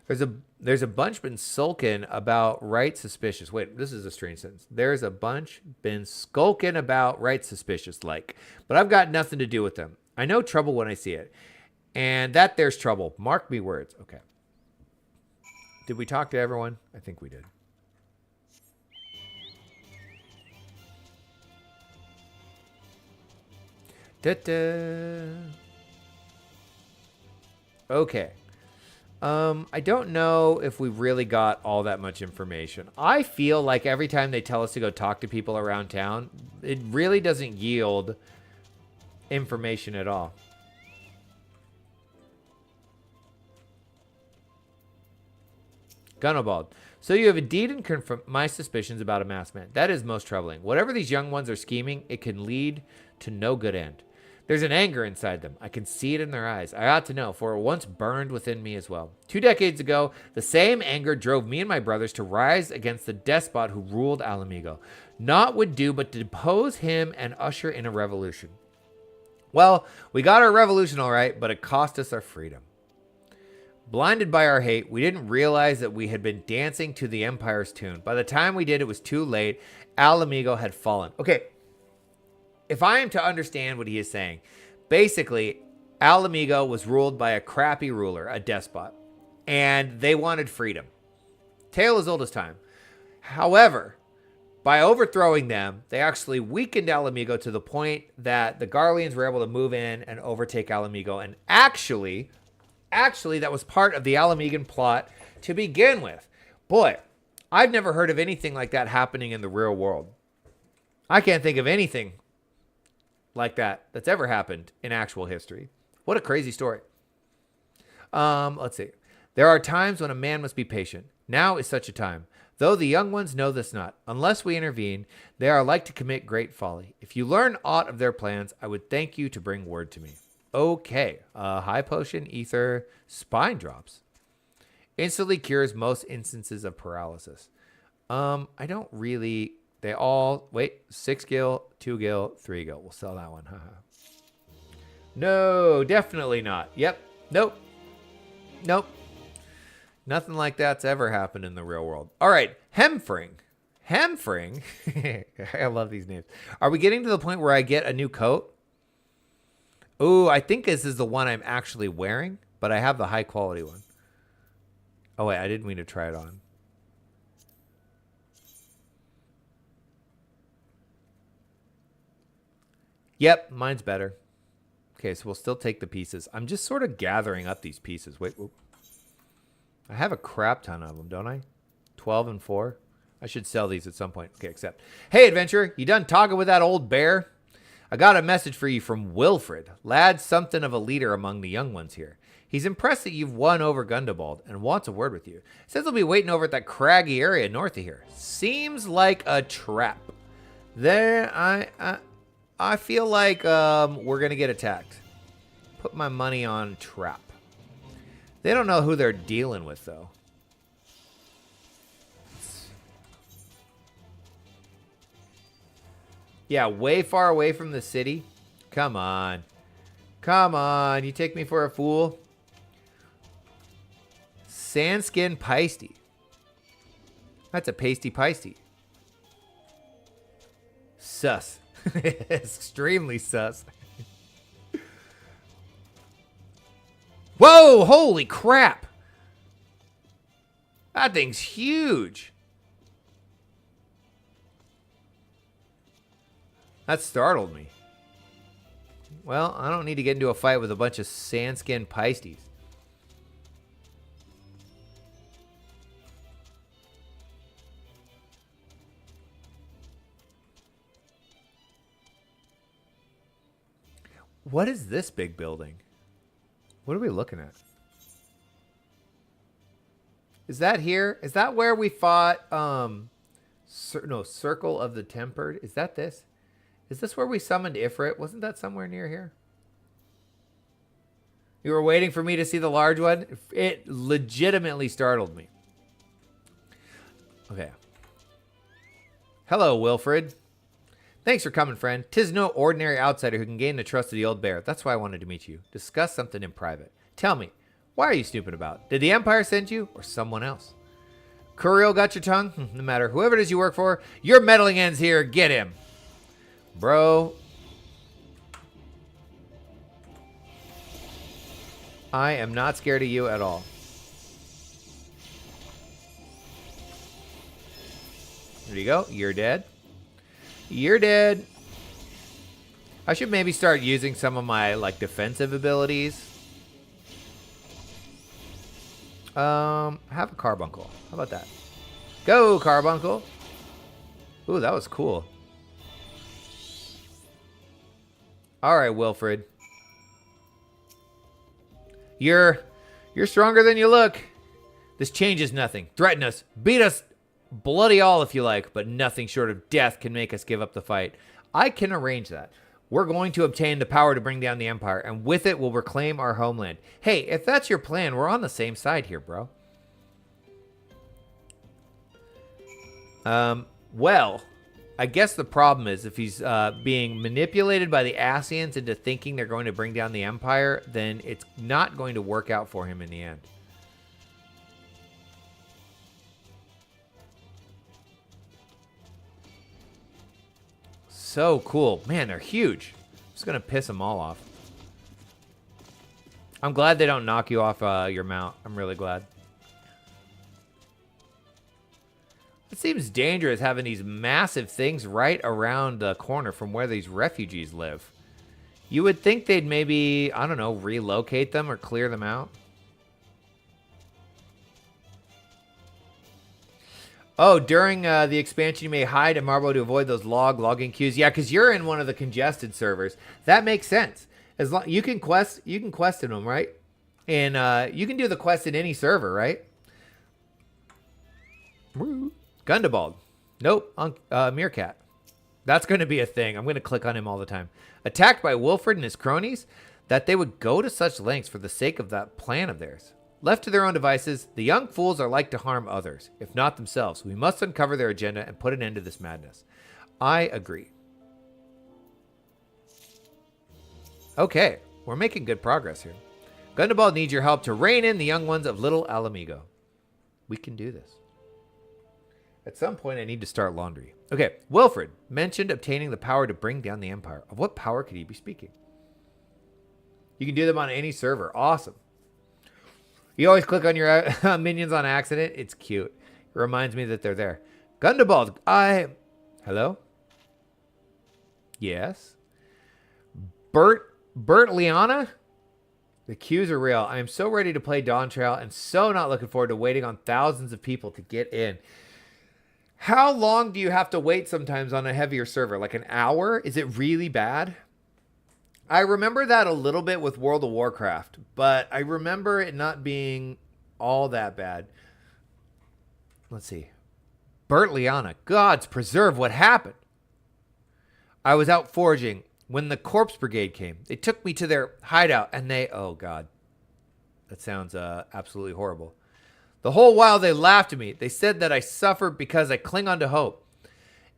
There's a bunch been sulking about right suspicious. Wait, this is a strange sentence. There's a bunch been skulking about right suspicious like, but I've got nothing to do with them. I know trouble when I see it. And that there's trouble. Mark me words. Okay. Did we talk to everyone? I think we did. Da-da. Okay. I don't know if we really got all that much information. I feel like every time they tell us to go talk to people around town, it really doesn't yield information at all. Gunnobald. So you have indeed confirmed my suspicions about a masked man. That is most troubling. Whatever these young ones are scheming, it can lead to no good end. There's an anger inside them. I can see it in their eyes. I ought to know, for it once burned within me as well. 2 decades ago, the same anger drove me and my brothers to rise against the despot who ruled Alamigo. Naught would do but to depose him and usher in a revolution. Well, we got our revolution all right, but it cost us our freedom. Blinded by our hate, we didn't realize that we had been dancing to the Empire's tune. By the time we did, it was too late. Alamigo had fallen. Okay. If I am to understand what he is saying, basically, Alamigo was ruled by a crappy ruler, a despot, and they wanted freedom. Tale as old as time. However, by overthrowing them, they actually weakened Alamigo to the point that the Garleans were able to move in and overtake Alamigo. And actually, that was part of the Alamigan plot to begin with. Boy, I've never heard of anything like that happening in the real world. I can't think of anything like that's ever happened in actual history. What a crazy story. Let's see. There are times when a man must be patient. Now is such a time. Though the young ones know this not. Unless we intervene, they are like to commit great folly. If you learn aught of their plans, I would thank you to bring word to me. Okay. High potion, ether, spine drops. Instantly cures most instances of paralysis. I don't really... They all... Wait. 6 gil, 2 gil, 3 gil. We'll sell that one. No, definitely not. Yep. Nope. Nothing like that's ever happened in the real world. All right. Hemfring. I love these names. Are we getting to the point where I get a new coat? Ooh, I think this is the one I'm actually wearing, but I have the high quality one. Oh, wait. I didn't mean to try it on. Yep, mine's better. Okay, so we'll still take the pieces. I'm just sort of gathering up these pieces. Wait, whoop. I have a crap ton of them, don't I? 12 and 4. I should sell these at some point. Okay, accept. Hey, adventurer, you done talking with that old bear? I got a message for you from Wilfred. Lad's something of a leader among the young ones here. He's impressed that you've won over Gundobald and wants a word with you. Says he'll be waiting over at that craggy area north of here. Seems like a trap. There, I feel like we're going to get attacked. Put my money on trap. They don't know who they're dealing with, though. Yeah, way far away from the city. Come on. You take me for a fool? Sandskin Pasty. That's a pasty peisty. Sus. Extremely sus. Whoa, holy crap. That thing's huge. That startled me. Well, I don't need to get into a fight with a bunch of sandskin peisties. What is this big building? What are we looking at? Is that here? Is that where we fought? Circle of the Tempered. Is that this? Is this where we summoned Ifrit? Wasn't that somewhere near here? You were waiting for me to see the large one? It legitimately startled me. Okay. Hello, Wilfred. Thanks for coming, friend. 'Tis no ordinary outsider who can gain the trust of the old bear. That's why I wanted to meet you. Discuss something in private. Tell me, why are you snooping about? Did the Empire send you or someone else? Curiel got your tongue? No matter. Whoever it is you work for, your meddling ends here. Get him. Bro. I am not scared of you at all. There you go. You're dead. You're dead. I should maybe start using some of my, like, defensive abilities. Have a carbuncle. How about that? Go, carbuncle. Ooh, that was cool. All right, Wilfred. You're stronger than you look. This changes nothing. Threaten us. Beat us bloody all if you like, but nothing short of death can make us give up the fight. I can arrange that. We're going to obtain the power to bring down the Empire, and with it, we'll reclaim our homeland. Hey, if that's your plan, we're on the same side here, bro. Well, I guess the problem is if he's being manipulated by the Asians into thinking they're going to bring down the Empire, then it's not going to work out for him in the end. So cool. Man, they're huge. It's going to piss them all off. I'm glad they don't knock you off your mount. I'm really glad. It seems dangerous having these massive things right around the corner from where these refugees live. You would think they'd maybe, I don't know, relocate them or clear them out. Oh, during the expansion, you may hide at Marbo to avoid those logging queues. Yeah, because you're in one of the congested servers. That makes sense. As long you can quest in them, right? And you can do the quest in any server, right? Gundabald. Nope. Meerkat. That's going to be a thing. I'm going to click on him all the time. Attacked by Wilfred and his cronies, that they would go to such lengths for the sake of that plan of theirs. Left to their own devices, the young fools are like to harm others, if not themselves. We must uncover their agenda and put an end to this madness. I agree. Okay, we're making good progress here. Gundabald needs your help to rein in the young ones of Little Alamigo. We can do this. At some point, I need to start laundry. Okay, Wilfred mentioned obtaining the power to bring down the Empire. Of what power could he be speaking? You can do them on any server. Awesome. You always click on your minions on accident. It's cute. It reminds me that they're there. Gundabald, Hello? Yes? Bert Liana? The queues are real. I am so ready to play Dawn Trail and so not looking forward to waiting on thousands of people to get in. How long do you have to wait sometimes on a heavier server? Like an hour? Is it really bad? I remember that a little bit with World of Warcraft, but I remember it not being all that bad. Let's see. Bert Liana. Gods preserve, what happened? I was out foraging when the Corpse Brigade came. They took me to their hideout and they... Oh, God. That sounds absolutely horrible. The whole while they laughed at me. They said that I suffered because I cling on to hope.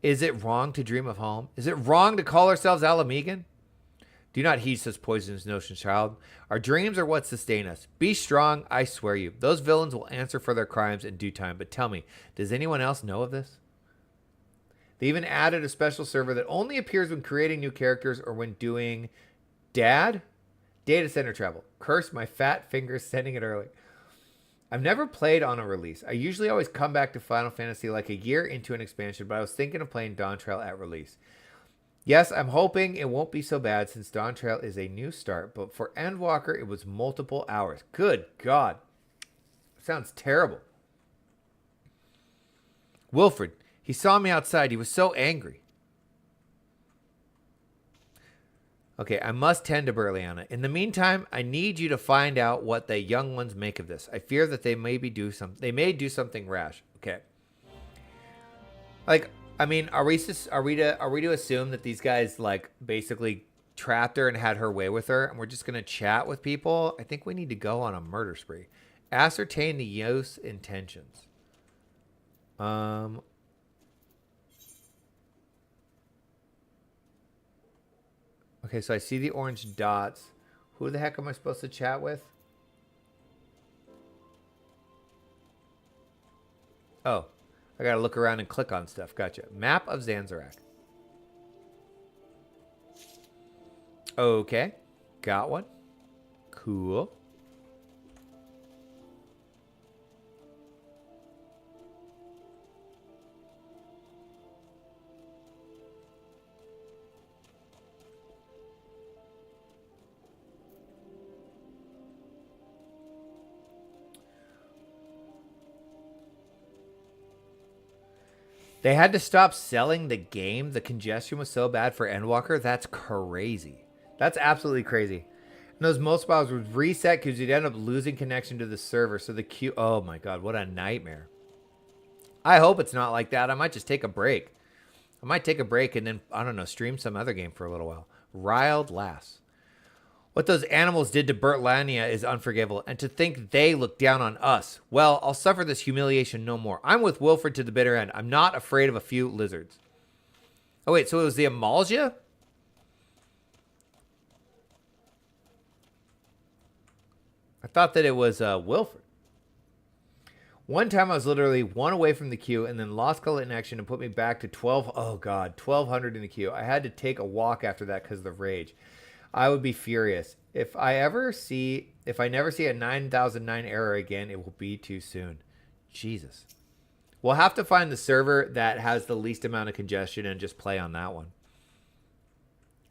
Is it wrong to dream of home? Is it wrong to call ourselves Alamigan? Do not heed such poisonous notions, child. Our dreams are what sustain us. Be strong, I swear you. Those villains will answer for their crimes in due time. But tell me, does anyone else know of this? They even added a special server that only appears when creating new characters or when doing data center travel. Curse my fat fingers sending it early. I've never played on a release. I usually always come back to Final Fantasy like a year into an expansion, but I was thinking of playing Dawn Trail at release. Yes, I'm hoping it won't be so bad since Dawn Trail is a new start, but for Endwalker, it was multiple hours. Good God. Sounds terrible. Wilfred, he saw me outside. He was so angry. Okay, I must tend to Berliana. In the meantime, I need you to find out what the young ones make of this. I fear that they may do something rash. Okay. Like, I mean, are we to assume that these guys like basically trapped her and had her way with her, and we're just gonna chat with people? I think we need to go on a murder spree. Ascertain the youth's intentions. Okay, so I see the orange dots. Who the heck am I supposed to chat with? Oh, I gotta look around and click on stuff. Gotcha. Map of Zanzarak. Okay, got one. Cool. They had to stop selling the game. The congestion was so bad for Endwalker. That's crazy. That's absolutely crazy. And those most files would reset because you'd end up losing connection to the server. So the queue... Oh my god, what a nightmare. I hope it's not like that. I might just take a break. I might take a break and then, I don't know, stream some other game for a little while. Riled Lass. What those animals did to Bertlania is unforgivable, and to think they look down on us. Well, I'll suffer this humiliation no more. I'm with Wilfred to the bitter end. I'm not afraid of a few lizards. Oh, wait, so it was the Amalja? I thought that it was Wilfred. One time I was literally one away from the queue and then lost connection and put me back to 12. Oh, God, 1,200 in the queue. I had to take a walk after that because of the rage. I would be furious. If I never see a 9009 error again, it will be too soon. Jesus. We'll have to find the server that has the least amount of congestion and just play on that one.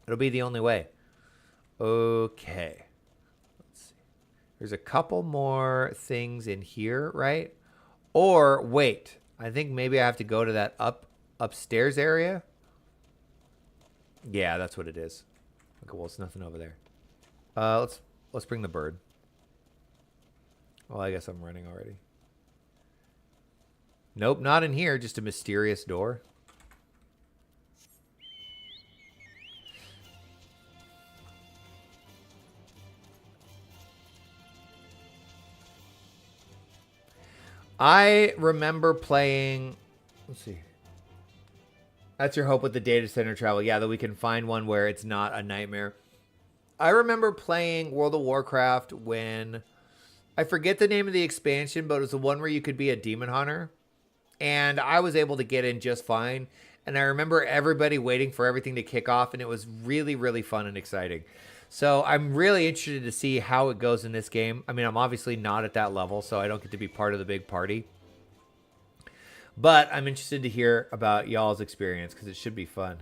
It'll be the only way. Okay. Let's see. There's a couple more things in here, right? Or wait, I think maybe I have to go to that upstairs area. Yeah, that's what it is. Okay, well, it's nothing over there. Let's bring the bird. Well, I guess I'm running already. Nope, not in here. Just a mysterious door. I remember playing... Let's see. That's your hope with the data center travel. Yeah, that we can find one where it's not a nightmare. I remember playing World of Warcraft when... I forget the name of the expansion, but it was the one where you could be a demon hunter. And I was able to get in just fine. And I remember everybody waiting for everything to kick off. And it was really, really fun and exciting. So I'm really interested to see how it goes in this game. I mean, I'm obviously not at that level, so I don't get to be part of the big party. But I'm interested to hear about y'all's experience because it should be fun.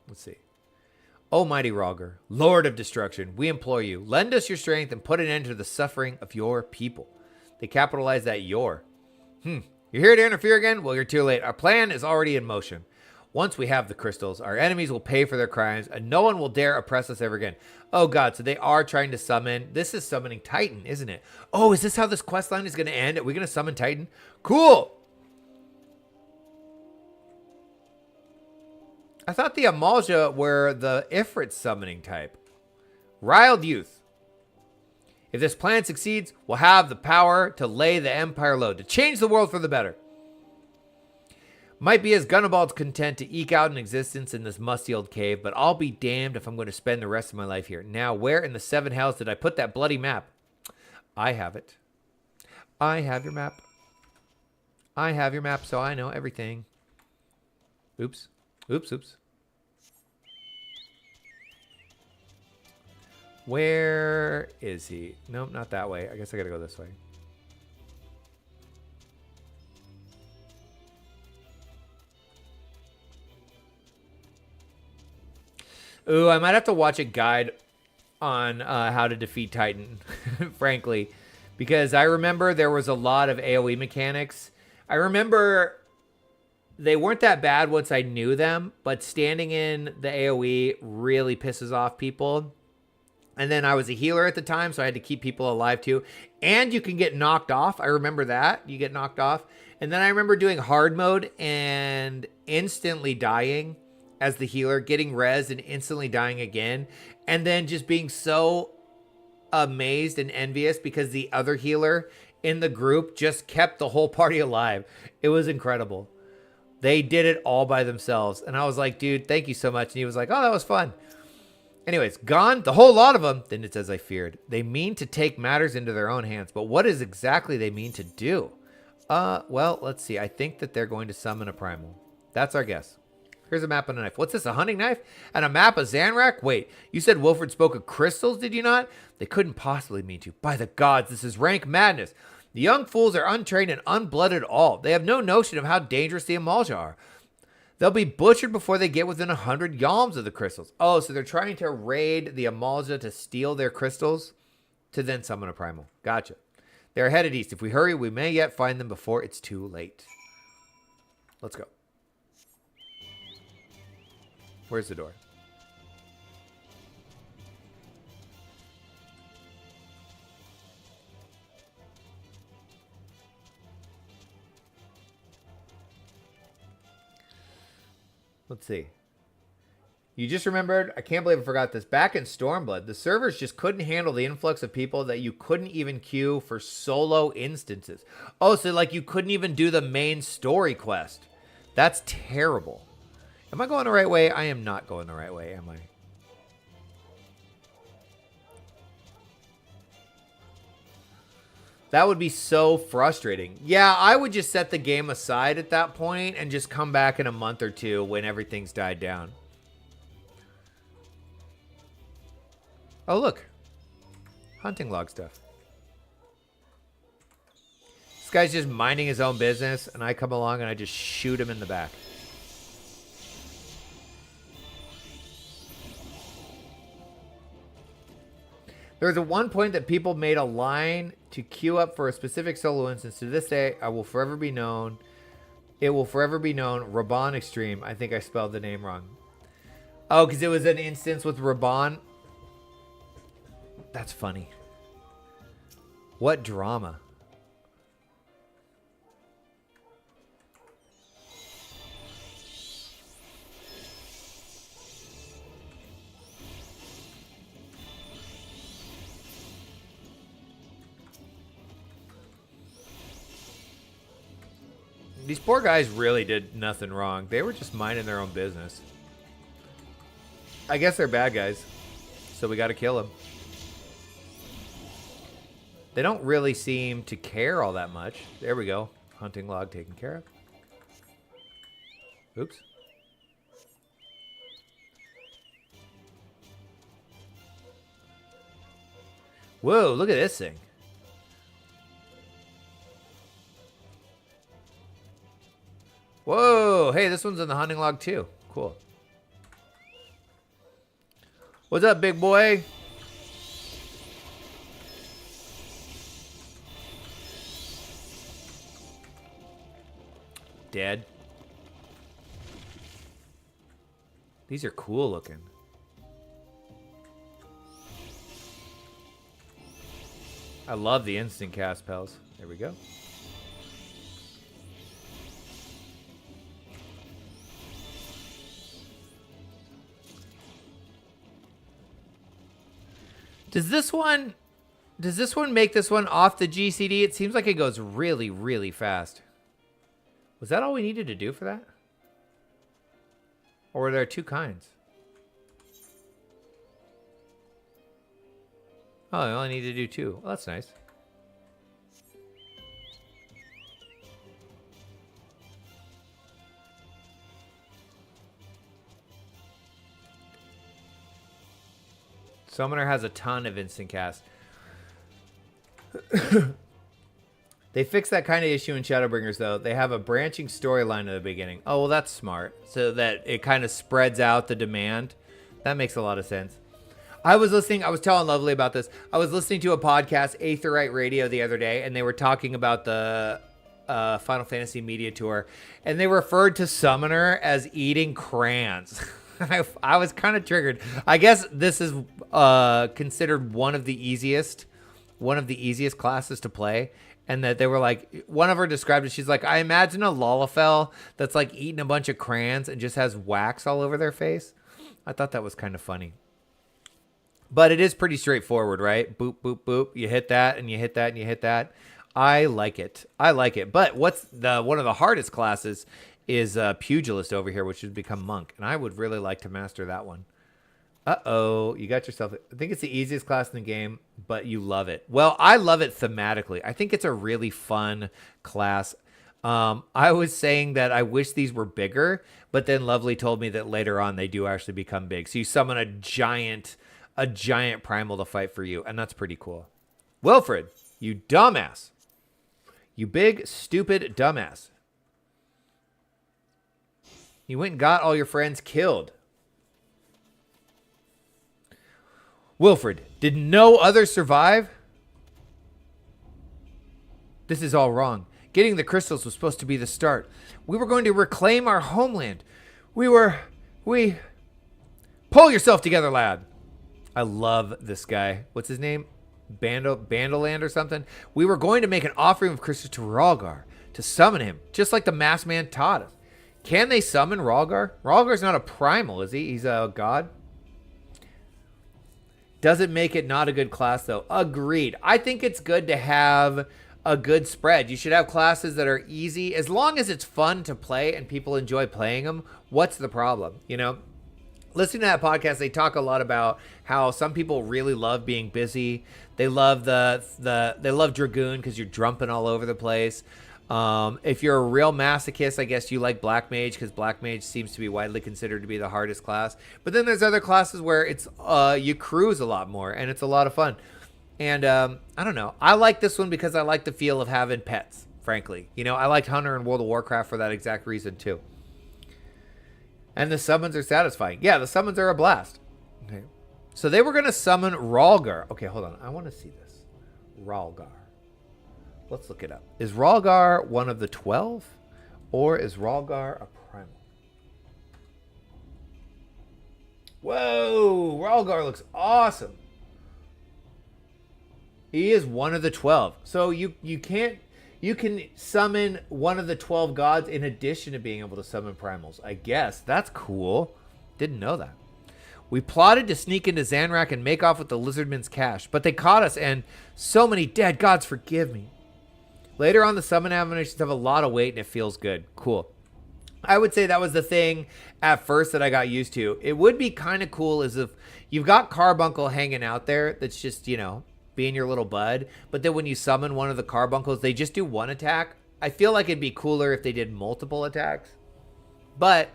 Let's see. Oh, mighty Roger, Lord of Destruction, we implore you, lend us your strength and put an end to the suffering of your people. They capitalize that your. You're here to interfere again? Well, you're too late. Our plan is already in motion. Once we have the crystals, our enemies will pay for their crimes, and no one will dare oppress us ever again. Oh, God, so they are trying to summon... This is summoning Titan, isn't it? Oh, is this how this quest line is going to end? Are we going to summon Titan? Cool! I thought the Amalja were the Ifrit summoning type. Riled Youth. If this plan succeeds, we'll have the power to lay the Empire low, to change the world for the better. Might be as Gunnibald's content to eke out an existence in this musty old cave, but I'll be damned if I'm going to spend the rest of my life here. Now, where in the seven hells did I put that bloody map? I have it. I have your map. I have your map, so I know everything. Oops. Oops, oops. Where is he? Nope, not that way. I guess I gotta go this way. Ooh, I might have to watch a guide on how to defeat Titan, frankly. Because I remember there was a lot of AoE mechanics. I remember they weren't that bad once I knew them, but standing in the AoE really pisses off people. And then I was a healer at the time, so I had to keep people alive too. And you can get knocked off. I remember that. You get knocked off. And then I remember doing hard mode and instantly dying as the healer, getting res and instantly dying again. And then just being so amazed and envious because the other healer in the group just kept the whole party alive. It was incredible. They did it all by themselves. And I was like, dude, thank you so much. And he was like, oh, that was fun. Anyways, gone, the whole lot of them. Then it's as I feared. They mean to take matters into their own hands. But what is exactly they mean to do? Well, let's see. I think that they're going to summon a primal. That's our guess. Here's a map and a knife. What's this, a hunting knife? And a map of Zanrak? Wait, you said Wilfred spoke of crystals, did you not? They couldn't possibly mean to. By the gods, this is rank madness. The young fools are untrained and unblooded all. They have no notion of how dangerous the Amalja are. They'll be butchered before they get within 100 yalms of the crystals. Oh, so they're trying to raid the Amalja to steal their crystals to then summon a primal. Gotcha. They're headed east. If we hurry, we may yet find them before it's too late. Let's go. Where's the door? Let's see. You just remembered, I can't believe I forgot this. Back in Stormblood, the servers just couldn't handle the influx of people that you couldn't even queue for solo instances. Oh, so like you couldn't even do the main story quest. That's terrible. Am I going the right way? I am not going the right way, am I? That would be so frustrating. Yeah, I would just set the game aside at that point and just come back in a month or two when everything's died down. Oh, look. Hunting log stuff. This guy's just minding his own business, and I come along and I just shoot him in the back. There was a one point that people made a line to queue up for a specific solo instance. To this day, I will forever be known. It will forever be known. Raban Extreme. I think I spelled the name wrong. Oh, because it was an instance with Raban. That's funny. What drama. These poor guys really did nothing wrong. They were just minding their own business. I guess they're bad guys, so we got to kill them. They don't really seem to care all that much. There we go. Hunting log taken care of. Oops. Whoa, look at this thing. Whoa, hey, this one's in the hunting log too. Cool. What's up, big boy? Dead. These are cool looking. I love the instant cast spells. There we go. Does this one make this one off the GCD? It seems like it goes really, really fast. Was that all we needed to do for that? Or were there two kinds? Oh, I only need to do two. Well, that's nice. Summoner has a ton of instant cast. They fixed that kind of issue in Shadowbringers, though. They have a branching storyline at the beginning. Oh, well, that's smart. So that it kind of spreads out the demand. That makes a lot of sense. I was telling Lovely about this. I was listening to a podcast, Aetherite Radio, the other day, and they were talking about the Final Fantasy Media Tour, and they referred to Summoner as eating crayons. I was kind of triggered. I guess this is considered one of the easiest classes to play. And that they were like, one of her described it. She's like, I imagine a Lalafell that's like eating a bunch of crayons and just has wax all over their face. I thought that was kind of funny. But it is pretty straightforward, right? Boop, boop, boop. You hit that and you hit that and you hit that. I like it. But one of the hardest classes is Pugilist over here, which has become Monk. And I would really like to master that one. Uh-oh, you got yourself... I think it's the easiest class in the game, but you love it. Well, I love it thematically. I think it's a really fun class. I was saying that I wish these were bigger, but then Lovely told me that later on they do actually become big. So you summon a giant primal to fight for you, and that's pretty cool. Wilfred, you dumbass. You big, stupid dumbass. You went and got all your friends killed. Wilfred, did no others survive? This is all wrong. Getting the crystals was supposed to be the start. We were going to reclaim our homeland. We... Pull yourself together, lad. I love this guy. What's his name? Bandoland or something? We were going to make an offering of crystals to Rhalgar to summon him, just like the masked man taught us. Can they summon Rhalgar? Rhalgar's not a primal, is he? He's a god. Doesn't make it not a good class, though. Agreed. I think it's good to have a good spread. You should have classes that are easy. As long as it's fun to play and people enjoy playing them, what's the problem? You know? Listening to that podcast, they talk a lot about how some people really love being busy. They love they love Dragoon because you're drumping all over the place. If you're a real masochist, I guess you like Black Mage because Black Mage seems to be widely considered to be the hardest class. But then there's other classes where it's you cruise a lot more and it's a lot of fun. And I don't know. I like this one because I like the feel of having pets, frankly. You know, I liked Hunter in World of Warcraft for that exact reason too. And the summons are satisfying. Yeah, the summons are a blast. Okay. So they were going to summon Rhalgar. Okay, hold on. I want to see this. Rhalgar. Let's look it up. Is Rhalgar one of the 12? Or is Rhalgar a primal? Whoa! Rhalgar looks awesome. He is one of the 12. So you can't... You can summon one of the 12 gods in addition to being able to summon primals. I guess. That's cool. Didn't know that. We plotted to sneak into Zanrak and make off with the Lizardmen's cache, but they caught us and so many dead gods forgive me. Later on, the summon animations have a lot of weight and it feels good. Cool. I would say that was the thing at first that I got used to. It would be kind of cool as if you've got Carbuncle hanging out there that's just, you know, being your little bud, but then when you summon one of the carbuncles, they just do one attack. I feel like it'd be cooler if they did multiple attacks, but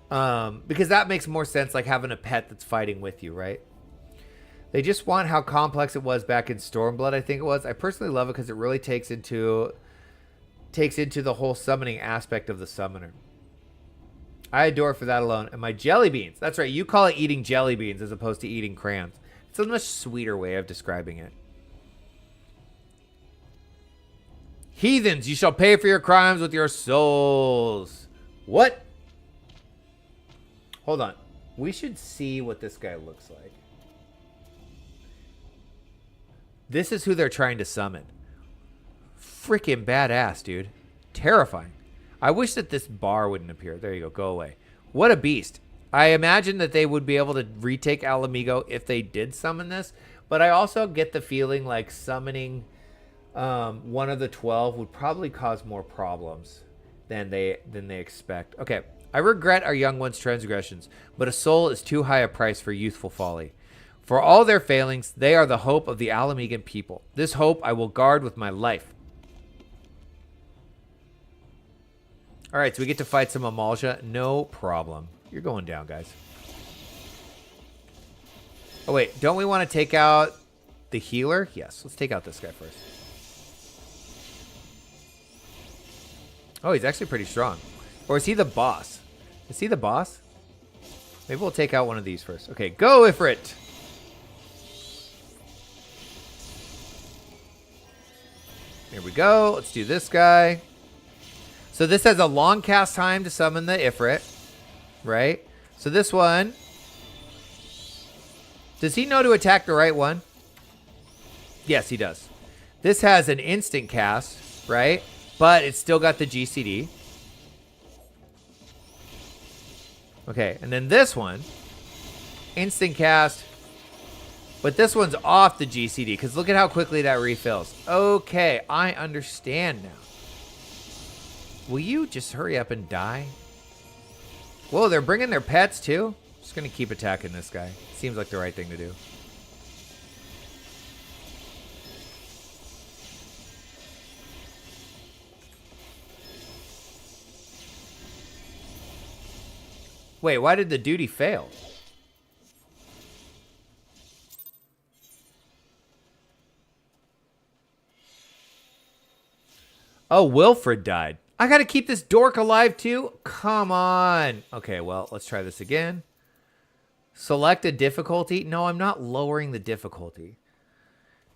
because that makes more sense, like having a pet that's fighting with you, right? They just want how complex it was back in Stormblood, I think it was. I personally love it because it really takes into the whole summoning aspect of the summoner. I adore for that alone. And my jelly beans, that's right, you call it eating jelly beans as opposed to eating crayons. It's a much sweeter way of describing it. Heathens, you shall pay for your crimes with your souls. What? Hold on. We should see what this guy looks like. This is who they're trying to summon. Freaking badass, dude. Terrifying. I wish that this bar wouldn't appear. There you go. Go away. What a beast. I imagine that they would be able to retake Alamigo if they did summon this. But I also get the feeling like summoning one of the 12 would probably cause more problems than they expect. Okay. I regret our young ones' transgressions, but a soul is too high a price for youthful folly. For all their failings, they are the hope of the Alamigan people. This hope I will guard with my life. All right, so we get to fight some Amalja. No problem. You're going down, guys. Oh, wait. Don't we want to take out the healer? Yes, let's take out this guy first. Oh, he's actually pretty strong. Or is he the boss? Is he the boss? Maybe we'll take out one of these first. Okay, go, Ifrit! Here we go. Let's do this guy. So this has a long cast time to summon the Ifrit, right? So this one, does he know to attack the right one? Yes, he does. This has an instant cast, right? But it's still got the GCD. Okay, and then this one, instant cast, but this one's off the GCD because look at how quickly that refills. Okay, I understand now. Will you just hurry up and die? Whoa, they're bringing their pets too? Just going to keep attacking this guy. Seems like the right thing to do. Wait, why did the duty fail? Oh, Wilfred died. I gotta keep this dork alive too? Come on. Okay, well, let's try this again. Select a difficulty. No, I'm not lowering the difficulty.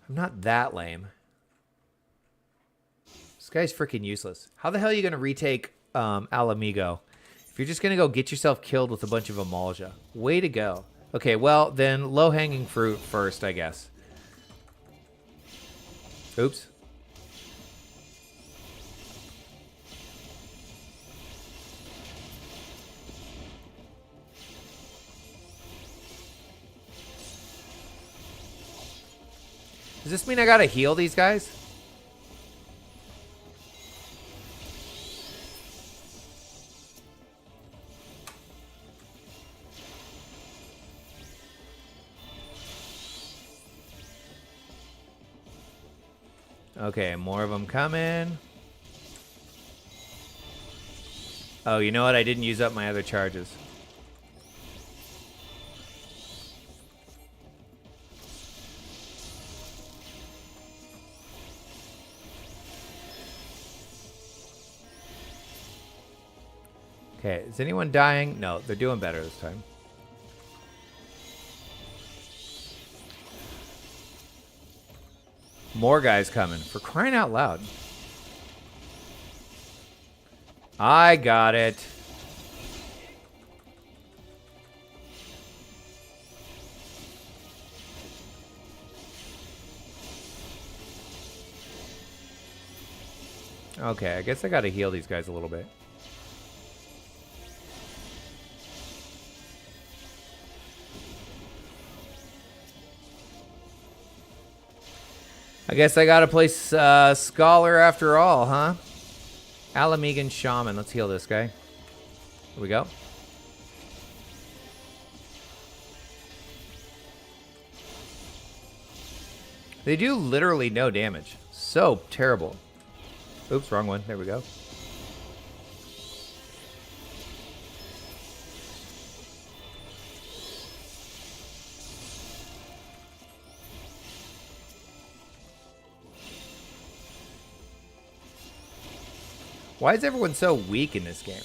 I'm not that lame. This guy's freaking useless. How the hell are you going to retake Alamigo if you're just going to go get yourself killed with a bunch of Amalja? Way to go. Okay, well, then low-hanging fruit first, I guess. Oops. Does this mean I gotta heal these guys? Okay, more of them coming. Oh, you know what? I didn't use up my other charges. Okay, is anyone dying? No, they're doing better this time. More guys coming. For crying out loud. I got it. Okay, I guess I gotta heal these guys a little bit. I guess I gotta play Scholar after all, huh? Alamigan Shaman. Let's heal this guy. Here we go. They do literally no damage. So terrible. Oops, wrong one. There we go. Why is everyone so weak in this game?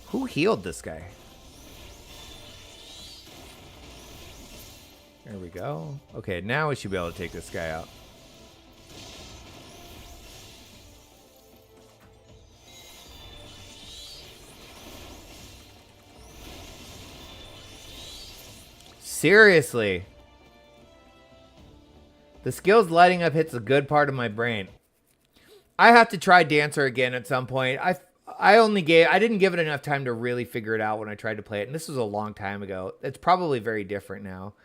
Who healed this guy? There we go. Okay, now we should be able to take this guy out. Seriously. The skills lighting up hits a good part of my brain. I have to try Dancer again at some point. I didn't give it enough time to really figure it out when I tried to play it, and this was a long time ago. It's probably very different now.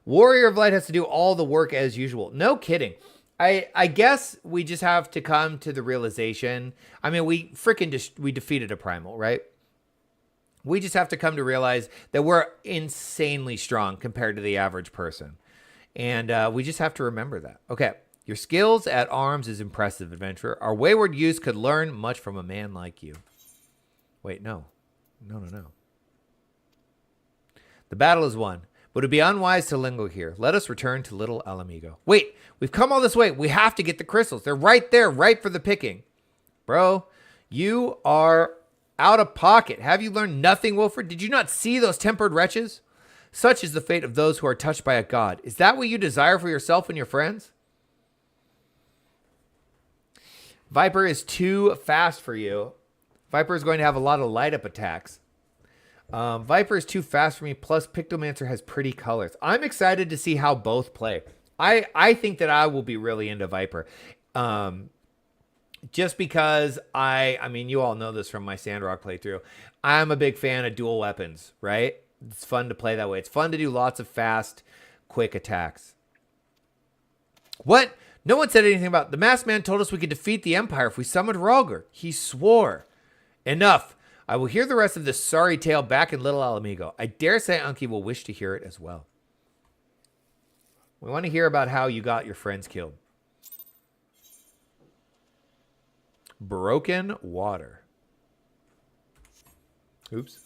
Warrior of Light has to do all the work as usual. No kidding. I guess we just have to come to the realization. I mean, we defeated a Primal, right? We just have to come to realize that we're insanely strong compared to the average person. And we just have to remember that. Okay. Your skills at arms is impressive, adventurer. Our wayward youth could learn much from a man like you. Wait, no. No. The battle is won, but it would be unwise to linger here. Let us return to Little Alamigo. Wait, we've come all this way. We have to get the crystals. They're right there, right for the picking. Bro, you are out of pocket. Have you learned nothing, Wilfred? Did you not see those tempered wretches? Such is the fate of those who are touched by a god. Is that what you desire for yourself and your friends? Viper is too fast for you. Viper is going to have a lot of light up attacks. Viper is too fast for me. Plus, Pictomancer has pretty colors. I'm excited to see how both play. I think that I will be really into Viper. Just because I mean, you all know this from my Sandrock playthrough. I'm a big fan of dual weapons, right? It's fun to play that way. It's fun to do lots of fast, quick attacks. What? No one said anything about the masked man told us we could defeat the Empire if we summoned Rhalgr. He swore. Enough. I will hear the rest of this sorry tale back in Little Alamigo. I dare say Unky will wish to hear it as well. We want to hear about how you got your friends killed. Broken water. Oops.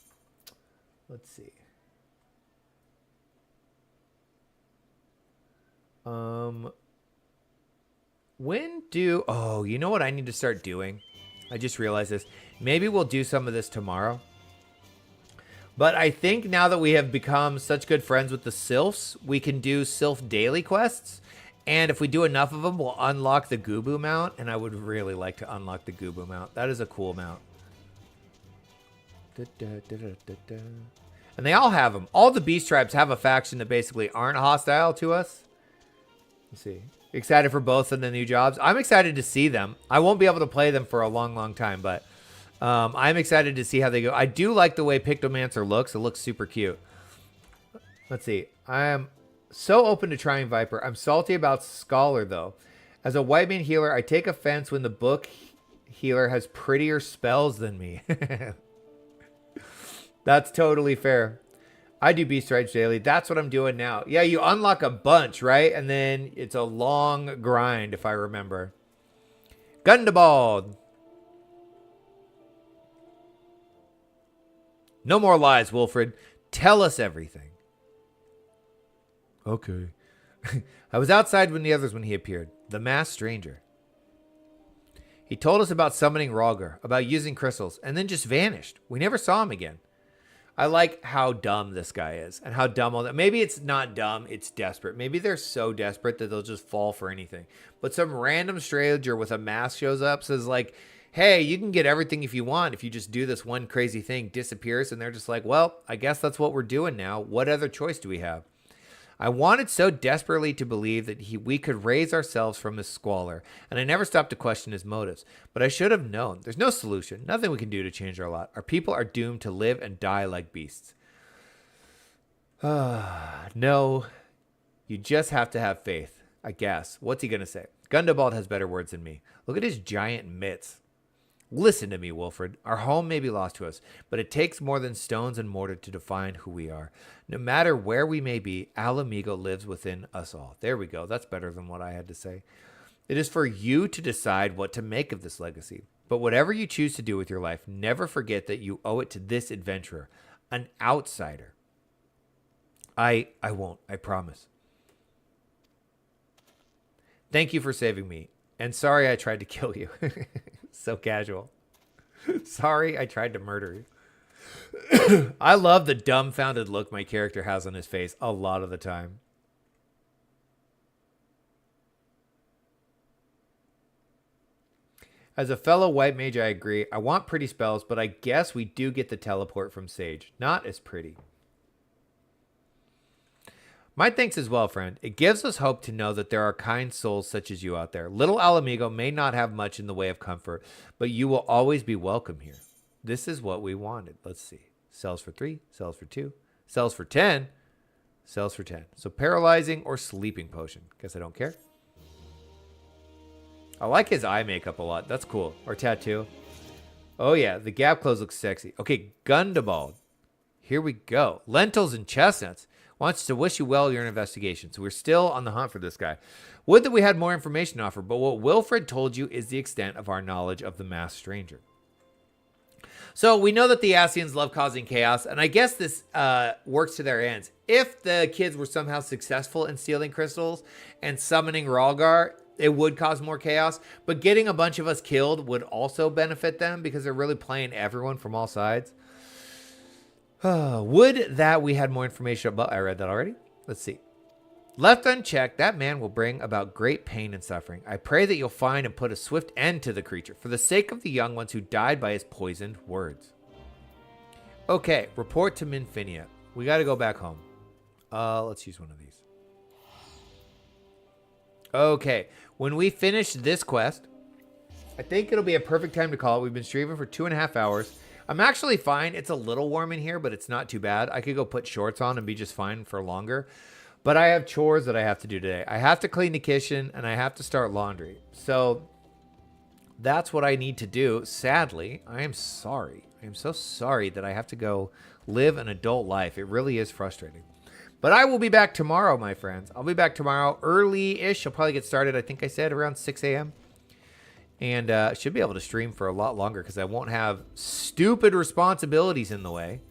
Let's see. Oh, you know what I need to start doing? I just realized this. Maybe we'll do some of this tomorrow. But I think now that we have become such good friends with the Sylphs, we can do Sylph daily quests. And if we do enough of them, we'll unlock the Gubu mount. And I would really like to unlock the Gubu mount. That is a cool mount. And they all have them. All the beast tribes have a faction that basically aren't hostile to us. Let's see. Excited for both of the new jobs. I'm excited to see them. I won't be able to play them for a long, long time, but I'm excited to see how they go. I do like the way Pictomancer looks. It looks super cute. Let's see. I am so open to trying Viper. I'm salty about Scholar, though. As a white man healer, I take offense when the book healer has prettier spells than me. That's totally fair. I do beast tribes daily. That's what I'm doing now. Yeah, you unlock a bunch, right? And then it's a long grind, if I remember. Gundabald. No more lies, Wilfred. Tell us everything. Okay. I was outside when the others when he appeared. The masked stranger. He told us about summoning Rhaegar, about using crystals, and then just vanished. We never saw him again. I like how dumb this guy is and how dumb all that. Maybe it's not dumb, it's desperate. Maybe they're so desperate that they'll just fall for anything. But some random stranger with a mask shows up, says like, hey, you can get everything if you want. If you just do this one crazy thing, disappears. And they're just like, well, I guess that's what we're doing now. What other choice do we have? I wanted so desperately to believe that we could raise ourselves from his squalor, and I never stopped to question his motives. But I should have known. There's no solution, nothing we can do to change our lot. Our people are doomed to live and die like beasts. No, you just have to have faith, I guess. What's he going to say? Gundabald has better words than me. Look at his giant mitts. Listen to me, Wilfred. Our home may be lost to us, but it takes more than stones and mortar to define who we are. No matter where we may be, Alamigo lives within us all. There we go. That's better than what I had to say. It is for you to decide what to make of this legacy. But whatever you choose to do with your life, never forget that you owe it to this adventurer, an outsider. I won't. I promise. Thank you for saving me. And sorry I tried to kill you. So casual. Sorry I tried to murder you. I love the dumbfounded look my character has on his face a lot of the time. As a fellow white mage, I agree. I want pretty spells, but I guess we do get the teleport from Sage. Not as pretty. My thanks as well, friend. It gives us hope to know that there are kind souls such as you out there. Little Alamigo may not have much in the way of comfort, but you will always be welcome here. This is what we wanted. Let's see. Sells for 3, sells for 2, sells for 10, sells for 10. So paralyzing or sleeping potion. Guess I don't care. I like his eye makeup a lot. That's cool. Or tattoo. Oh yeah, the gap clothes look sexy. Okay, Gundabald. Here we go. Lentils and chestnuts. Wants to wish you well in your investigation. So we're still on the hunt for this guy. Would that we had more information to offer, but what Wilfred told you is the extent of our knowledge of the masked stranger. So we know that the Ascians love causing chaos, and I guess this works to their ends. If the kids were somehow successful in stealing crystals and summoning Rhaegar, it would cause more chaos, but getting a bunch of us killed would also benefit them because they're really playing everyone from all sides. Would that we had more information about... I read that already. Let's see. Left unchecked, that man will bring about great pain and suffering. I pray that you'll find and put a swift end to the creature for the sake of the young ones who died by his poisoned words. Okay, report to Minfinia. We got to go back home. Let's use one of these. Okay, when we finish this quest, I think it'll be a perfect time to call it. We've been streaming for 2.5 hours. I'm actually fine. It's a little warm in here, but it's not too bad. I could go put shorts on and be just fine for longer. But I have chores that I have to do today. I have to clean the kitchen and I have to start laundry. So that's what I need to do. Sadly, I am sorry. I am so sorry that I have to go live an adult life. It really is frustrating. But I will be back tomorrow, my friends. I'll be back tomorrow early-ish. I'll probably get started, I think I said, around 6 a.m. And should be able to stream for a lot longer because I won't have stupid responsibilities in the way.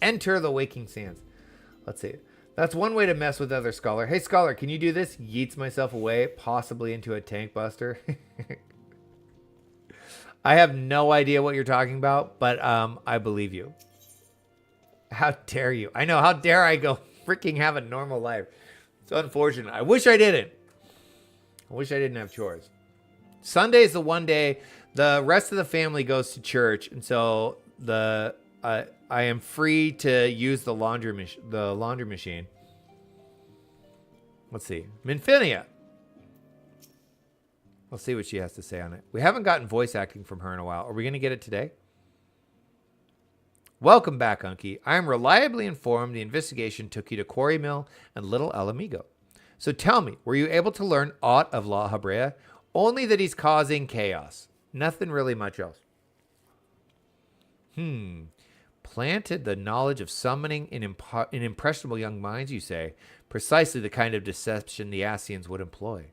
Enter the Waking Sands. Let's see. That's one way to mess with other Scholar. Hey, Scholar, can you do this? Yeets myself away, possibly into a tank buster. I have no idea what you're talking about, but I believe you. How dare you? I know. How dare I go freaking have a normal life? It's unfortunate. I wish I didn't. I wish I didn't have chores. Sunday is the one day the rest of the family goes to church, and so I am free to use the laundry machine. Let's see. Minfinia. Let's see what she has to say on it. We haven't gotten voice acting from her in a while. Are we going to get it today? Welcome back, Unky. I am reliably informed the investigation took you to Quarry Mill and Little Alamigo. So tell me, were you able to learn aught of La Habrea? Only that he's causing chaos. Nothing really much else. Planted the knowledge of summoning in impressionable young minds, you say. Precisely the kind of deception the Ascians would employ.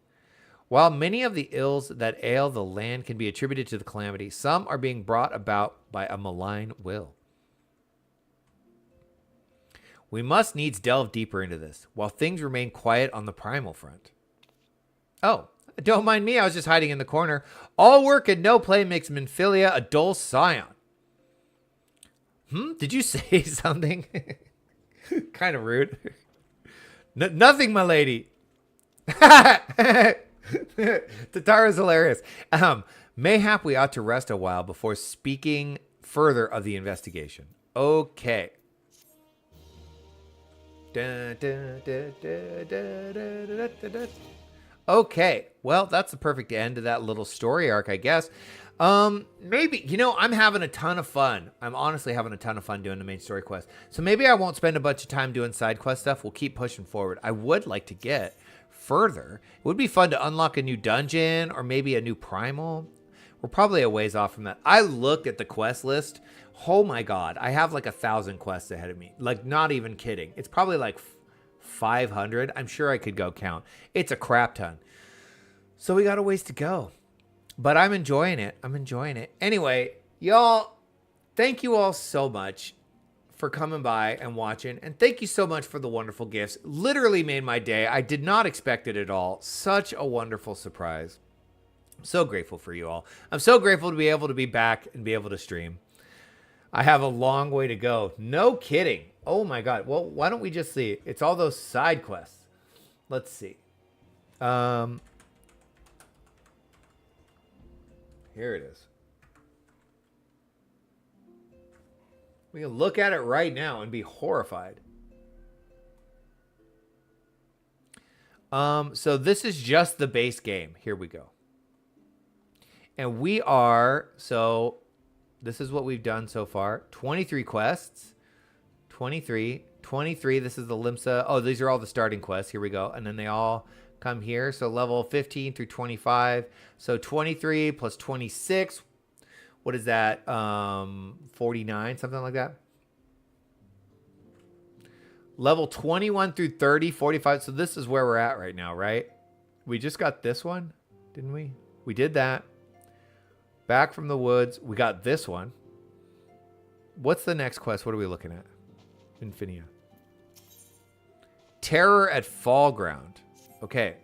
While many of the ills that ail the land can be attributed to the calamity, some are being brought about by a malign will. We must needs delve deeper into this, while things remain quiet on the primal front. Oh, don't mind me, I was just hiding in the corner. All work and no play makes Minfilia a dull scion. Did you say something? Kind of rude. Nothing, my lady. Tatara's hilarious. Mayhap we ought to rest a while before speaking further of the investigation. Okay. Okay, well, that's the perfect end to that little story arc, I guess. Maybe, I'm having a ton of fun. I'm honestly having a ton of fun doing the main story quest. So maybe I won't spend a bunch of time doing side quest stuff. We'll keep pushing forward. I would like to get further. It would be fun to unlock a new dungeon or maybe a new primal. We're probably a ways off from that. I looked at the quest list. Oh my God, I have like 1,000 quests ahead of me. Like, not even kidding. It's probably like 500. I'm sure I could go count. It's a crap ton. So we got a ways to go. But I'm enjoying it. Anyway, y'all, thank you all so much for coming by and watching. And thank you so much for the wonderful gifts. Literally made my day. I did not expect it at all. Such a wonderful surprise. I'm so grateful for you all. I'm so grateful to be able to be back and be able to stream. I have a long way to go. No kidding. Oh my God. Well, why don't we just see? It's all those side quests. Let's see. Here it is. We can look at it right now and be horrified. So this is just the base game. Here we go. And we are, so this is what we've done so far. 23 quests. 23. This is the Limsa. Oh, these are all the starting quests. Here we go. And then they all come here. So level 15 through 25. So 23 plus 26. What is that? 49, something like that. Level 21 through 30, 45. So this is where we're at right now, right? We just got this one, didn't we? We did that. Back from the woods. We got this one. What's the next quest? What are we looking at? Infinia. Terror at Fall Ground. Okay.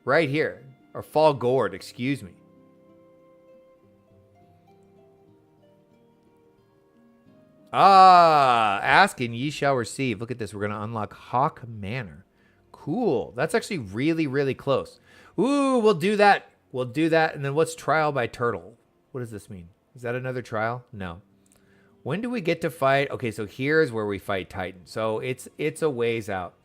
Right here. Or Fall Gourd, excuse me. Ask and ye shall receive. Look at this. We're going to unlock Hawk Manor. Cool. That's actually really, really close. Ooh, we'll do that. We'll do that. And then what's Trial by Turtle? What does this mean? Is that another trial? No. When do we get to fight? Okay, so here's where we fight Titan. So it's a ways out.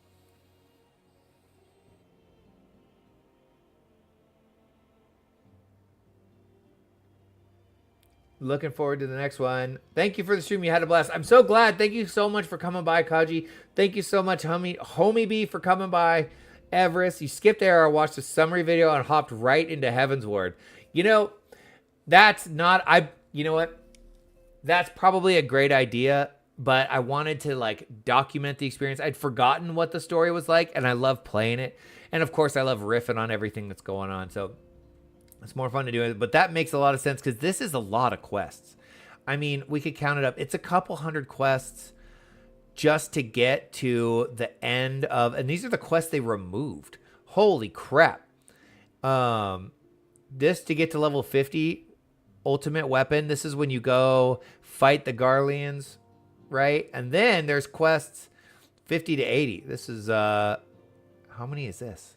Looking forward to the next one. Thank you for the stream. You had a blast. I'm so glad. Thank you so much for coming by, Kaji. Thank you so much, Homie B, for coming by. Everest, you skipped ARR, watched a summary video, and hopped right into Heaven's Word. You know, that's not... You know what? That's probably a great idea, but I wanted to, like, document the experience. I'd forgotten what the story was like, and I love playing it. And, of course, I love riffing on everything that's going on, so... It's more fun to do it, but that makes a lot of sense because this is a lot of quests. I mean, we could count it up. It's a couple hundred quests just to get to the end of, and these are the quests they removed. Holy crap. This to get to level 50, ultimate weapon. This is when you go fight the Garleans, right? And then there's quests 50 to 80. This is, how How many is this?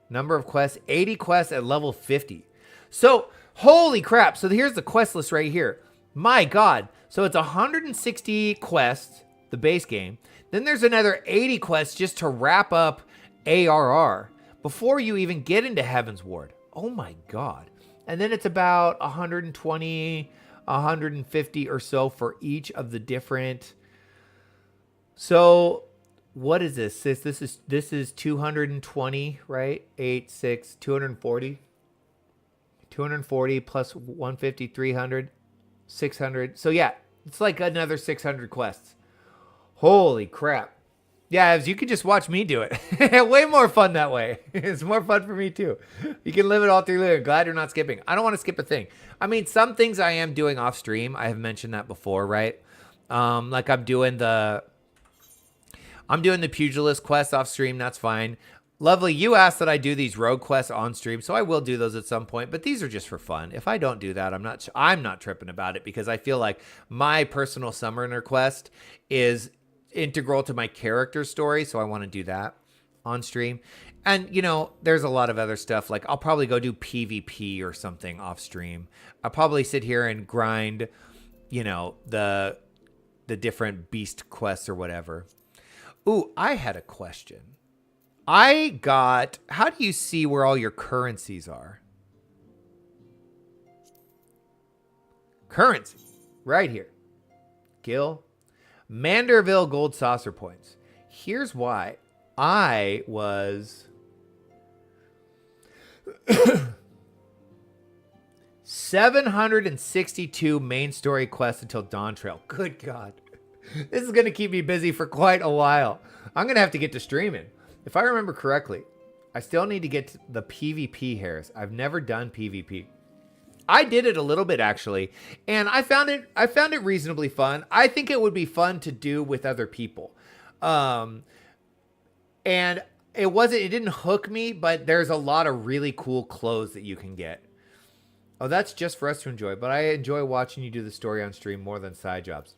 Number of quests, 80 quests at level 50. So, holy crap. So here's the quest list right here. My God. So it's 160 quests, the base game. Then there's another 80 quests just to wrap up ARR before you even get into Heaven's Ward. Oh my God. And then it's about 120, 150 or so for each of the different. So what is this? This is 220, right? 8, 6, 240. 240 plus 150, 300, 600. So yeah, it's like another 600 quests. Holy crap. Yeah, as you can just watch me do it. Way more fun that way. It's more fun for me too. You can live it all through later. Glad you're not skipping. I don't want to skip a thing. I mean, some things I am doing off stream. I have mentioned that before, right? Like I'm doing the pugilist quest off stream. That's fine. Lovely, you asked that I do these rogue quests on stream, so I will do those at some point, but these are just for fun. If I don't do that, I'm not tripping about it because I feel like my personal summoner quest is integral to my character story, so I want to do that on stream. And, you know, there's a lot of other stuff. Like, I'll probably go do PvP or something off stream. I'll probably sit here and grind, you know, the different beast quests or whatever. Ooh, I had a question. How do you see where all your currencies are? Currency, right here. Gil. Manderville gold saucer points. Here's why. I was 762 main story quests until Dawn Trail. Good God. This is going to keep me busy for quite a while. I'm going to have to get to streaming. If I remember correctly, I still need to get to the PvP hairs. I've never done PvP. I did it a little bit actually, and I found it reasonably fun. I think it would be fun to do with other people. And it didn't hook me, but there's a lot of really cool clothes that you can get. Oh, that's just for us to enjoy, but I enjoy watching you do the story on stream more than side jobs.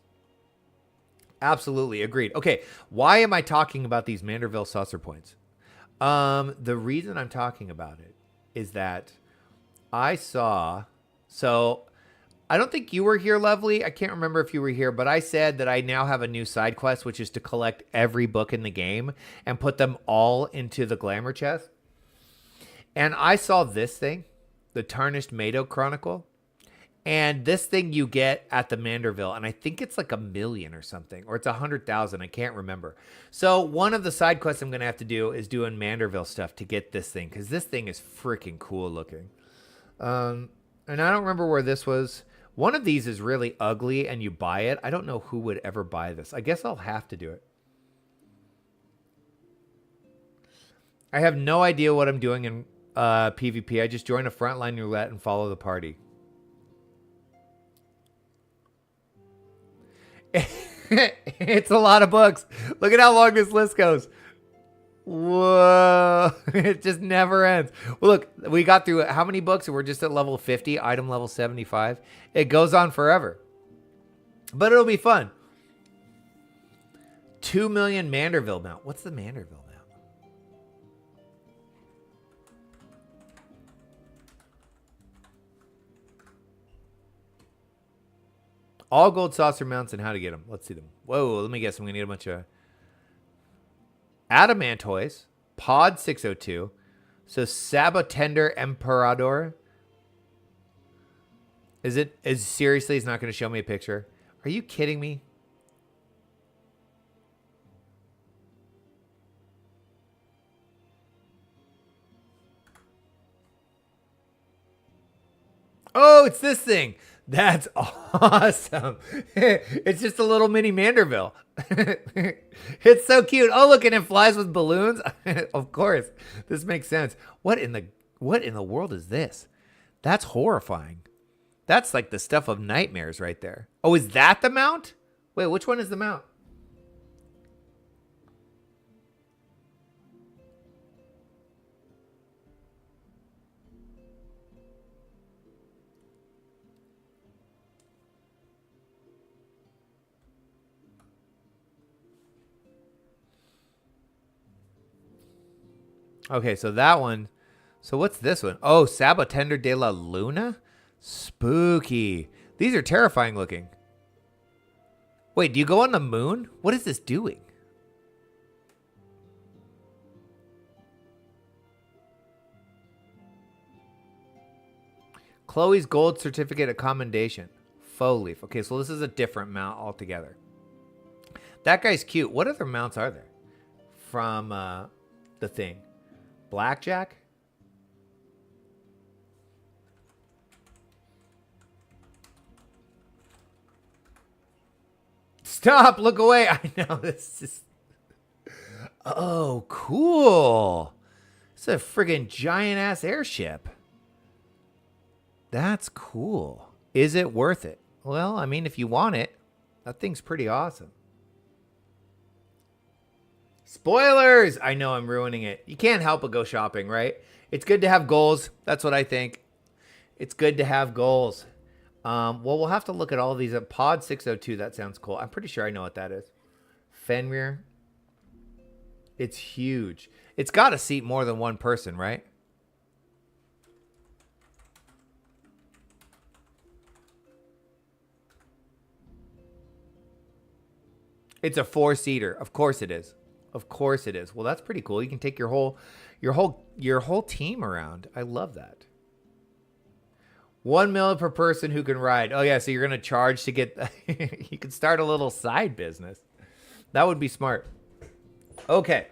Absolutely. Agreed. Okay. Why am I talking about these Manderville saucer points? The reason I'm talking about it is that so I don't think you were here, Lovely. I can't remember if you were here, but I said that I now have a new side quest, which is to collect every book in the game and put them all into the glamour chest. And I saw this thing, the Tarnished Mado Chronicle. And this thing you get at the Manderville, and I think it's like 1 million or something, or it's 100,000. I can't remember. So one of the side quests I'm going to have to do is doing Manderville stuff to get this thing, because this thing is freaking cool looking. And I don't remember where this was. One of these is really ugly, and you buy it. I don't know who would ever buy this. I guess I'll have to do it. I have no idea what I'm doing in PvP. I just join a frontline roulette and follow the party. It's a lot of books. Look at how long this list goes. Whoa. It just never ends. Well, look, we got through how many books? We're just at level 50, item level 75. It goes on forever. But it'll be fun. 2 million Manderville mount. What's the Manderville mount? All gold saucer mounts and how to get them. Let's see them. Whoa, let me guess. I'm going to need a bunch of Adamantoys. Pod 602. So Sabotender Emperador. Seriously, he's not going to show me a picture? Are you kidding me? Oh, it's this thing. That's awesome. It's just a little mini Manderville. It's so cute. Oh, look, and it flies with balloons. Of course. This makes sense. What in the world is this? That's horrifying. That's like the stuff of nightmares right there. Oh, is that the mount? Wait, which one is the mount? Okay, so that one. So what's this one? Oh, Sabotender de la Luna? Spooky. These are terrifying looking. Wait, do you go on the moon? What is this doing? Chloe's gold certificate of commendation. Faux leaf. Okay, so this is a different mount altogether. That guy's cute. What other mounts are there from the thing? Blackjack? Stop! Look away! I know, this is... Oh, cool! It's a friggin' giant-ass airship. That's cool. Is it worth it? Well, I mean, if you want it, that thing's pretty awesome. Spoilers! I know I'm ruining it. You can't help but go shopping, right? It's good to have goals. That's what I think. It's good to have goals. Well, we'll have to look at all of these. Pod 602, that sounds cool. I'm pretty sure I know what that is. Fenrir. It's huge. It's got to seat more than one person, right? It's a 4-seater. Of course it is. Of course it is. Well, that's pretty cool. You can take your whole team around. I love that. 1 mil per person who can ride. Oh yeah, so you're gonna charge to get. You could start a little side business. That would be smart. Okay.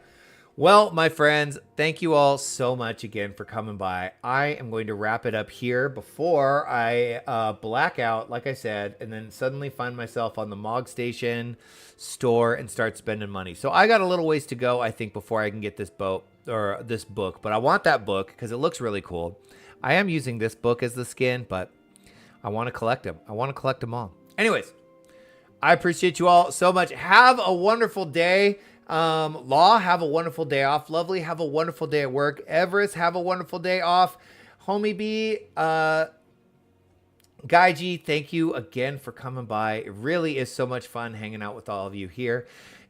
Well, my friends, thank you all so much again for coming by. I am going to wrap it up here before I black out, like I said, and then suddenly find myself on the Mog Station store and start spending money. So I got a little ways to go, I think, before I can get this boat or this book. But I want that book because it looks really cool. I am using this book as the skin, but I want to collect them. I want to collect them all. Anyways, I appreciate you all so much. Have a wonderful day. Law, have a wonderful day off. Lovely, have a wonderful day at work. Everest, have a wonderful day off. Homie B, Gaiji, thank you again for coming by. It really is so much fun hanging out with all of you here.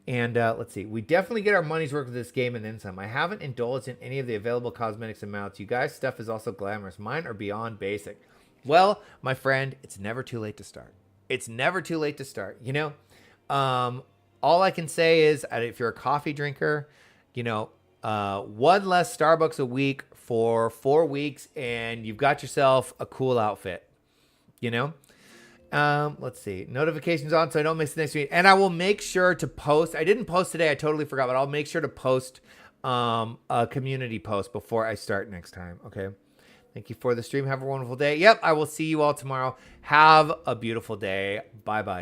And let's see, we definitely get our money's worth with this game and then some. I haven't indulged in any of the available cosmetics and mounts. You guys' stuff is also glamorous. Mine are beyond basic. Well, my friend, it's never too late to start. It's never too late to start, you know? All I can say is if you're a coffee drinker, you know, one less Starbucks a week for 4 weeks and you've got yourself a cool outfit, you know? Let's see. Notifications on so I don't miss the next week. And I will make sure to post. I didn't post today. I totally forgot, but I'll make sure to post a community post before I start next time. Okay. Thank you for the stream. Have a wonderful day. Yep. I will see you all tomorrow. Have a beautiful day. Bye-bye.